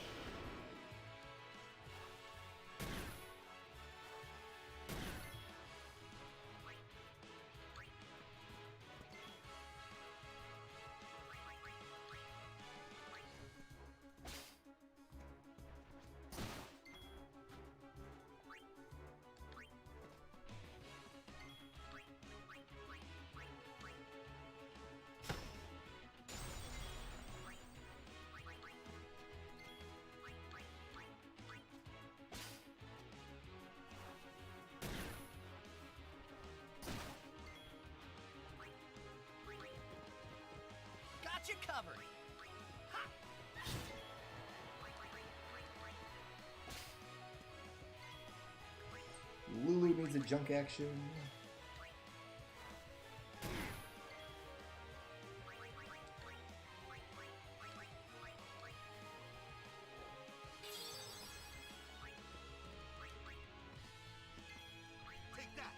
Got you covered. Lulu needs a junk action. Take that.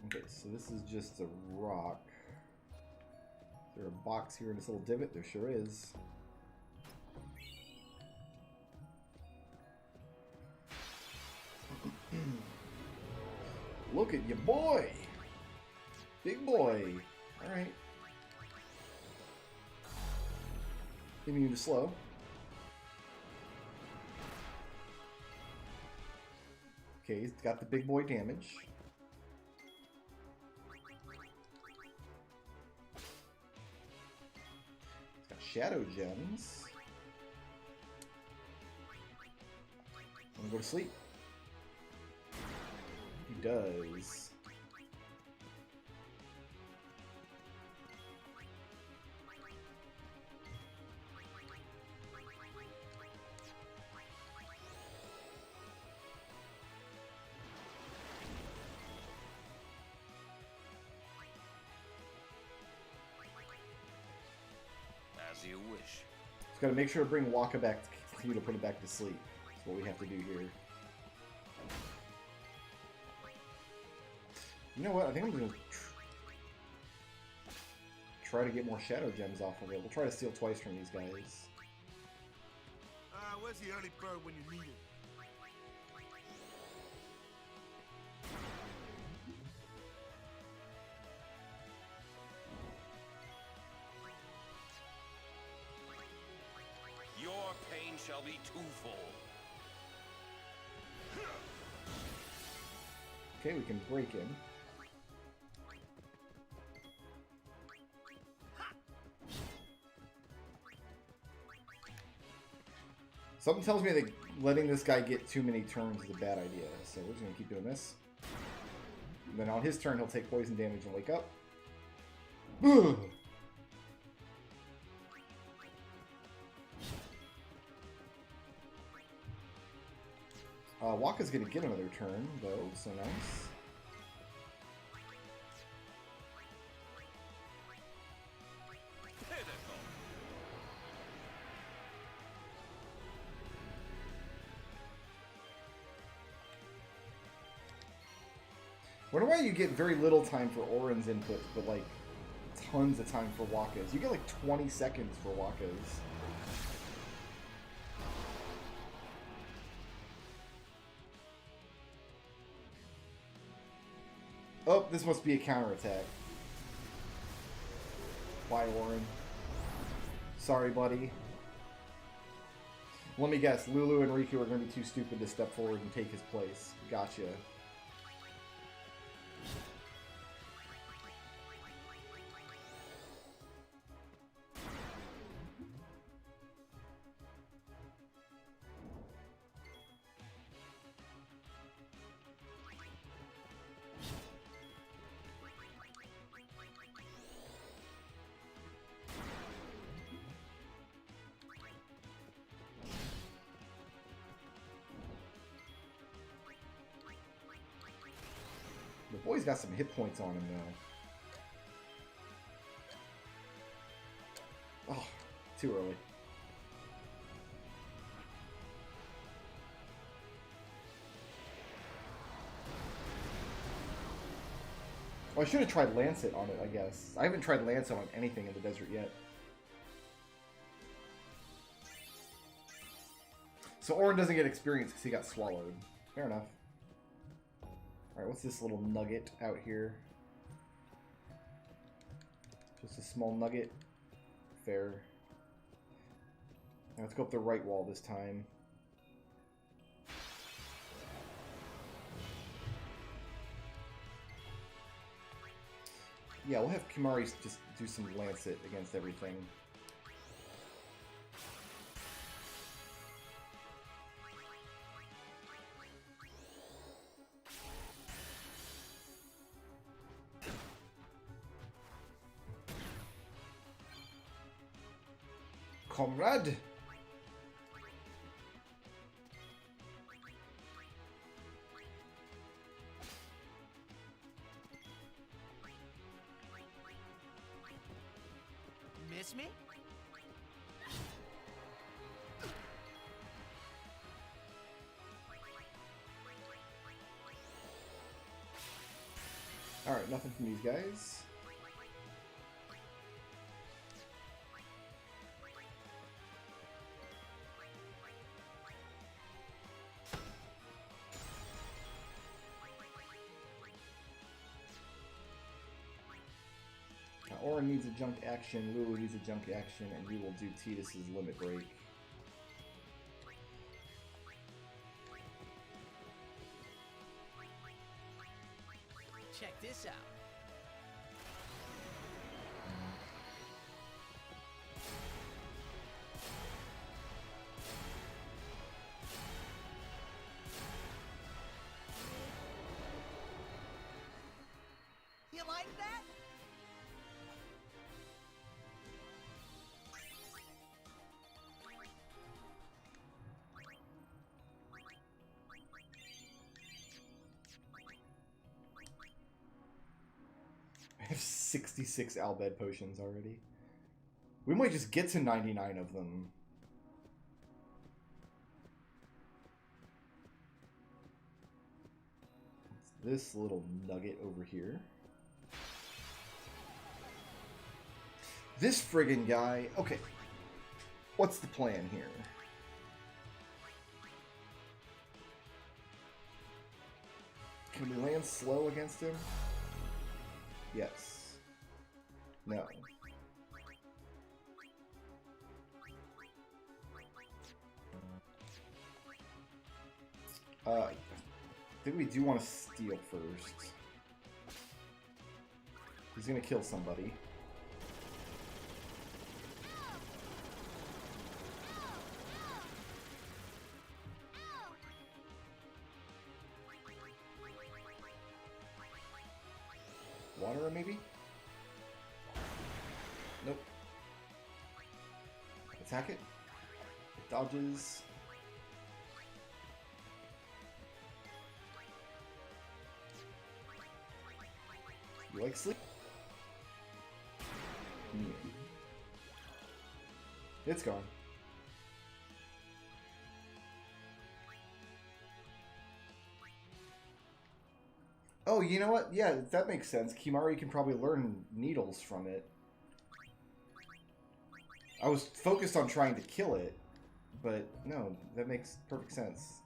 Okay, so this is just a rock. Is there a box here in this little divot? There sure is. Look at your boy! Big boy! Alright. Immune to slow. Okay, he's got the big boy damage. He's got shadow gems. I'm gonna go to sleep. He does. As you wish. Just gotta make sure to bring Waka back to continue to put it back to sleep. That's what we have to do here. You know what? I think I'm gonna try to get more shadow gems off of it. We'll try to steal twice from these guys. Where's the early bird when you need it? Your pain shall be twofold. Okay, we can break him. Something tells me that letting this guy get too many turns is a bad idea, so we're just gonna keep doing this. And then on his turn, he'll take poison damage and wake up. Waka's gonna get another turn, though, so nice. Wonder why you get very little time for Orin's input, but like tons of time for Waka's. You get like 20 seconds for Waka's. Oh, this must be a counterattack. Why, Orin? Sorry, buddy. Let me guess, Lulu and Riku are going to be too stupid to step forward and take his place. Gotcha. The boy's got some hit points on him, though. Oh, too early. Oh, I should have tried Lancet on it, I guess. I haven't tried Lancet on anything in the desert yet. So Orin doesn't get experience because he got swallowed. Fair enough. Alright, what's this little nugget out here? Just a small nugget. Fair. Now let's go up the right wall this time. Yeah, we'll have Kimari just do some Lancet against everything. Comrade! Miss me? Alright, nothing from these guys. Orin needs a junk action, Lulu needs a junk action, and we will do Tidus's limit break. Check this out. You like that? I have 66 Albed potions already. We might just get to 99 of them. It's this little nugget over here. This friggin' guy. Okay. What's the plan here? Can we land slow against him? Yes. No. I think we do want to steal first. He's gonna kill somebody. Water, maybe? Nope. Attack it. It dodges. You like sleep? Yeah. It's gone. Oh, you know what? Yeah, that makes sense. Kimari can probably learn needles from it. I was focused on trying to kill it, but no, that makes perfect sense.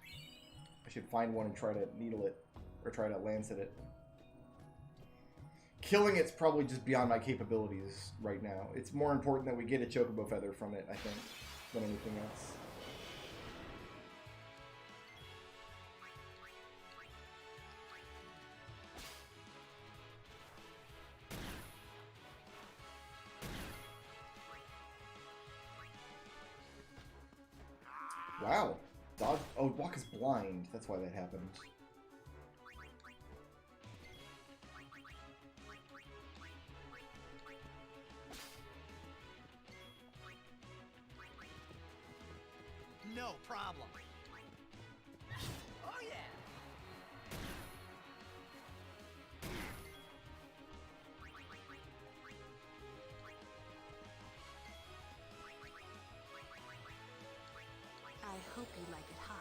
I should find one and try to needle it, or try to lancet it. Killing it's probably just beyond my capabilities right now. It's more important that we get a chocobo feather from it, I think, than anything else. Wow. Dodge. Oh, Walk is blind. That's why that happened. No problem. Oh yeah. I hope you like it hot.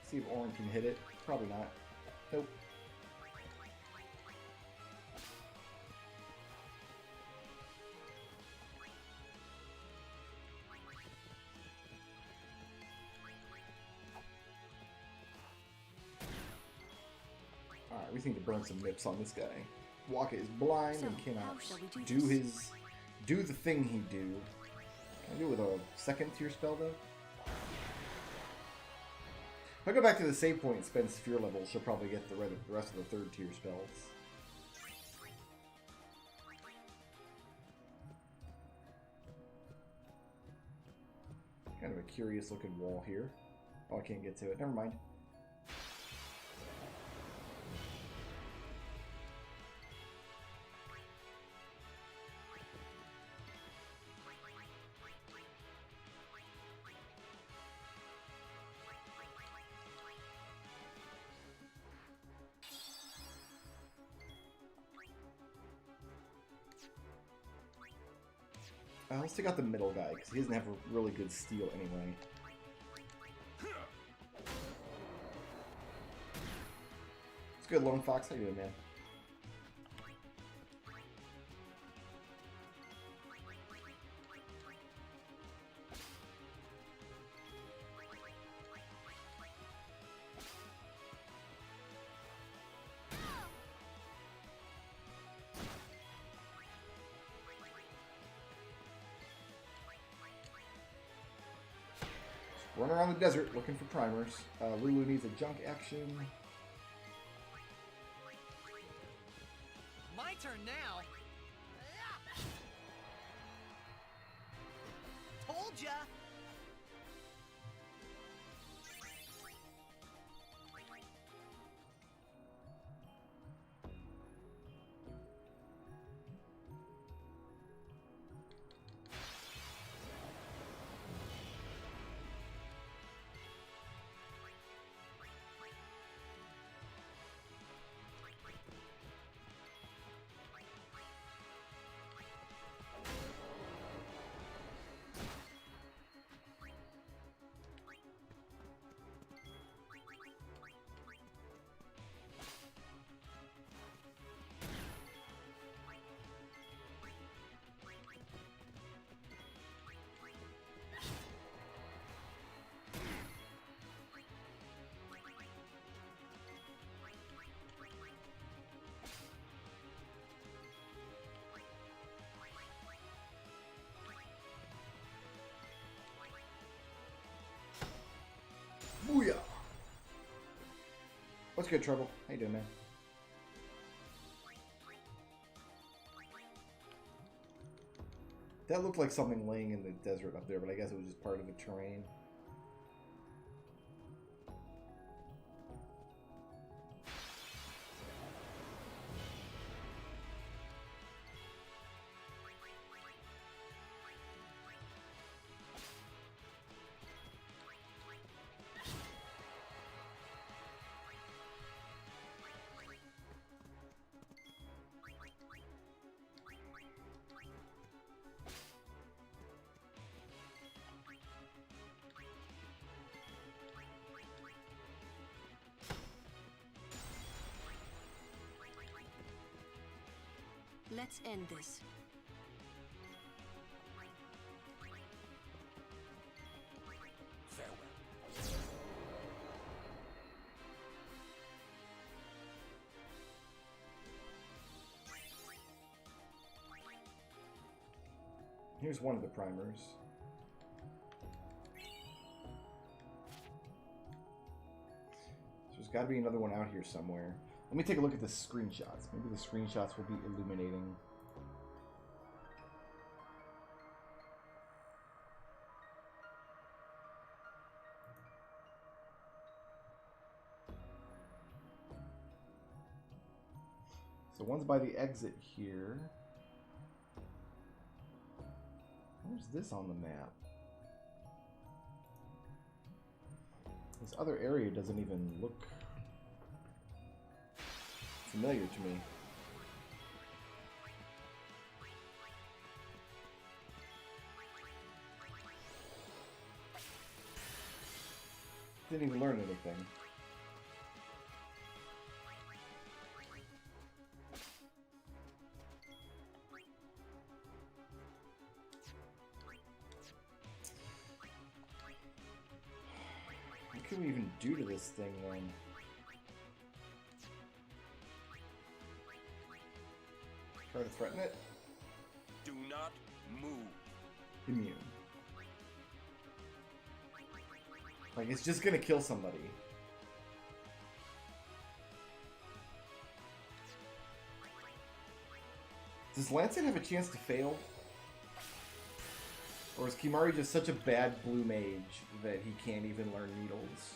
See if Orin can hit it. Probably not. Nope. Alright, we need to burn some nips on this guy. Waka is blind and cannot do the thing he do. Can I do it with a second tier spell though? If I go back to the save point and spend sphere levels, she'll probably get the rest of the third tier spells. Kind of a curious looking wall here. Oh, I can't get to it. Never mind. Let's take out the middle guy, because he doesn't have a really good steal anyway. It's good, Lone Fox. How you doing, man? Run around the desert looking for primers. Lulu needs a junk action. My turn now. Told ya. Booyah! What's good, Trouble? How you doing, man? That looked like something laying in the desert up there, but I guess it was just part of the terrain. Let's end this. Farewell. Here's one of the primers. So there's got to be another one out here somewhere. Let me take a look at the screenshots. Maybe the screenshots will be illuminating. So one's by the exit here. Where's this on the map? This other area doesn't even look familiar to me. Didn't even learn anything. What can we even do to this thing then? Try to threaten it? Do not move. Immune. Like, it's just gonna kill somebody. Does Lancet have a chance to fail? Or is Kimari just such a bad blue mage that he can't even learn needles?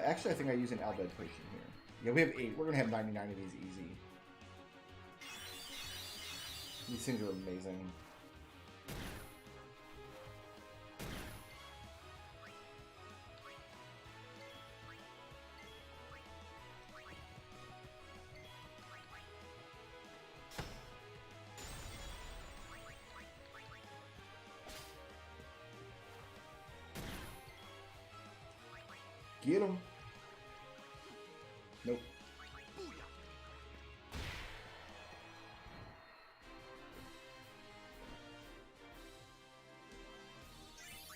Actually, I think I use an Albed potion here. Yeah, we have 8. We're going to have 99 of these easy. These things are amazing. Get him. Nope.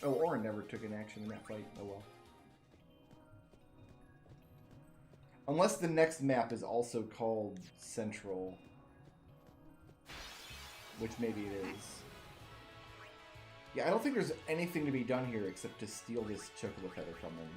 Oh, Orin never took an action in that fight. Oh well. Unless the next map is also called Central. Which maybe it is. Yeah, I don't think there's anything to be done here except to steal this chocolate feather from him.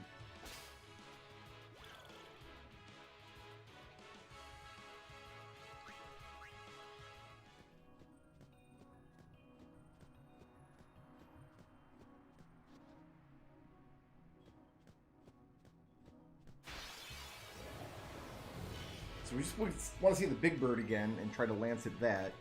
So we just want to see the big bird again and try to lance at that.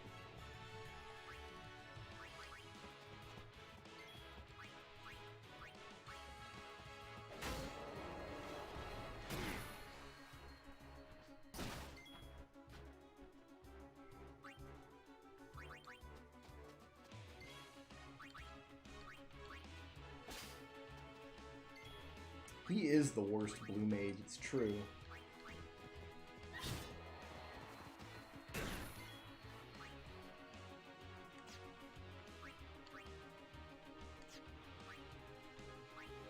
He is the worst blue mage, it's true.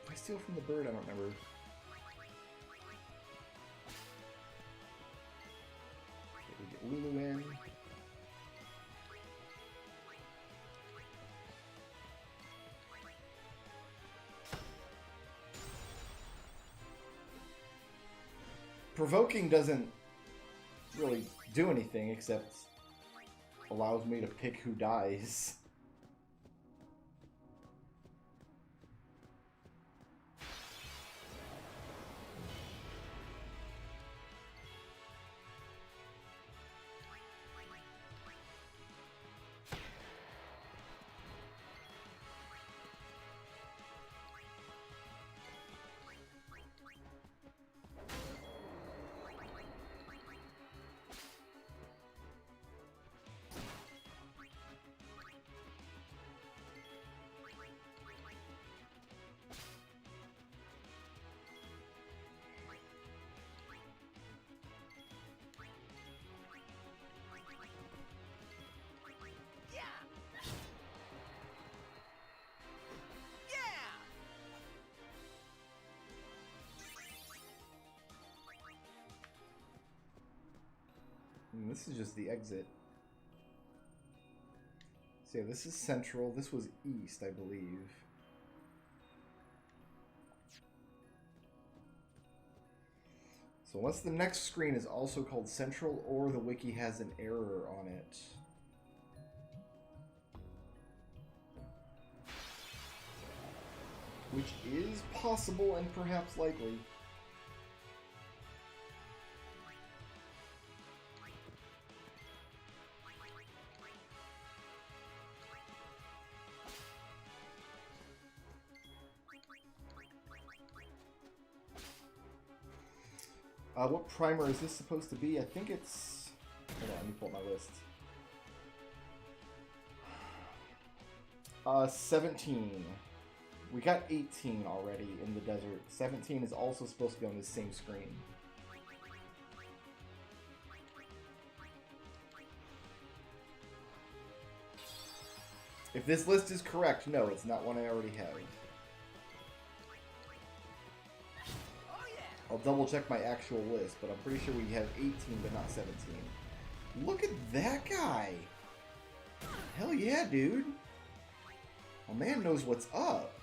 Did I steal from the bird? I don't remember. Okay, we get Lulu in. Provoking doesn't really do anything except allows me to pick who dies. And this is just the exit. So yeah, this is central. This was east, I believe. So unless the next screen is also called central or the wiki has an error on it. Which is possible and perhaps likely. What primer is this supposed to be? I think it's... Hold on, let me pull up my list. 17. We got 18 already in the desert. 17 is also supposed to be on this same screen. If this list is correct, no, it's not one I already have. I'll double check my actual list, but I'm pretty sure we have 18 but not 17. Look at that guy! Hell yeah, dude! My man knows what's up.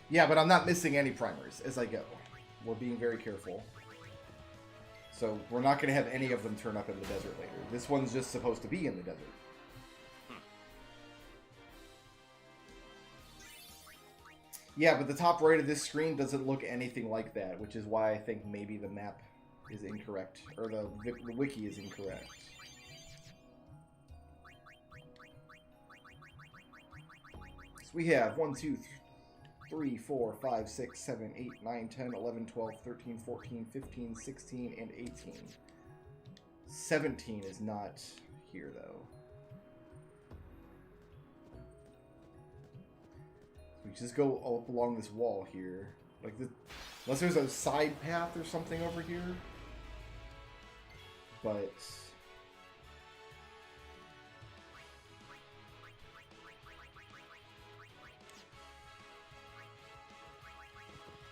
Yeah, but I'm not missing any primers as I go. We're being very careful. So we're not going to have any of them turn up in the desert later. This one's just supposed to be in the desert. Yeah, but the top right of this screen doesn't look anything like that, which is why I think maybe the map is incorrect, or the wiki is incorrect. So we have 1, 2, 3, 4, 5, 6, 7, 8, 9, 10, 11, 12, 13, 14, 15, 16, and 18. 17 is not here, though. So we just go up along this wall here. Like this, unless there's a side path or something over here. But...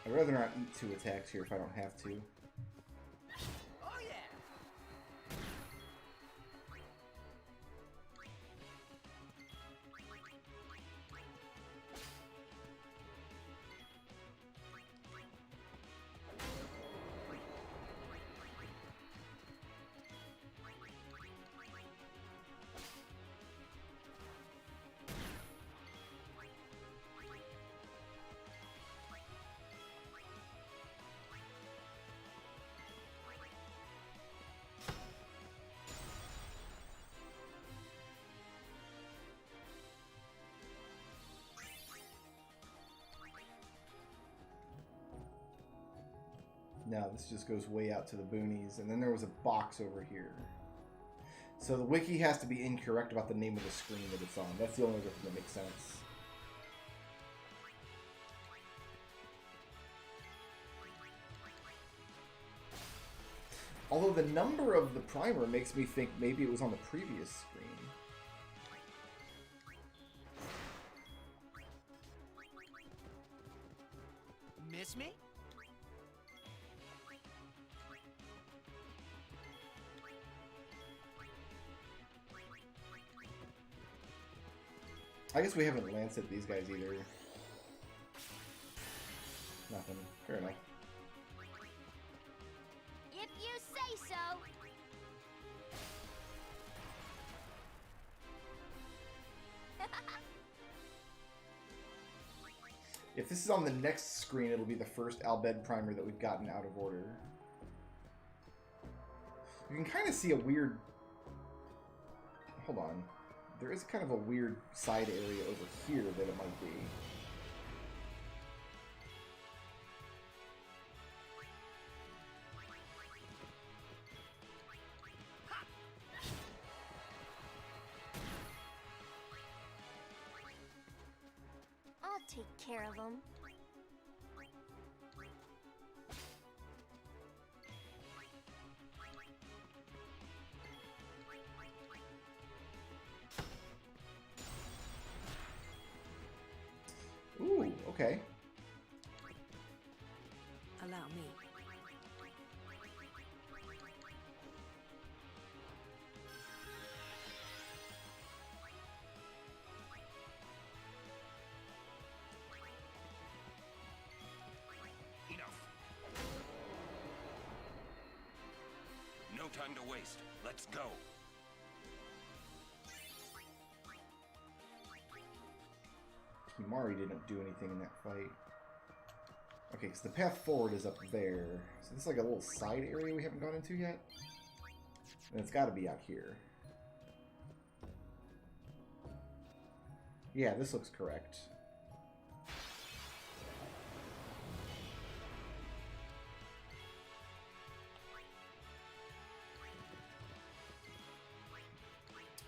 I'd rather not eat 2 attacks here if I don't have to. Oh yeah. No, this just goes way out to the boonies. And then there was a box over here. So the wiki has to be incorrect about the name of the screen that it's on. That's the only other thing that makes sense. Although the number of the primer makes me think maybe it was on the previous screen. Miss me? I guess we haven't lancet these guys either. Nothing. Fair enough. If you say so. If this is on the next screen, it'll be the first Albed primer that we've gotten out of order. You can kind of see a weird... Hold on. There is kind of a weird side area over here that it might be. I'll take care of them. Ooh, okay. Allow me. Enough. No time to waste. Let's go. Kimari didn't do anything in that fight. Okay, so the path forward is up there. So this is like a little side area we haven't gone into yet. And it's got to be out here. Yeah, this looks correct.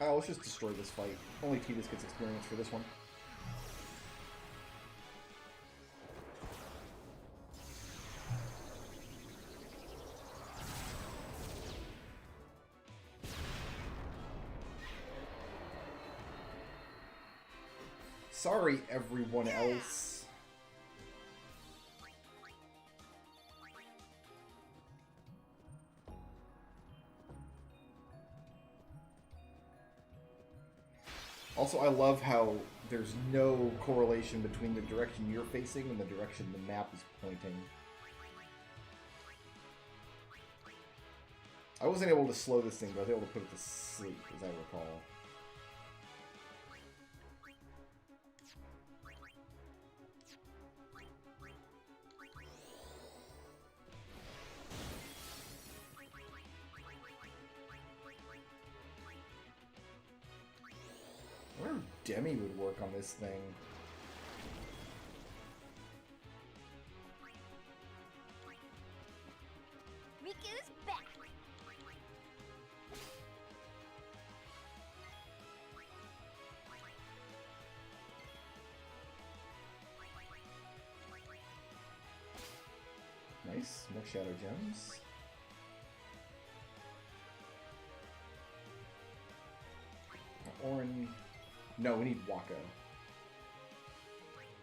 Oh, let's just destroy this fight. Only Tidus gets experience for this one. Sorry, everyone else. Also, I love how there's no correlation between the direction you're facing and the direction the map is pointing. I wasn't able to slow this thing, but I was able to put it to sleep, as I recall. I wonder if Demi would work on this thing. Nice. More shadow gems. Orin. No, we need Waka.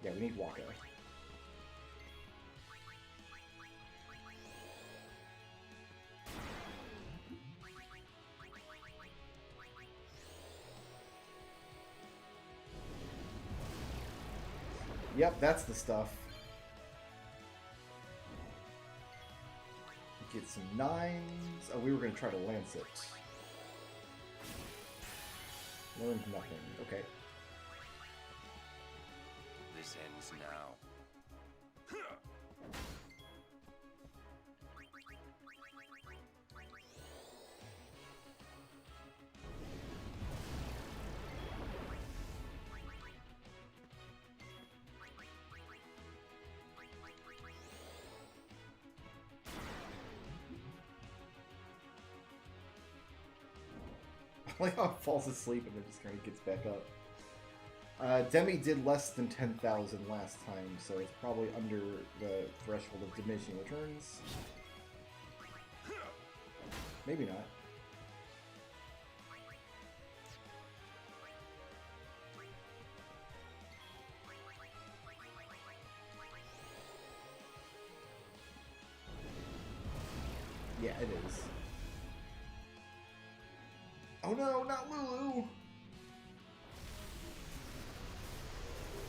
Yeah, we need Waka. Yep, that's the stuff. Get some 9s. Oh, we were going to try to lance it. Learned nothing. Okay. This ends now. Like how it falls asleep and then just kind of gets back up. Demi did less than 10,000 last time, so it's probably under the threshold of diminishing returns. Maybe not. Yeah, it is. Oh no, not Lulu!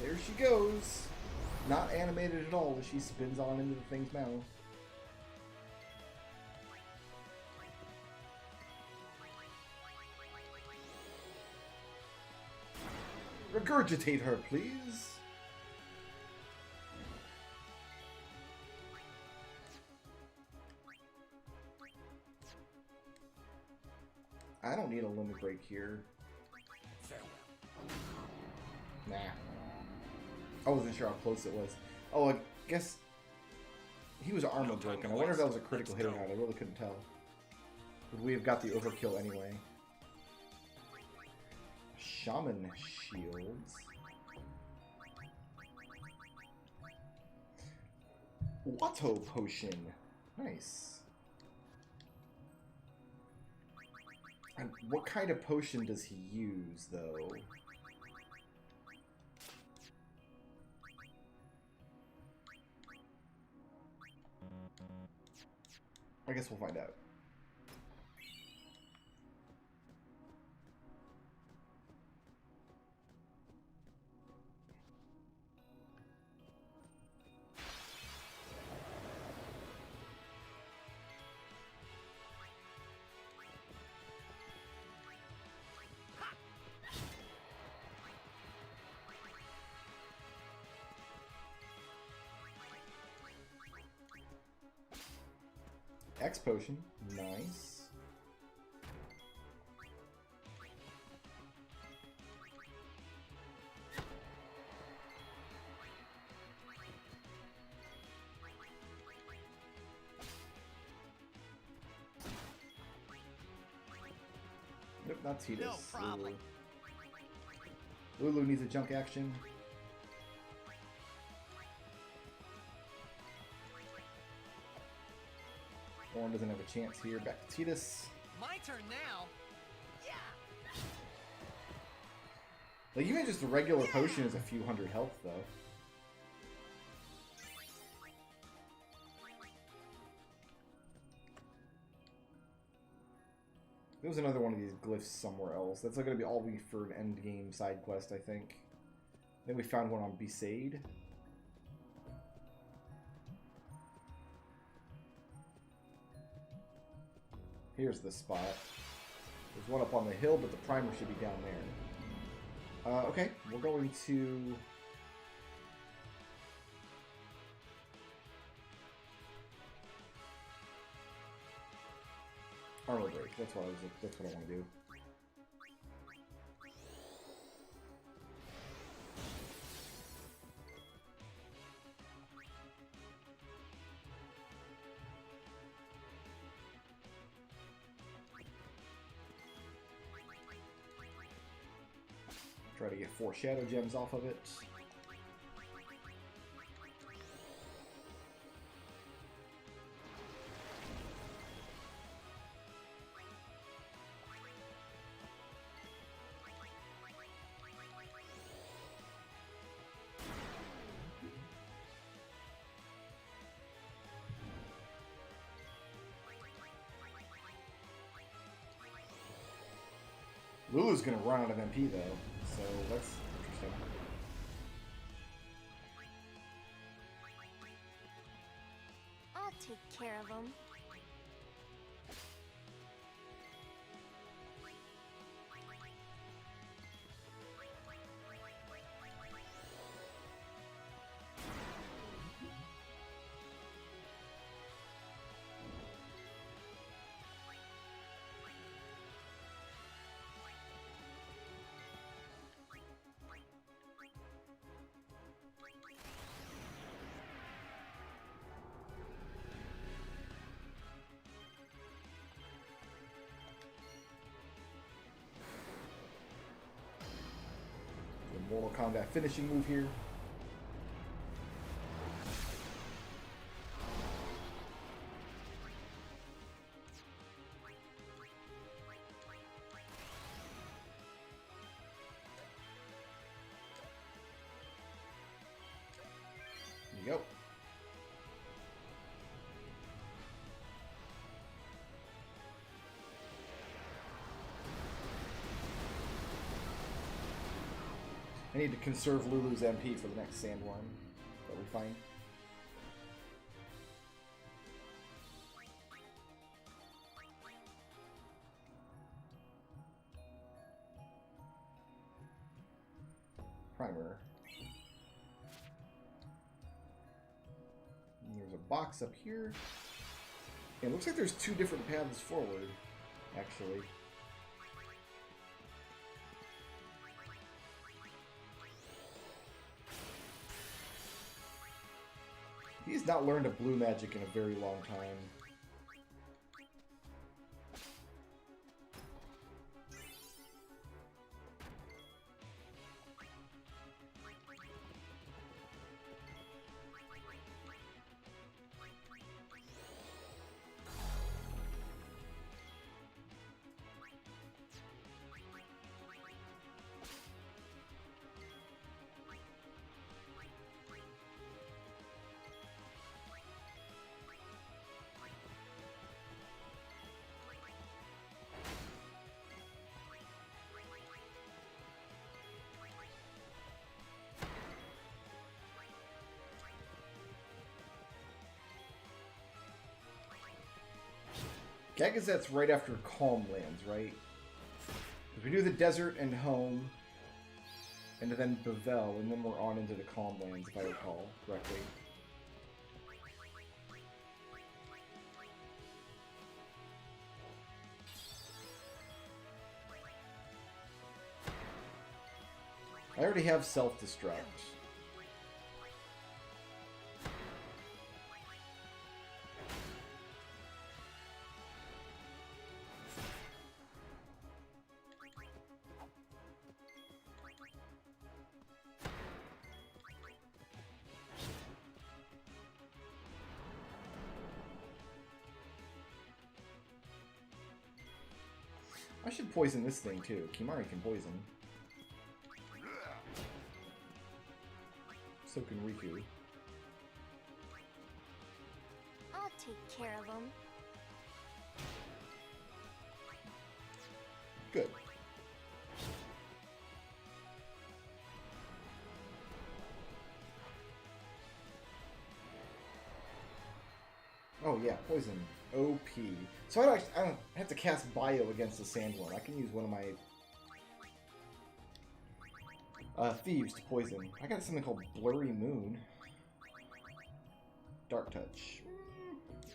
There she goes. Not animated at all as she spins on into the thing's mouth. Regurgitate her, please. I don't need a limit break here. Nah. I wasn't sure how close it was. Oh, I guess he was armor broken. I wonder if that was a critical hit or not. I really couldn't tell. Would we have got the overkill anyway? Shaman shields. Watto potion. Nice. And what kind of potion does he use, though? I guess we'll find out. X potion, nice. Nope, not Titus. No problem. Lulu needs a junk action. Orin doesn't have a chance here. Back to Titus. My turn now. Yeah. Like, even just a regular potion is a few hundred health, though. There was another one of these glyphs somewhere else. That's going to be all we for an end game side quest, I think. Then we found one on Besaid. Here's the spot. There's one up on the hill, but the primer should be down there. Okay, we're going to... Armor break. That's what I want to do. Try to get 4 shadow gems off of it. Lulu's gonna run out of MP though, so that's interesting. I'll take care of him. The Mortal Kombat finishing move here. There you go. I need to conserve Lulu's MP for the next sandworm that we find. Primer. And there's a box up here. It looks like there's two different paths forward, actually. He's not learned a blue magic in a very long time. Gagazette's right after Calm Lands, right? If we do the desert and home, and then Bevel, and then we're on into the Calm Lands, if I recall correctly. I already have Self-Destruct. I should poison this thing too. Kimari can poison. So can Riku. I'll take care of him. Good. Oh yeah, poison. OP. So I don't have to cast Bio against the Sandworm. I can use one of my thieves to poison. I got something called Blurry Moon. Dark Touch.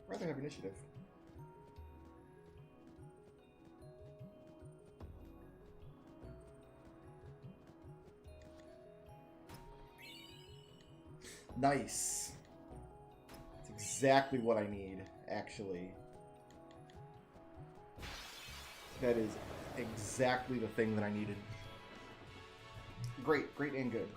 Rather have initiative. Nice. That's exactly what I need, actually. That is exactly the thing that I needed. Great, great and good.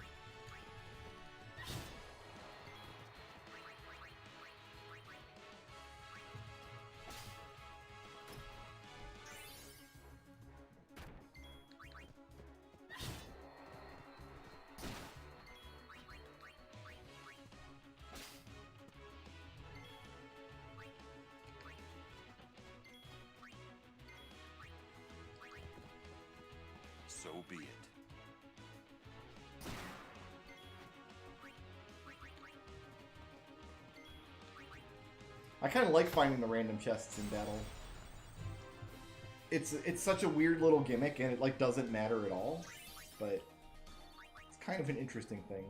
So be it. I kind of like finding the random chests in battle. It's such a weird little gimmick, and it like doesn't matter at all, but it's kind of an interesting thing.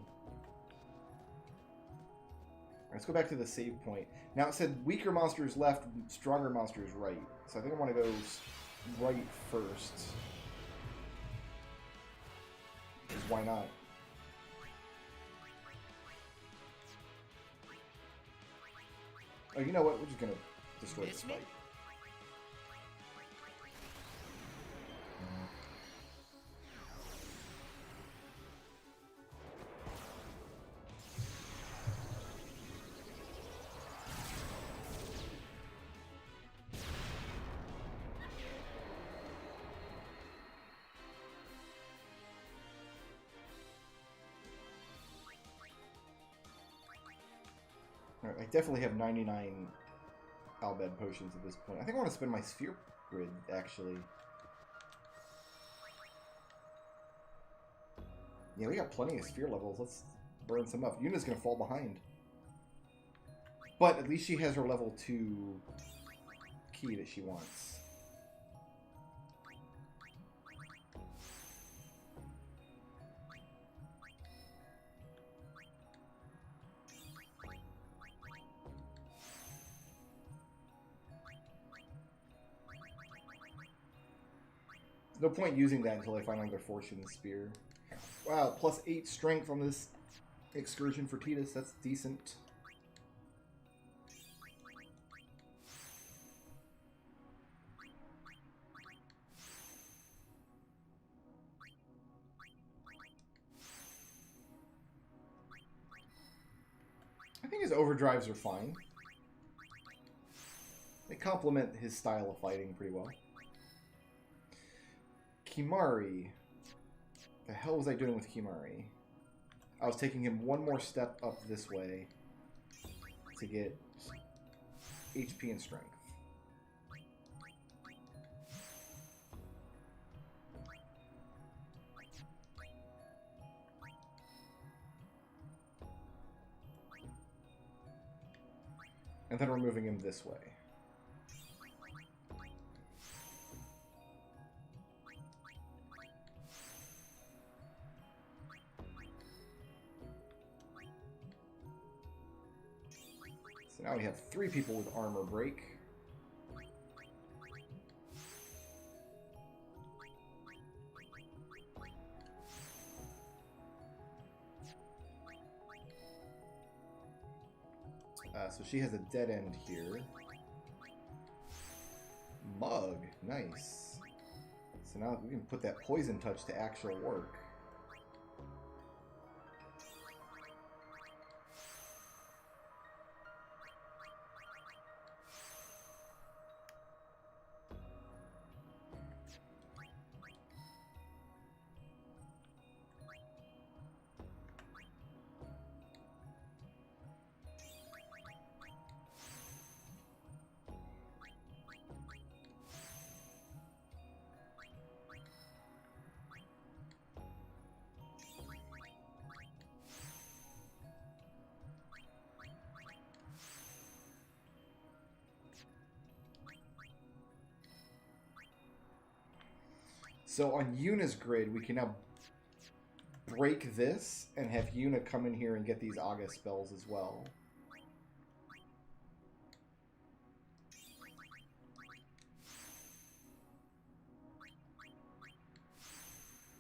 Let's go back to the save point. Now it said weaker monsters left, stronger monsters right. So I think I want to go right first. Because why not? Oh, you know what? We're just going to destroy this fight. Alright, I definitely have 99 Albed potions at this point. I think I want to spend my sphere grid, actually. Yeah, we got plenty of sphere levels. Let's burn some up. Yuna's going to fall behind. But at least she has her level 2 key that she wants. No point using that until I find another Fortune Spear. Wow, plus 8 strength on this excursion for Tidus. That's decent. I think his overdrives are fine. They complement his style of fighting pretty well. Kimari. The hell was I doing with Kimari? I was taking him one more step up this way to get HP and strength. And then we're moving him this way. So now we have 3 people with armor break. So she has a dead end here. Mug, nice. So now we can put that poison touch to actual work. So on Yuna's grid, we can now break this and have Yuna come in here and get these Aga spells as well.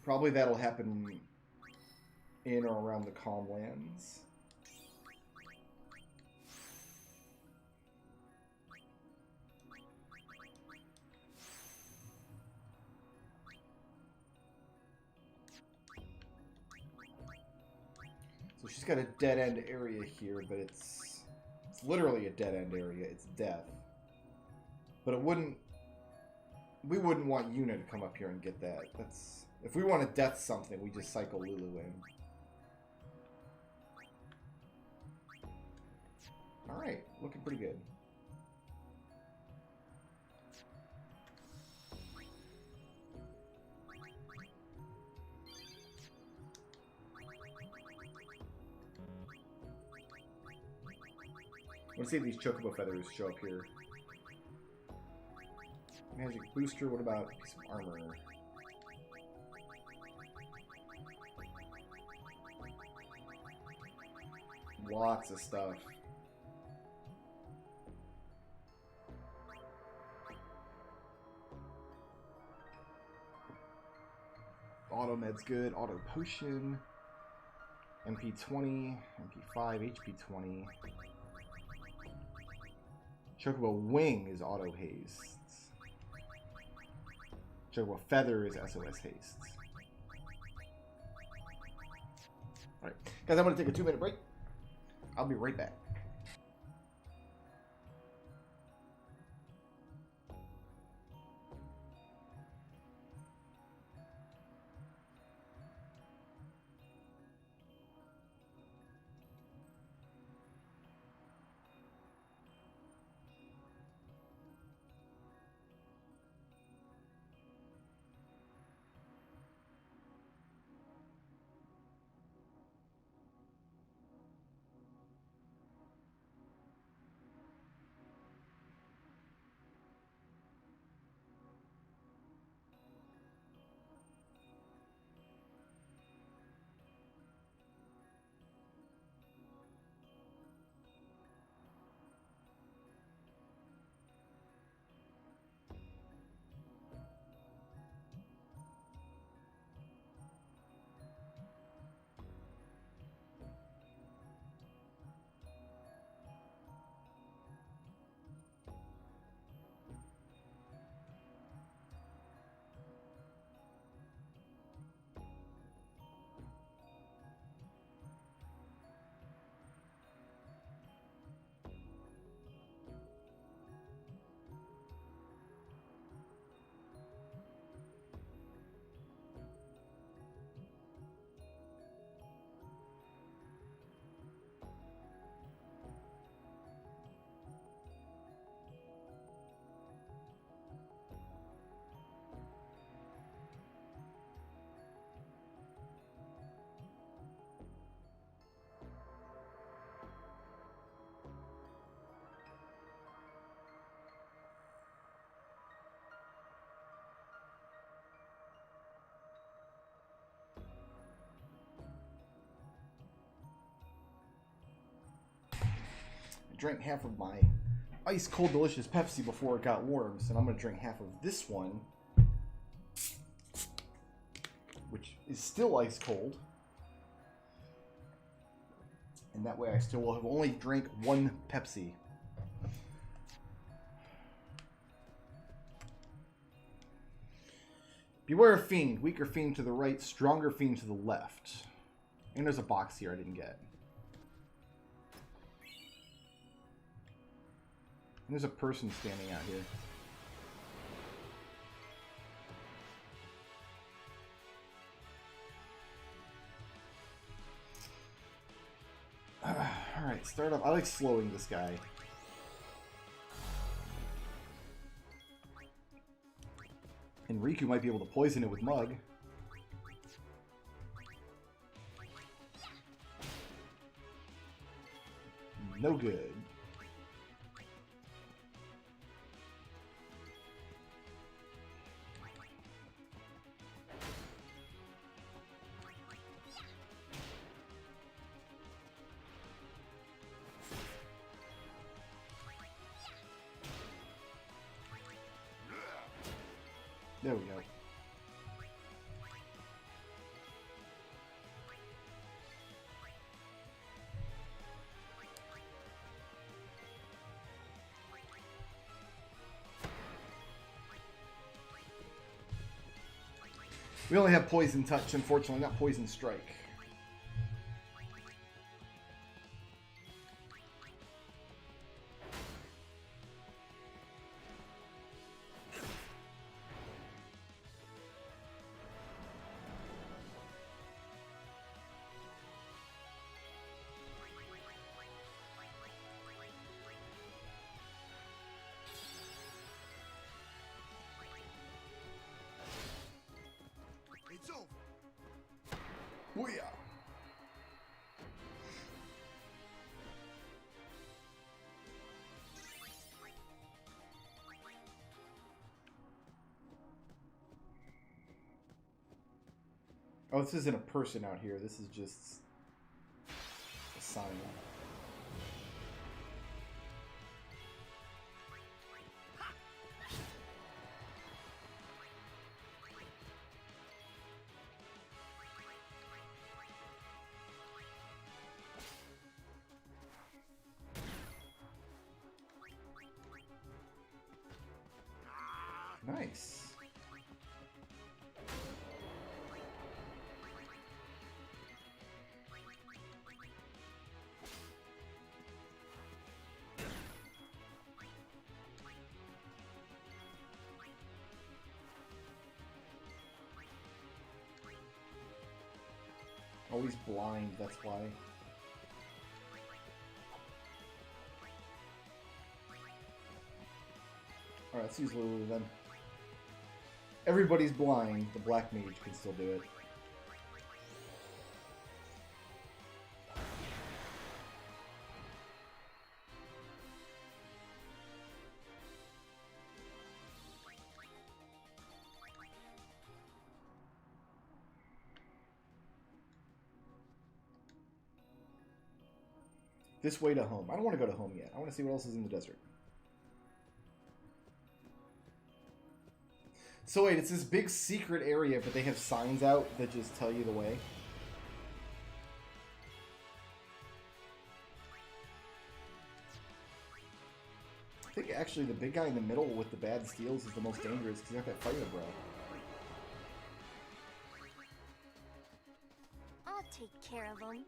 Probably that'll happen in or around the Calm Lands. So she's got a dead-end area here, but it's literally a dead-end area. It's death. But it wouldn't... We wouldn't want Yuna to come up here and get that. That's... If we want to death something, we just cycle Lulu in. Alright, looking pretty good. Let's see if these chocobo feathers show up here. Magic booster, what about some armor? Lots of stuff. Auto med's good. Auto potion. MP20, MP5, HP20. Chocobo wing is auto haste. Chocobo feather is SOS haste. Alright, guys, I'm going to take a 2-minute break. I'll be right back. Drank half of my ice cold delicious Pepsi before it got warm, so I'm going to drink half of this one, which is still ice cold, and that way I still will have only drank one Pepsi. Beware of Fiend. Weaker Fiend to the right, stronger Fiend to the left. And there's a box here I didn't get. And there's a person standing out here. Alright, start up. I like slowing this guy. And Riku might be able to poison it with Mug. No good. There we go. We only have Poison Touch, unfortunately, not Poison Strike. It's over. Booyah! Oh, this isn't a person out here. This is just a sign. Nice. Oh, he's blind, that's why. Alright, let's use Lulu then. Everybody's blind, the black mage can still do it. This way to home. I don't want to go to home yet. I want to see what else is in the desert. So wait, it's this big secret area, but they have signs out that just tell you the way? I think actually the big guy in the middle with the bad steals is the most dangerous because you have that fighter bro. I'll take care of him.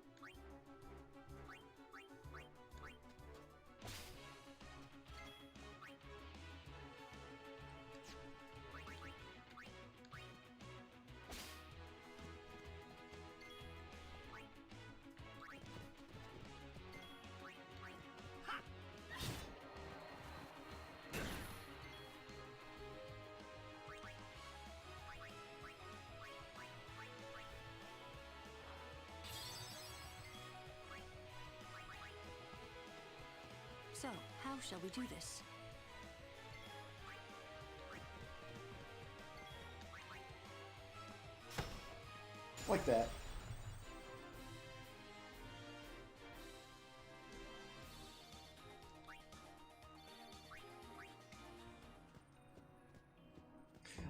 So, how shall we do this? Like that.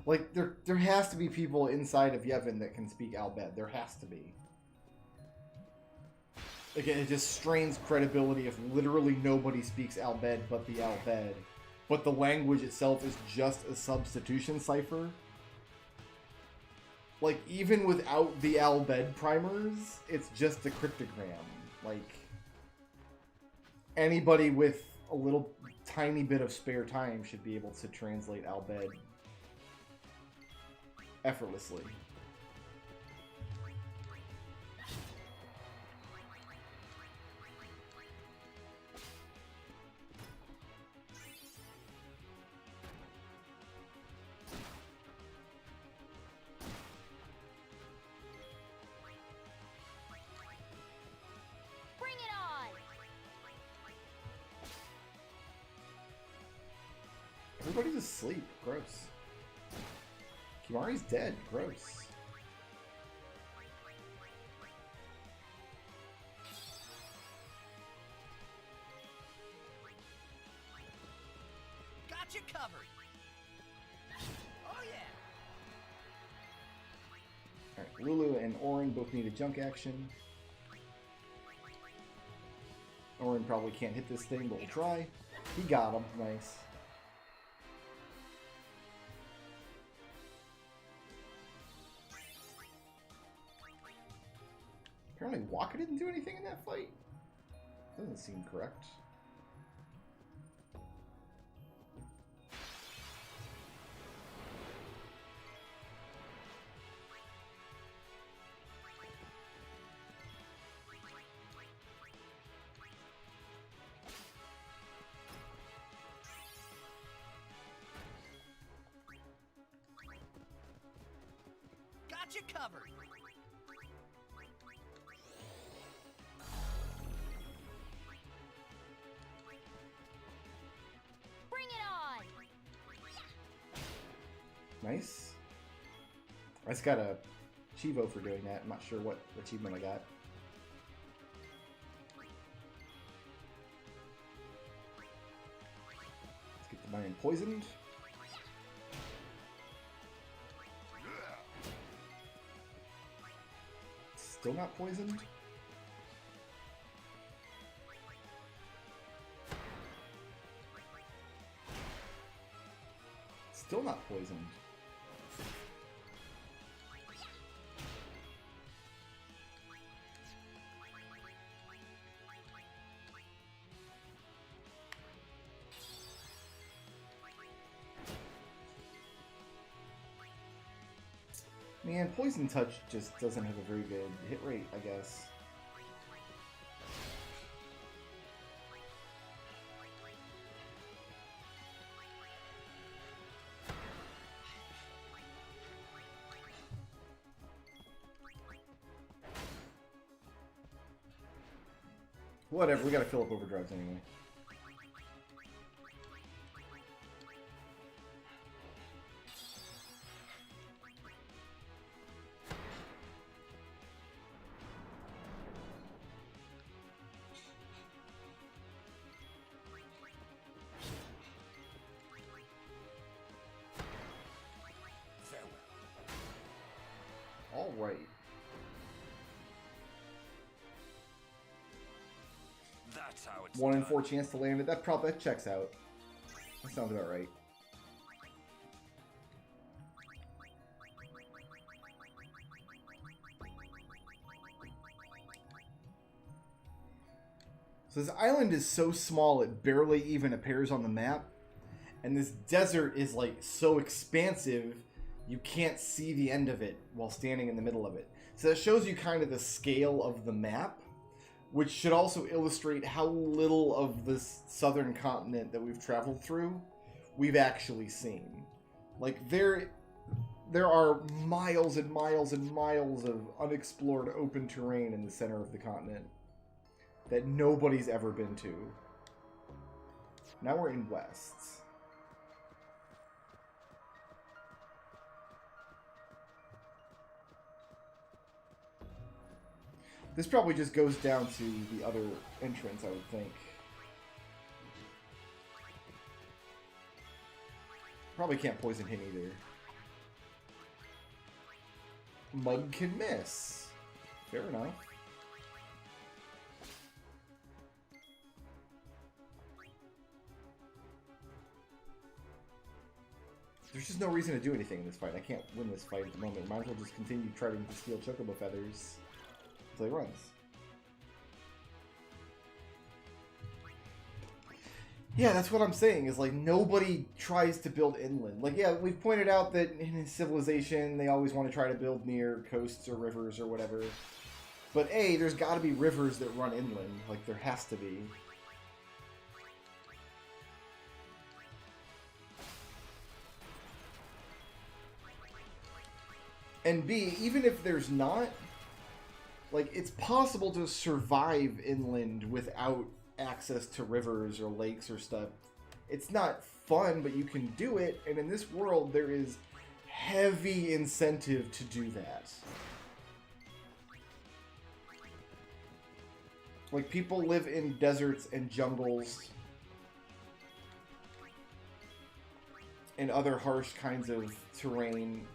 Like, there has to be people inside of Yevon that can speak Albed. There has to be. Again, it just strains credibility if literally nobody speaks Albed but the Albed. But the language itself is just a substitution cipher. Like, even without the Albed primers, it's just a cryptogram. Like, anybody with a little tiny bit of spare time should be able to translate Albed effortlessly. Bring it on! Everybody's asleep. Gross. Kimari's dead. Gross. Got you covered. Oh yeah. Alright, Lulu and Orin both need a junk action. Orin probably can't hit this thing, but we'll try. He got him. Nice. Apparently Waka didn't do anything in that fight. Doesn't seem correct. Got you covered. Bring it on! Nice. I just gotta Chivo for doing that. I'm not sure what achievement I got. Let's get the Marion poisoned. Still not poisoned? Still not poisoned. Man, Poison Touch just doesn't have a very good hit rate, I guess. Whatever, we gotta fill up overdrives anyway. All right. That's how it's 1 in 4 chance to land it. That checks out. That sounds about right. So this island is so small it barely even appears on the map. And this desert is like so expansive you can't see the end of it while standing in the middle of it. So that shows you kind of the scale of the map, which should also illustrate how little of this southern continent that we've traveled through we've actually seen. Like, there are miles and miles and miles of unexplored open terrain in the center of the continent that nobody's ever been to. Now we're in West. This probably just goes down to the other entrance, I would think. Probably can't poison him either. Mug can miss. Fair enough. There's just no reason to do anything in this fight. I can't win this fight at the moment. Might as well just continue trying to steal Chocobo feathers until he runs. Yeah, that's what I'm saying, is like nobody tries to build inland. Like, yeah, we've pointed out that in Civilization they always want to try to build near coasts or rivers or whatever. But A, there's got to be rivers that run inland. Like, there has to be. And B, even if there's not, like, it's possible to survive inland without access to rivers or lakes or stuff. It's not fun, but you can do it, and in this world there is heavy incentive to do that. Like, people live in deserts and jungles and other harsh kinds of terrain.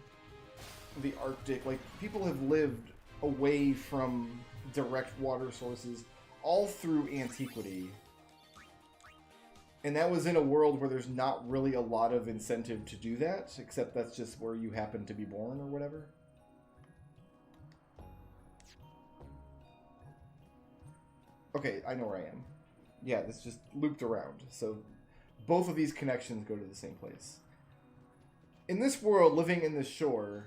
The Arctic, like, people have lived away from direct water sources all through antiquity. And that was in a world where there's not really a lot of incentive to do that, except that's just where you happen to be born or whatever. Okay, I know where I am. Yeah, this just looped around. So both of these connections go to the same place. In this world, living in the shore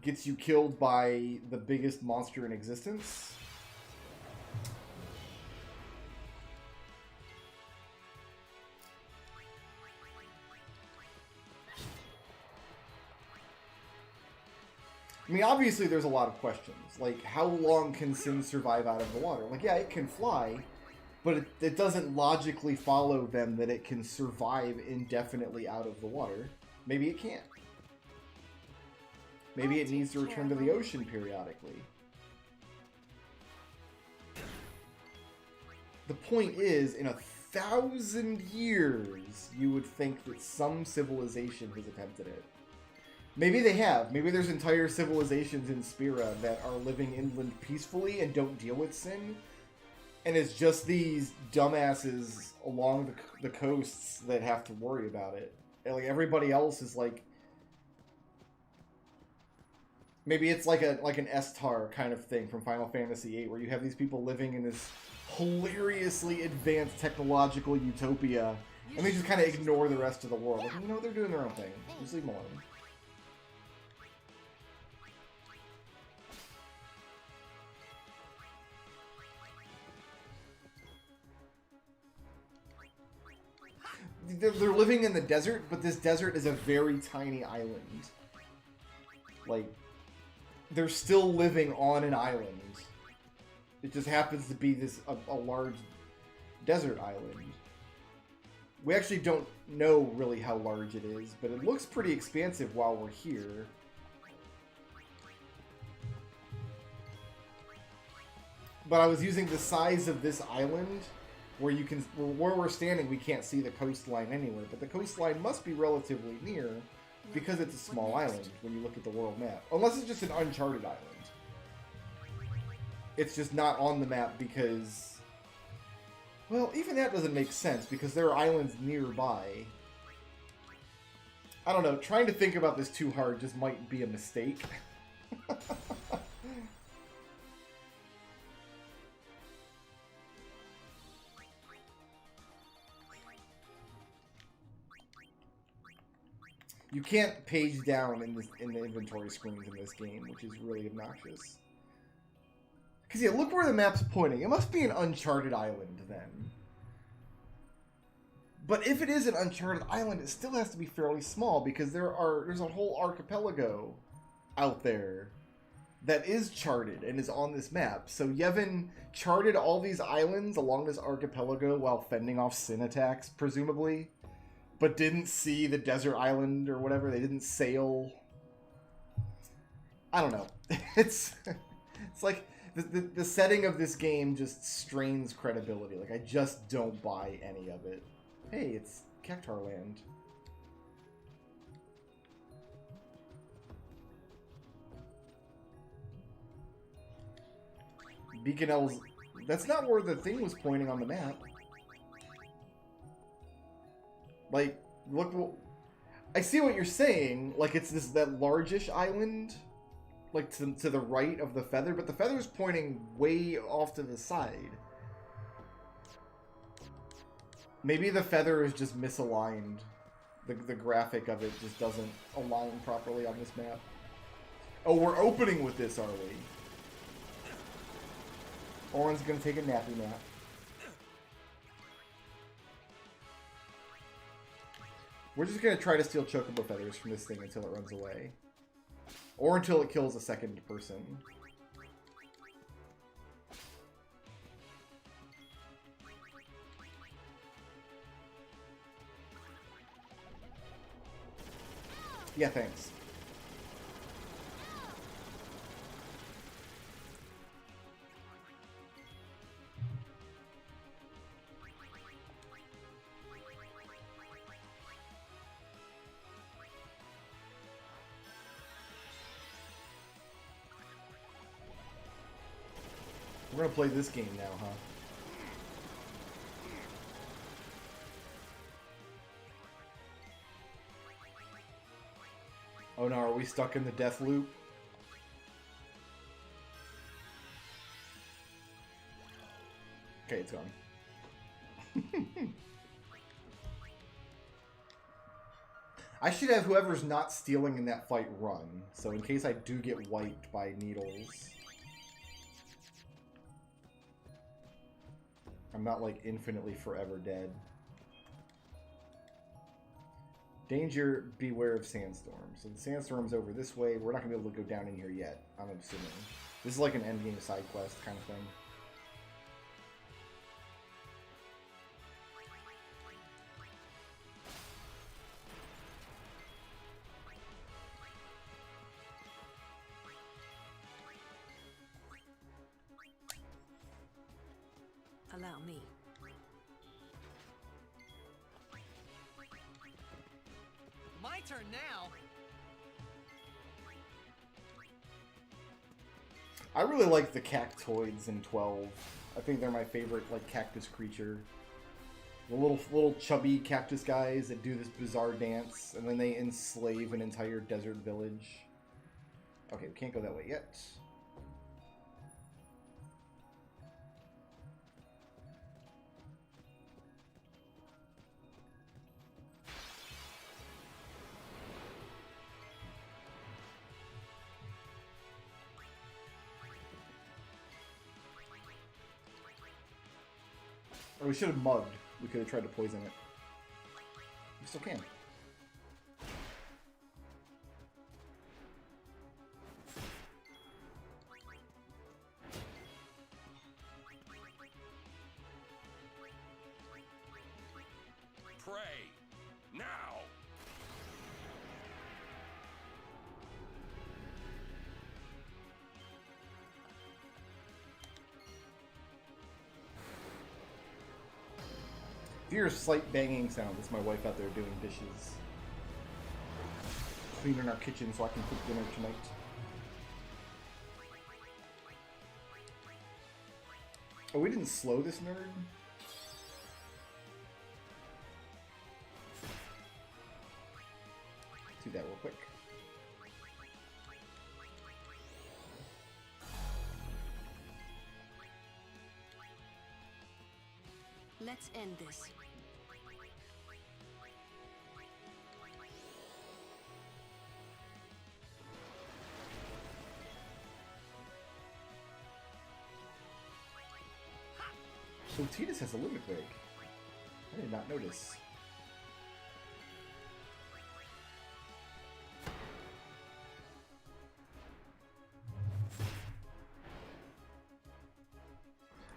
gets you killed by the biggest monster in existence. I mean, obviously there's a lot of questions. Like, how long can Sin survive out of the water? Like, yeah, it can fly, but it doesn't logically follow then that it can survive indefinitely out of the water. Maybe it can't. Maybe it needs to return to the ocean periodically. The point is, in 1,000 years, you would think that some civilization has attempted it. Maybe they have. Maybe there's entire civilizations in Spira that are living inland peacefully and don't deal with sin. And it's just these dumbasses along the coasts that have to worry about it. And like everybody else is like... Maybe it's like an Estar kind of thing from Final Fantasy VIII, where you have these people living in this hilariously advanced technological utopia, and they just kind of ignore the rest of the world. Like, you know, they're doing their own thing. Just leave them alone. They're living in the desert, but this desert is a very tiny island. Like, they're still living on an island. It just happens to be a large desert island. We actually don't know really how large it is, but it looks pretty expansive while we're here. But I was using the size of this island, where you can, where we're standing, we can't see the coastline anywhere, but the coastline must be relatively near, because it's a small island when you look at the world map. Unless it's just an uncharted island. It's just not on the map because... Well, even that doesn't make sense, because there are islands nearby. I don't know, trying to think about this too hard just might be a mistake. You can't page down in the inventory screens in this game, which is really obnoxious. Because yeah, look where the map's pointing. It must be an uncharted island then. But if it is an uncharted island, it still has to be fairly small, because there's a whole archipelago out there that is charted and is on this map. So Yevon charted all these islands along this archipelago while fending off sin attacks, presumably. But didn't see the desert island or whatever. They didn't sail. I don't know. It's like the setting of this game just strains credibility. Like, I just don't buy any of it. Hey, it's Cactar Land. Beacon L's... That's not where the thing was pointing on the map. Like, look, I see what you're saying. Like, it's that largish island, like to the right of the feather, but the feather's pointing way off to the side. Maybe the feather is just misaligned. The graphic of it just doesn't align properly on this map. Oh, we're opening with this, are we? Oren's gonna take a nappy nap. We're just going to try to steal chocobo feathers from this thing until it runs away. Or until it kills a second person. Yeah, thanks. We're gonna play this game now, huh? Oh no, are we stuck in the death loop? Okay, it's gone. I should have whoever's not stealing in that fight run, so in case I do get wiped by needles, I'm not, like, infinitely forever dead. Danger, beware of sandstorms. So the sandstorm's over this way. We're not going to be able to go down in here yet, I'm assuming. This is like an endgame side quest kind of thing. Allow me. My turn now. I really like the cactoids in 12. I think they're my favorite, like, cactus creature. The little chubby cactus guys that do this bizarre dance, and then they enslave an entire desert village. Okay, we can't go that way yet. Or we should have mugged. We could have tried to poison it. We still can. Pray now. If you hear a slight banging sound, it's my wife out there doing dishes. Cleaning our kitchen so I can cook dinner tonight. Oh, we didn't slow this nerd? Do that real quick. Let's end this. So Tidus has a limit break. I did not notice.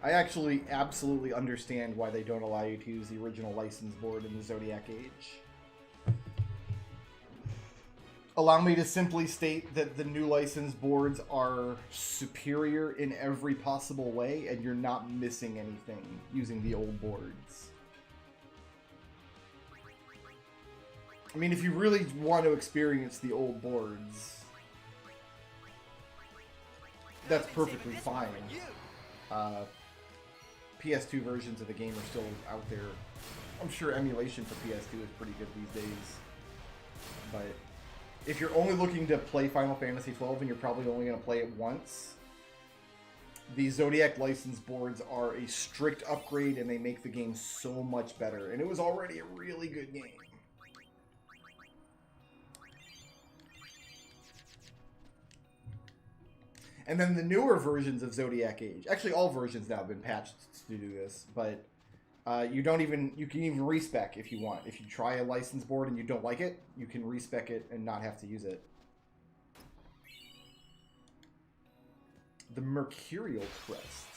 I actually absolutely understand why they don't allow you to use the original license board in the Zodiac Age. Allow me to simply state that the new license boards are superior in every possible way, and you're not missing anything using the old boards. I mean, if you really want to experience the old boards, that's perfectly fine. PS2 versions of the game are still out there. I'm sure emulation for PS2 is pretty good these days. But if you're only looking to play Final Fantasy XII and you're probably only going to play it once, the Zodiac license boards are a strict upgrade and they make the game so much better. And it was already a really good game. And then the newer versions of Zodiac Age, actually all versions now have been patched to do this, but you can even respec if you want. If you try a license board and you don't like it, you can respec it and not have to use it. The Mercurial Crest.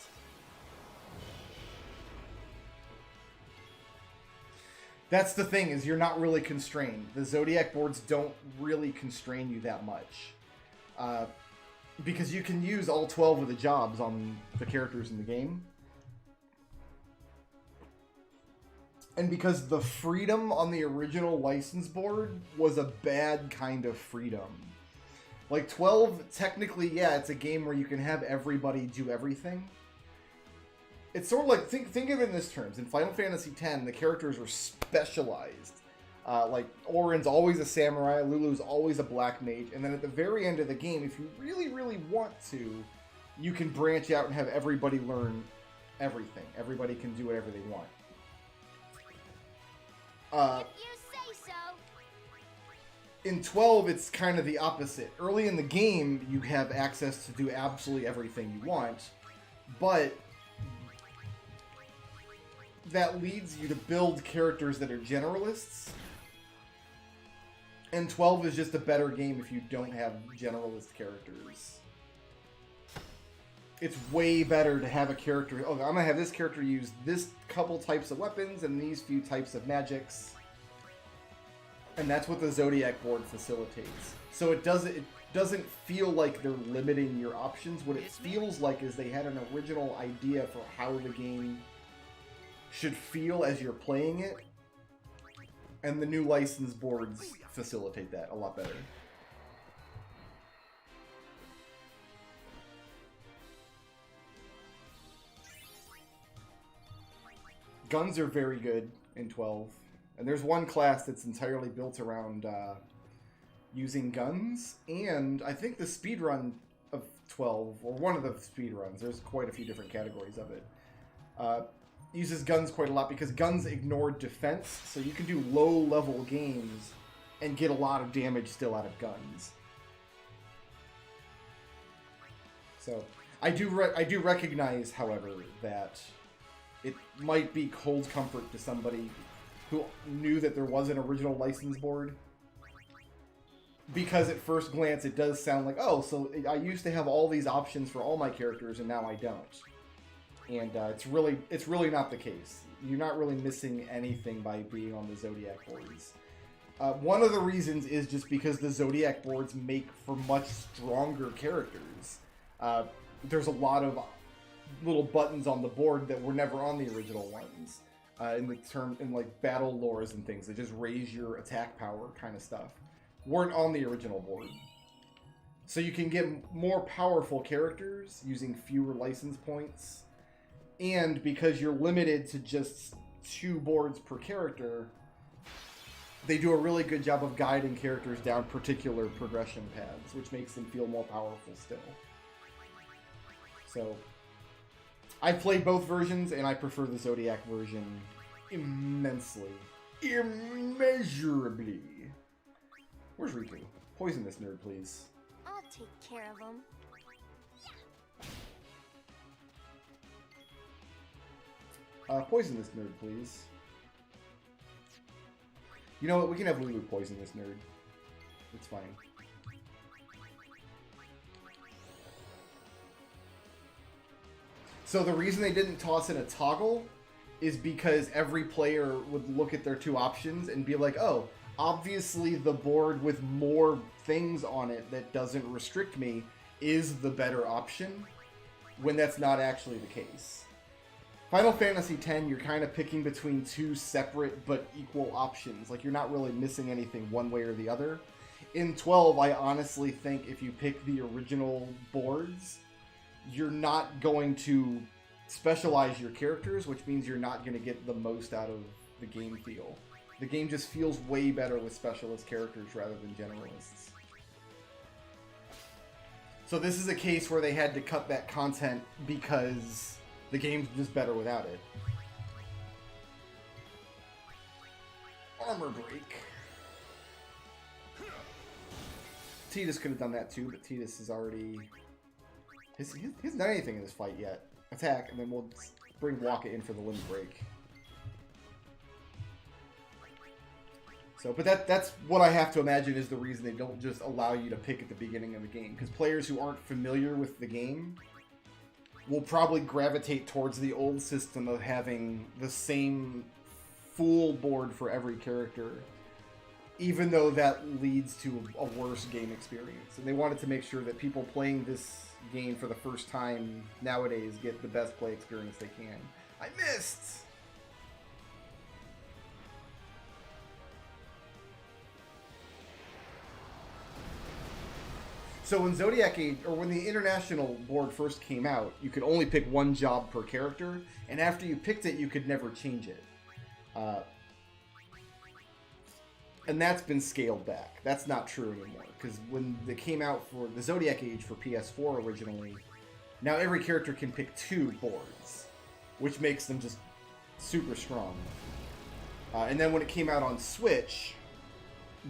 That's the thing, is you're not really constrained. The Zodiac boards don't really constrain you that much. Because you can use all 12 of the jobs on the characters in the game. And because the freedom on the original license board was a bad kind of freedom. Like 12, technically, yeah, it's a game where you can have everybody do everything. It's sort of like, think of it in this terms. In Final Fantasy X, the characters are specialized. Like, Auron's always a samurai, Lulu's always a black mage, and then at the very end of the game, if you really, really want to, you can branch out and have everybody learn everything. Everybody can do whatever they want. If you say so. In 12, it's kind of the opposite. Early in the game, you have access to do absolutely everything you want, but that leads you to build characters that are generalists. And 12 is just a better game if you don't have generalist characters. It's way better to have a character... Oh, I'm going to have this character use this couple types of weapons and these few types of magics. And that's what the Zodiac board facilitates. So it doesn't feel like they're limiting your options. What it feels like is they had an original idea for how the game should feel as you're playing it, and the new license boards facilitate that a lot better. Guns are very good in 12, and there's one class that's entirely built around using guns, and I think the speedrun of 12, or one of the speedruns, there's quite a few different categories of it, uses guns quite a lot because guns ignore defense, so you can do low-level games and get a lot of damage still out of guns. So, I do recognize, however, that it might be cold comfort to somebody who knew that there was an original license board, because at first glance it does sound like, oh, so I used to have all these options for all my characters and now I don't. And it's really not the case. You're not really missing anything by being on the Zodiac boards. One of the reasons is just because the Zodiac boards make for much stronger characters. There's a lot of little buttons on the board that were never on the original ones. In like battle lores and things that just raise your attack power kind of stuff weren't on the original board. So you can get more powerful characters using fewer license points, and because you're limited to just 2 boards per character, they do a really good job of guiding characters down particular progression paths, which makes them feel more powerful still. So I've played both versions, and I prefer the Zodiac version immensely. Immeasurably. Where's Riku? Poison this nerd, please. I'll take care of him. Poison this nerd, please. You know what? We can have Lulu poison this nerd. It's fine. So the reason they didn't toss in a toggle is because every player would look at their 2 options and be like, oh, obviously the board with more things on it that doesn't restrict me is the better option, when that's not actually the case. Final Fantasy X, you're kind of picking between 2 separate but equal options. Like, you're not really missing anything one way or the other. In 12, I honestly think if you pick the original boards, you're not going to specialize your characters, which means you're not going to get the most out of the game feel. The game just feels way better with specialist characters rather than generalists. So this is a case where they had to cut that content because the game's just better without it. Armor break. Tidus could have done that too, but Tidus is already... He hasn't done anything in this fight yet. Attack, and then we'll bring Waka in for the limb break. So, but that's what I have to imagine is the reason they don't just allow you to pick at the beginning of the game. Because players who aren't familiar with the game will probably gravitate towards the old system of having the same full board for every character, even though that leads to a worse game experience. And they wanted to make sure that people playing this game for the first time nowadays get the best play experience they can. I missed! So when Zodiac Age, or when the international board first came out, you could only pick 1 job per character, and after you picked it, you could never change it. And that's been scaled back. That's not true anymore, because when they came out for the Zodiac Age for PS4 originally, now every character can pick 2 boards, which makes them just super strong. And then when it came out on Switch,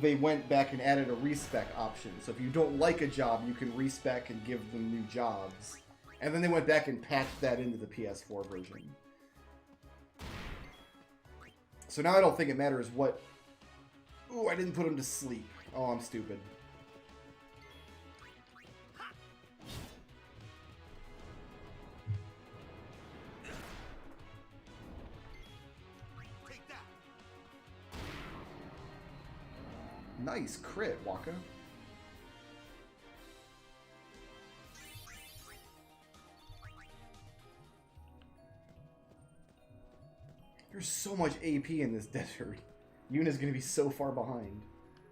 they went back and added a respec option. So if you don't like a job, you can respec and give them new jobs. And then they went back and patched that into the PS4 version. So now I don't think it matters what... Ooh, I didn't put him to sleep. Oh, I'm stupid. Nice crit, Waka. There's so much AP in this desert. Yuna's gonna be so far behind.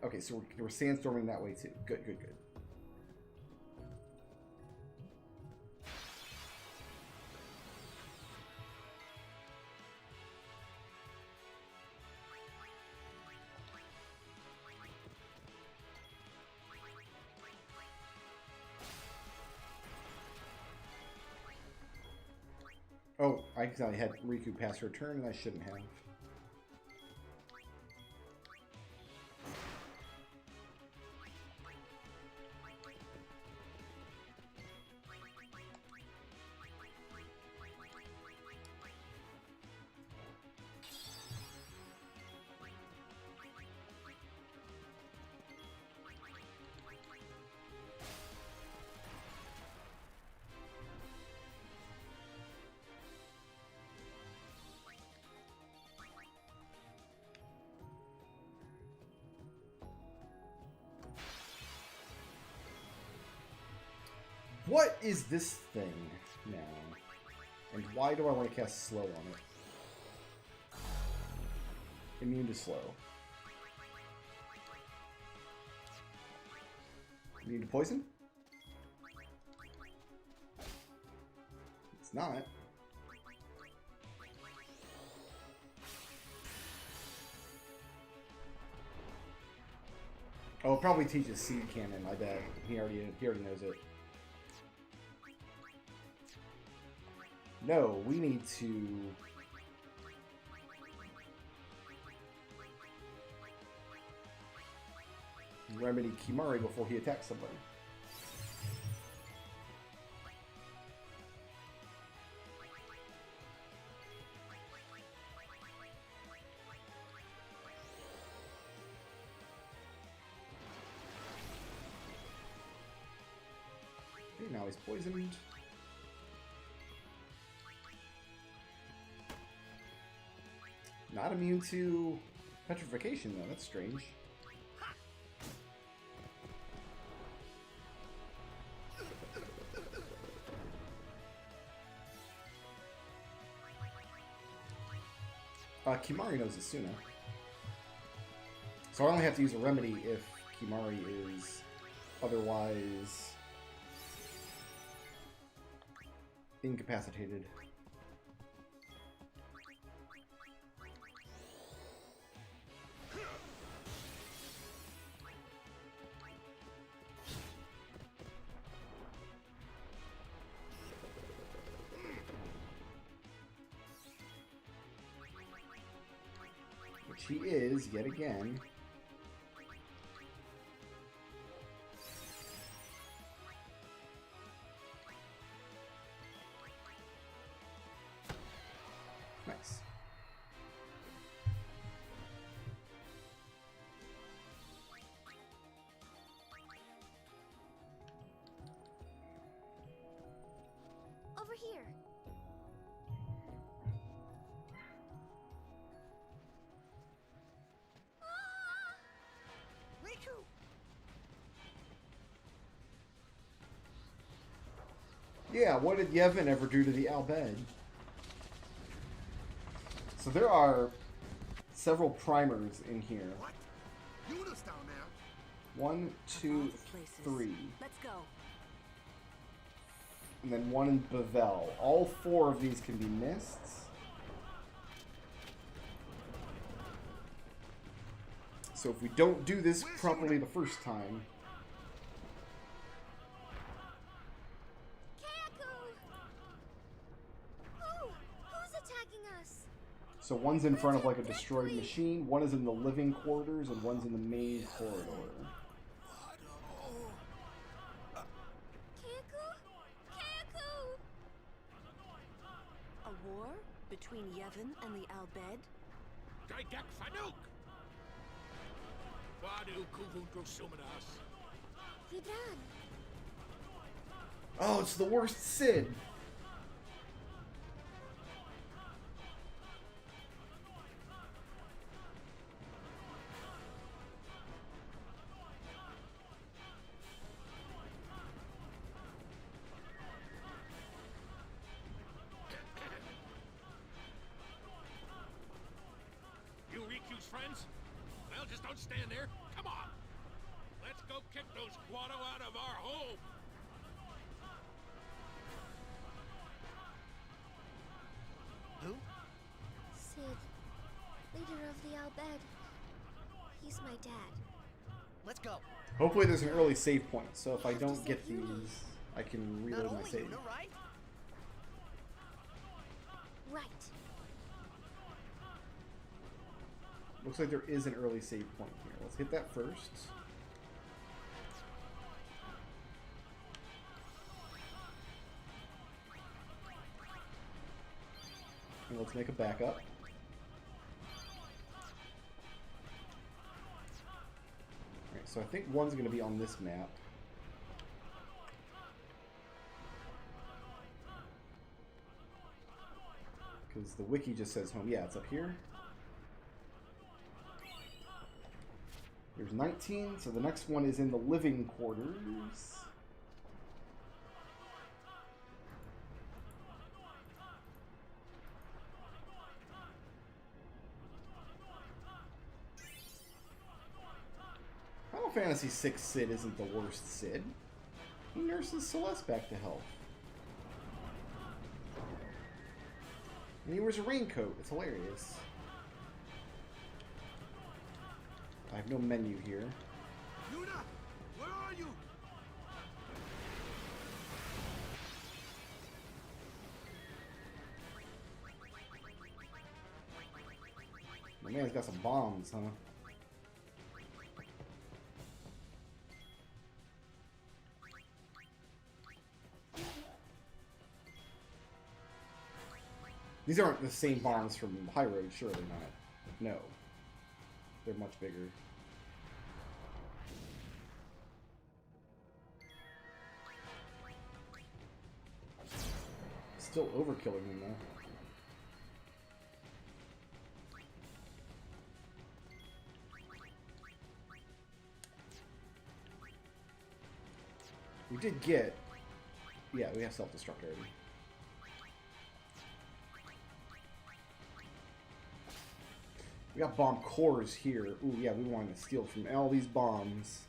Okay, so we're sandstorming that way too. Good, good, good. Oh, I had Riku pass her turn, and I shouldn't have. What is this thing now? And why do I want to cast slow on it? Immune to slow. Immune to poison? It's not. Oh, it probably teaches Seed Cannon, I bet. He already knows it. No, we need to... remedy Kimari before he attacks somebody. Okay, now he's poisoned. Not immune to petrification, though. That's strange. Kimari knows Asuna. So I only have to use a remedy if Kimari is otherwise incapacitated. Which he is, yet again. Nice. Over here. Riku! Yeah, what did Yevon ever do to the Albed? So there are several primers in here. What? Yuna's down there. 1, 2, 3. Let's go. And then one in Bavel. All 4 of these can be mists. So if we don't do this properly the first time... Who's attacking us? So one's in front of like a destroyed machine, one is in the living quarters, and one's in the main corridor. A war between Yevon and the Albed? Daidak Fanuk! Wadu Kuvun Sumanas. Vidran. Oh, it's the worst Sid! Just don't stand there. Come on. Let's go kick those guano out of our home. Who? Sid, leader of the Al Bhed. He's my dad. Let's go. Hopefully there's an early save point, so if I don't get these, I can reload my save. Right? Right. Looks like there is an early save point here. Let's hit that first. And let's make a backup. Alright, so I think one's going to be on this map. Because the wiki just says home. Yeah, it's up here. There's 19, so the next one is in the living quarters. Final Fantasy VI Sid isn't the worst Sid. He nurses Celeste back to health. And he wears a raincoat. It's hilarious. I have no menu here. Yuna, where are you? My man's got some bombs, huh? These aren't the same bombs from High Road, surely not. No. They're much bigger. Still overkilling them though. We did get... Yeah, we have self-destruct already. We got bomb cores here. Ooh, yeah, we wanted to steal from all these bombs.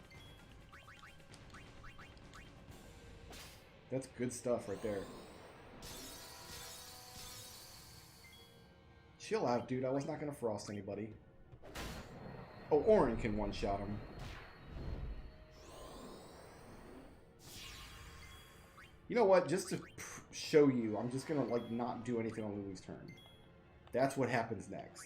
That's good stuff right there. Chill out, dude. I was not going to frost anybody. Oh, Orin can one-shot him. You know what? Just to show you, I'm just going to, like, not do anything on Lulu's turn. That's what happens next.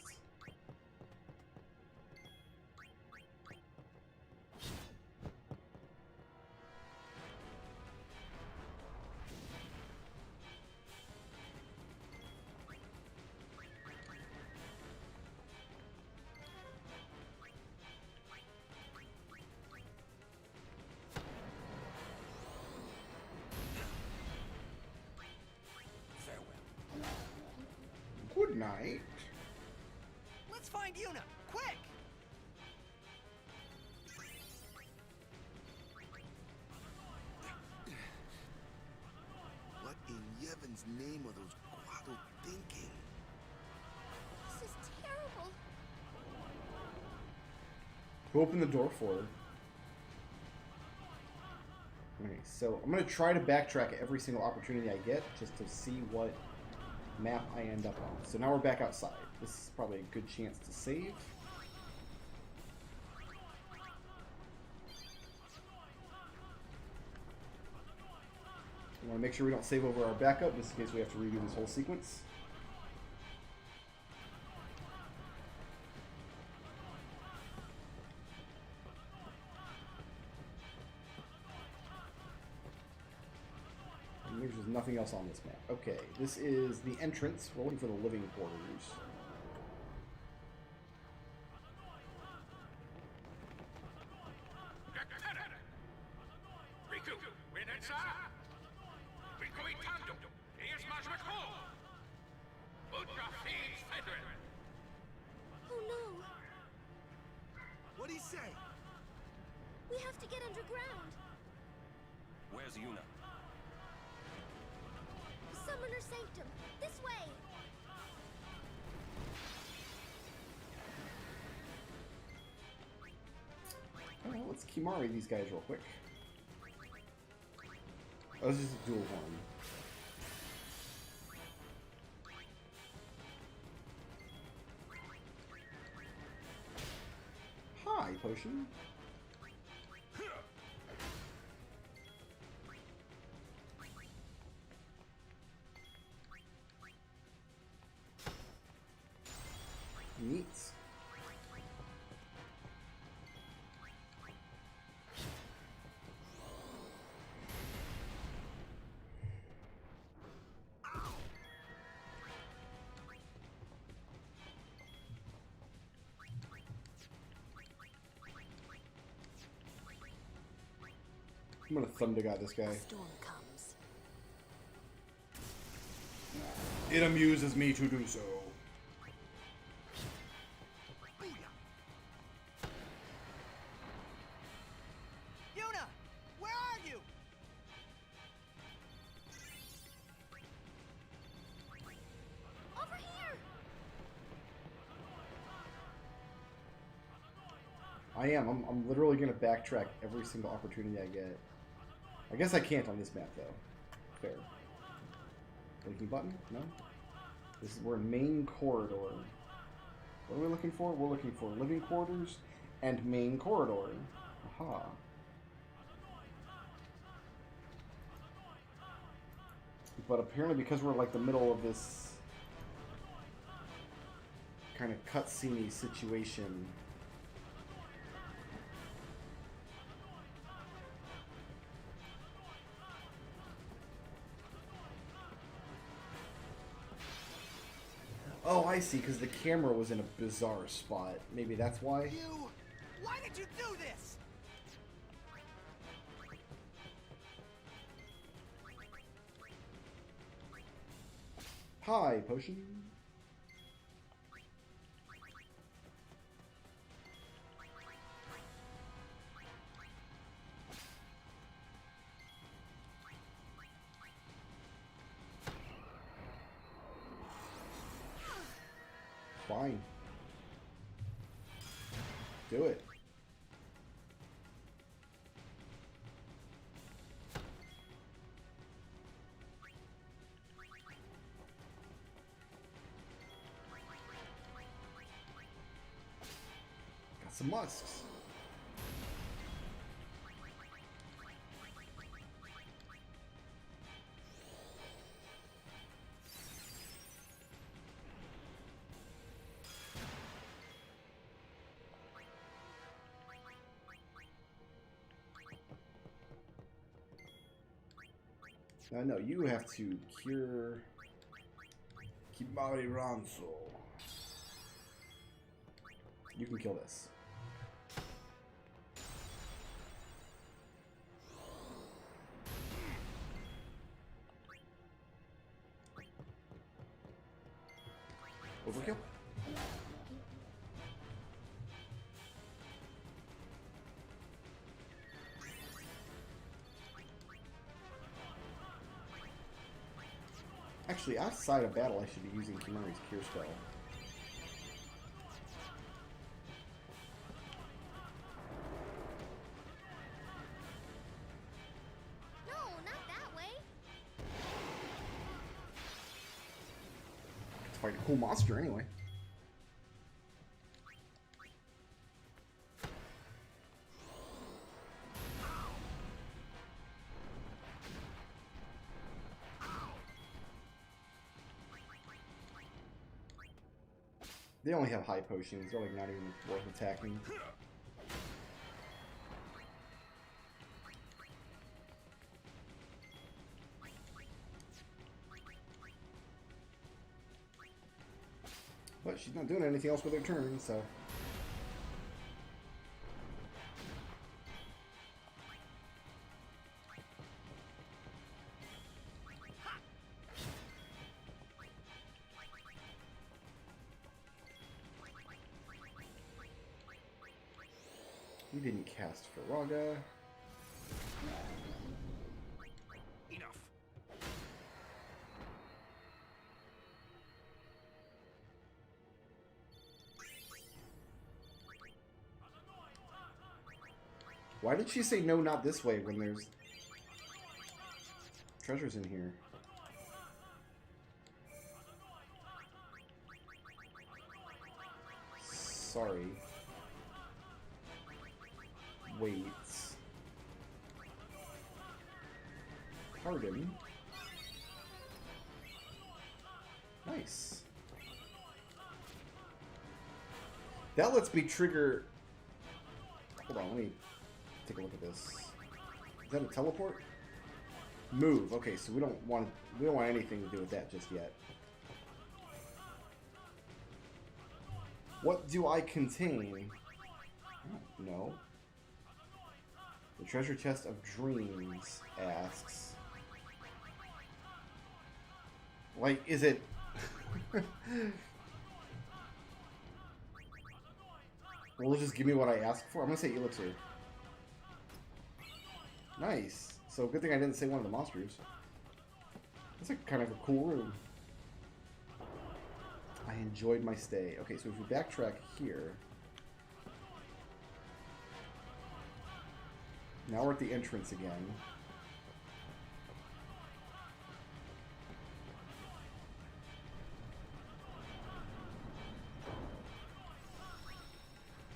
Good night. Let's find Yuna, quick! What in Yevon's name are those Guado thinking? This is terrible. Who opened the door for her? Okay, so I'm going to try to backtrack at every single opportunity I get just to see what map I end up on. So now we're back outside. This is probably a good chance to save. I want to make sure we don't save over our backup just in case we have to redo this whole sequence. There's just nothing else on this map. Okay, this is the entrance. We're looking for the living quarters. Oh no! What'd he say? We have to get underground. Where's Yuna? Summoner Sanctum, this way! Let's Kimari these guys real quick. Oh, this is a dual one. Hi, potion. Neat. I'm gonna Thunder God this guy. Storm comes. It amuses me to do so. Yuna, where are you? Over here! I am. I'm literally gonna backtrack every single opportunity I get. I guess I can't on this map though. Fair. Blinking button? No. This is we're in main corridor. What are we looking for? We're looking for living quarters and main corridor. Aha. But apparently, because we're like the middle of this kind of cutscene situation. Oh, I see, because the camera was in a bizarre spot. Maybe that's why? You! Why did you do this? Hi, potion. Fine. Do it. Got some musks. No, you have to cure Kimari Ranso. You can kill this. Overkill? Actually, outside of battle, I should be using Kimari's Cure spell. No, not that way. It's fight a cool monster anyway. They only have high potions, they're like not even worth attacking. But she's not doing anything else with her turn, so... He didn't cast Faraga. Enough. Why did she say no, not this way when there's treasures in here? Sorry. Wait. Pardon. Nice. That lets me trigger... Hold on, let me take a look at this. Is that a teleport? Move. Okay, so we don't want anything to do with that just yet. What do I contain? Oh, no. The treasure chest of dreams asks. Like, is it... Will it just give me what I asked for? I'm gonna say elixir. Nice. So good thing I didn't say one of the monsters. That's like kind of a cool room. I enjoyed my stay. Okay, so if we backtrack here. Now we're at the entrance again.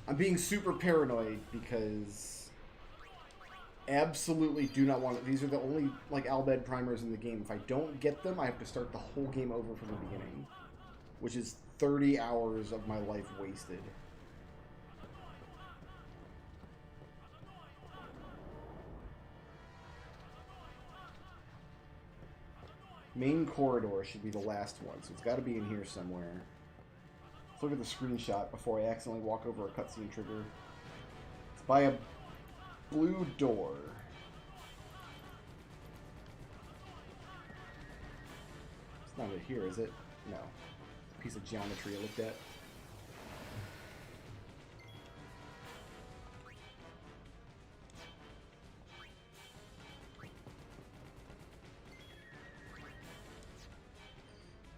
I'm being super paranoid because absolutely do not want it. These are the only like Albed primers in the game. If I don't get them, I have to start the whole game over from the beginning, which is 30 hours of my life wasted. Main corridor should be the last one, so it's got to be in here somewhere. Let's look at the screenshot before I accidentally walk over a cutscene trigger. It's by a blue door. It's not it here, is it? No. It's a piece of geometry I looked at.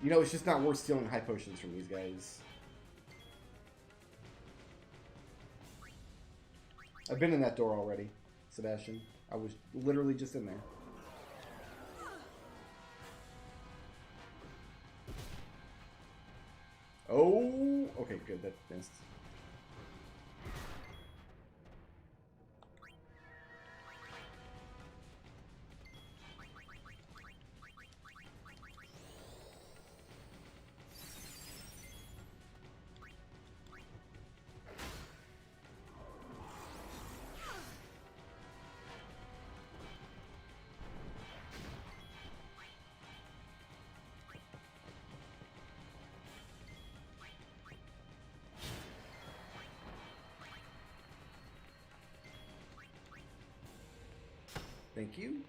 You know, it's just not worth stealing high potions from these guys. I've been in that door already, Sebastian. I was literally just in there. Oh, okay, good. That missed. Thank you.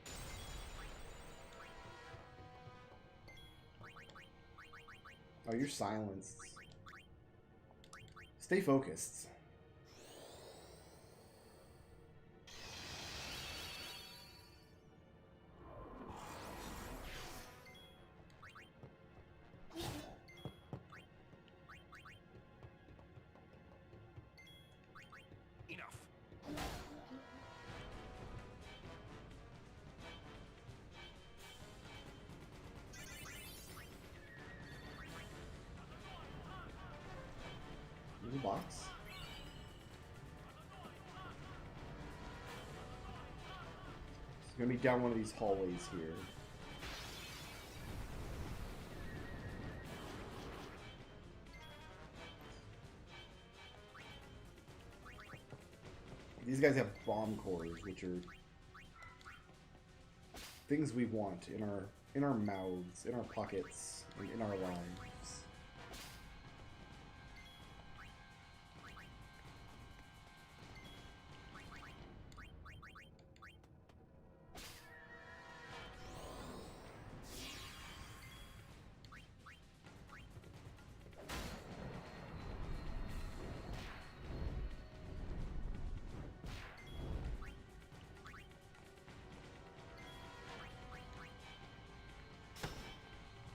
Oh, you're silenced. Stay focused. Enough. There's a box. It's gonna be down one of these hallways here. These guys have bomb cores, which are things we want in our mouths, in our pockets, and in our lives.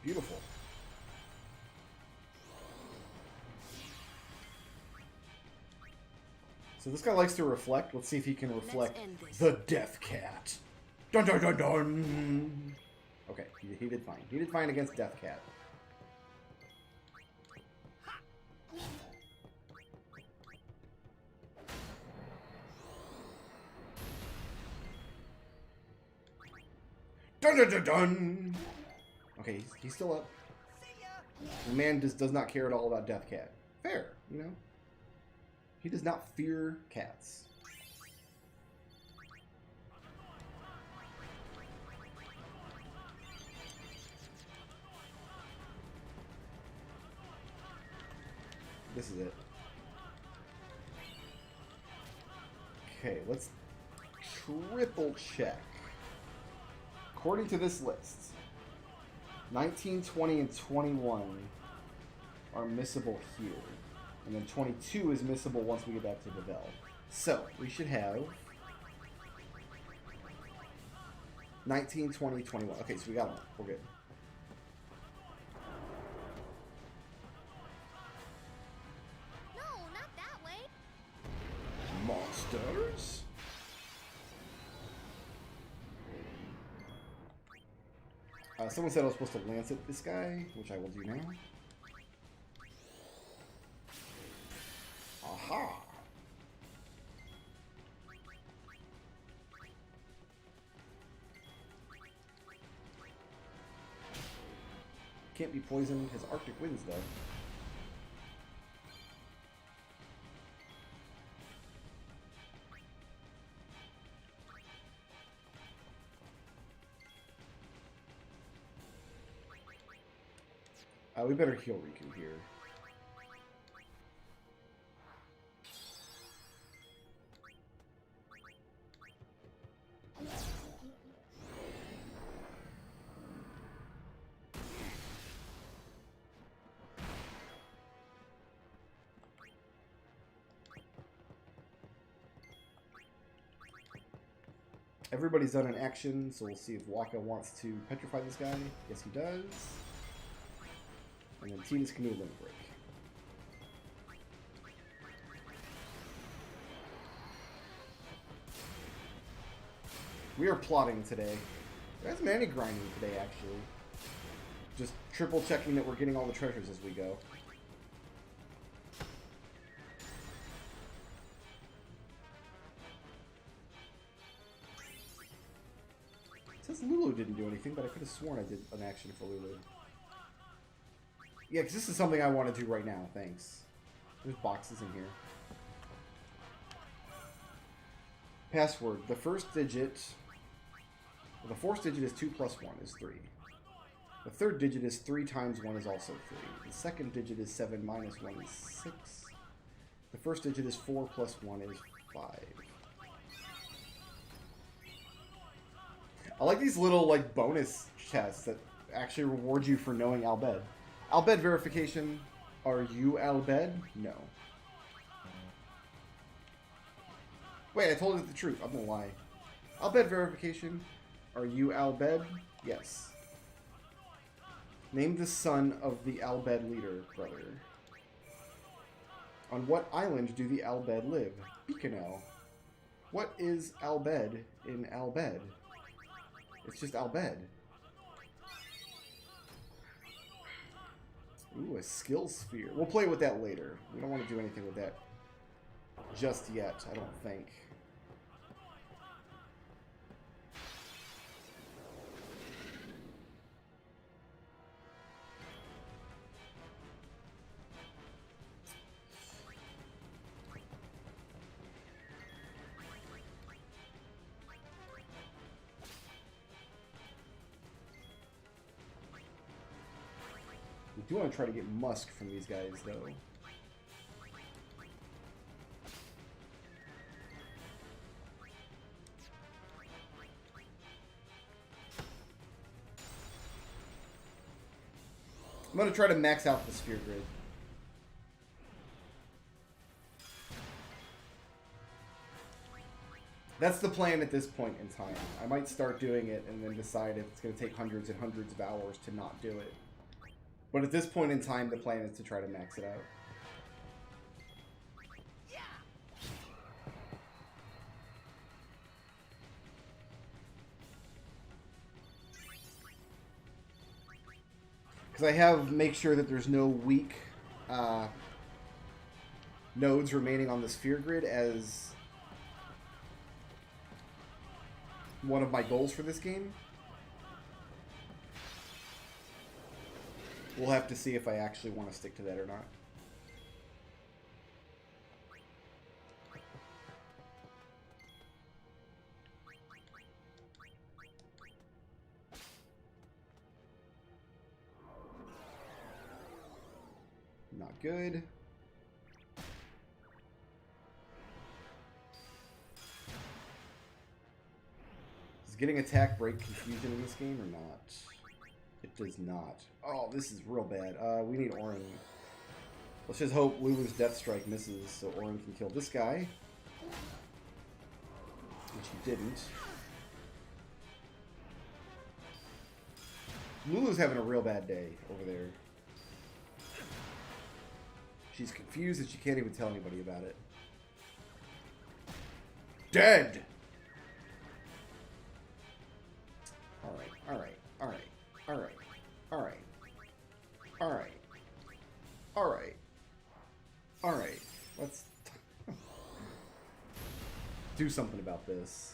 Beautiful. So this guy likes to reflect. Let's see if he can reflect the Death Cat. Dun dun dun dun! Okay, he did fine. He did fine against Death Cat. Dun dun dun dun! Okay, he's still up. The man does not care at all about Death Cat. Fair, you know? He does not fear cats. This is it. Okay, let's triple check. According to this list, 19, 20, and 21 are missable here. And then 22 is missable once we get back to the bell. So, we should have 19, 20, 21. Okay, so we got one. We're good. No, not that way. Monsters? Someone said I was supposed to lancet this guy, which I will do now. Aha! Can't be poisoned. His Arctic winds, though. We better heal Riku here. Everybody's done an action, so we'll see if Waka wants to petrify this guy. Yes, he does. And then Tina's Canoe Limit Break. We are plotting today. There's mana grinding today, actually. Just triple checking that we're getting all the treasures as we go. It says Lulu didn't do anything, but I could have sworn I did an action for Lulu. Yeah, because this is something I want to do right now. Thanks. There's boxes in here. Password. The first digit... Well, the fourth digit is 2 plus 1 is 3. The third digit is 3 times 1 is also 3. The second digit is 7 minus 1 is 6. The first digit is 4 plus 1 is 5. I like these little, like, bonus tests that actually reward you for knowing Albed. Albed verification. Are you Albed? No. Wait, I told it the truth. I'm gonna lie. Albed verification. Are you Albed? Yes. Name the son of the Albed leader, brother. On what island do the Albed live? Bikanel. What is Albed in Albed? It's just Albed. Ooh, a skill sphere. We'll play with that later. We don't want to do anything with that just yet, I don't think. We do want to try to get Musk from these guys, though. I'm going to try to max out the sphere grid. That's the plan at this point in time. I might start doing it and then decide if it's going to take hundreds and hundreds of hours to not do it. But at this point in time, the plan is to try to max it out. Because I have make sure that there's no weak nodes remaining on the sphere grid as one of my goals for this game. We'll have to see if I actually want to stick to that or not. Not good. Does getting attack break confusion in this game or not? It does not. Oh, this is real bad. We need Orin. Let's just hope Lulu's Death Strike misses so Orin can kill this guy. Which he didn't. Lulu's having a real bad day over there. She's confused and she can't even tell anybody about it. Dead! Alright, alright, alright, alright, alright, alright, alright, alright. Let's do something about this.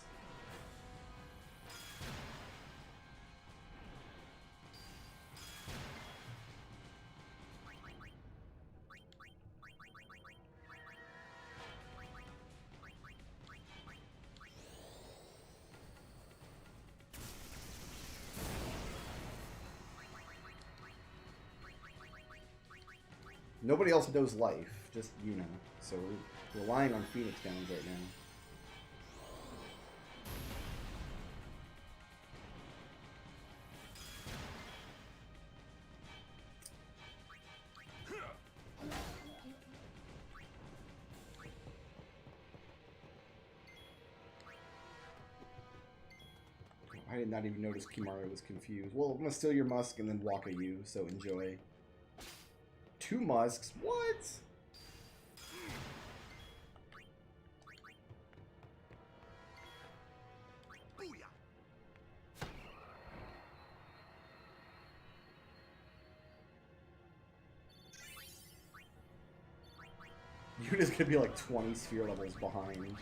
Nobody else knows life, just Yuna. So we're relying on Phoenix Downs right now. I did not even notice Kimara was confused. Well, I'm gonna steal your musk and then walk at you, so enjoy. 2 musks? What? Yuna's gonna be like 20 sphere levels behind.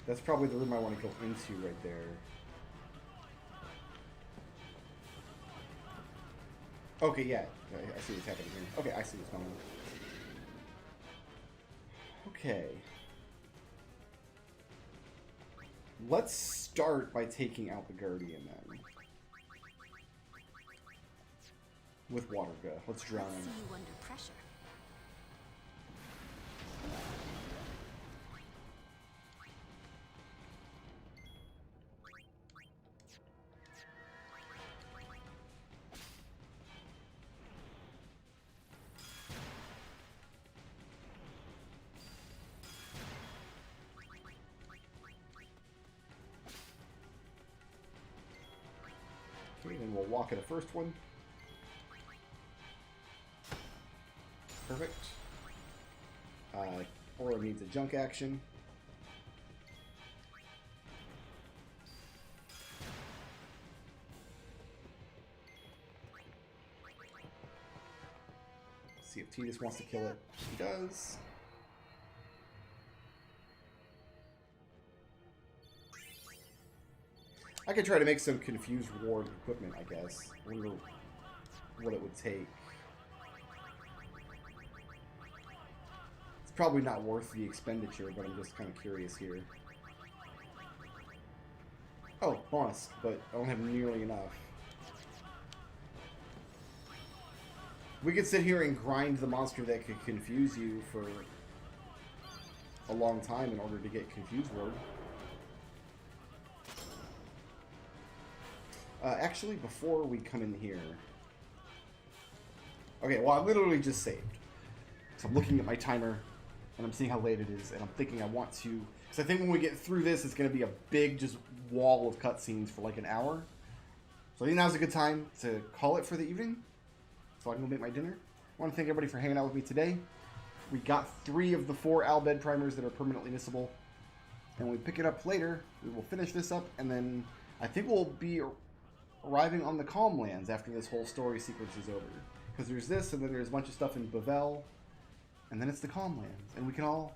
That's probably the room I want to go into right there. Okay, yeah. I see what's happening here. Okay, I see what's going on. Okay. Let's start by taking out the Guardian then. With Waterga. Let's drown him. See you under pressure. Okay, then we'll walk at the first one. Perfect. Aura needs a junk action. See if Tidus wants to kill it. He does. I could try to make some confused ward equipment, I guess. I wonder what it would take. It's probably not worth the expenditure, but I'm just kind of curious here. Oh, bonus, but I don't have nearly enough. We could sit here and grind the monster that could confuse you for a long time in order to get confused ward. Actually, before we come in here... Okay, well, I literally just saved. So I'm looking at my timer, and I'm seeing how late it is, and I'm thinking I want to... Because I think when we get through this, it's going to be a big, just wall of cutscenes for like an hour. So I think now's a good time to call it for the evening, so I can go make my dinner. I want to thank everybody for hanging out with me today. We got 3 of the 4 Albed primers that are permanently missable. And when we pick it up later, we will finish this up, and then I think we'll be arriving on the Calm Lands after this whole story sequence is over. Because there's this, and then there's a bunch of stuff in Bavel, and then it's the Calm Lands. And we can all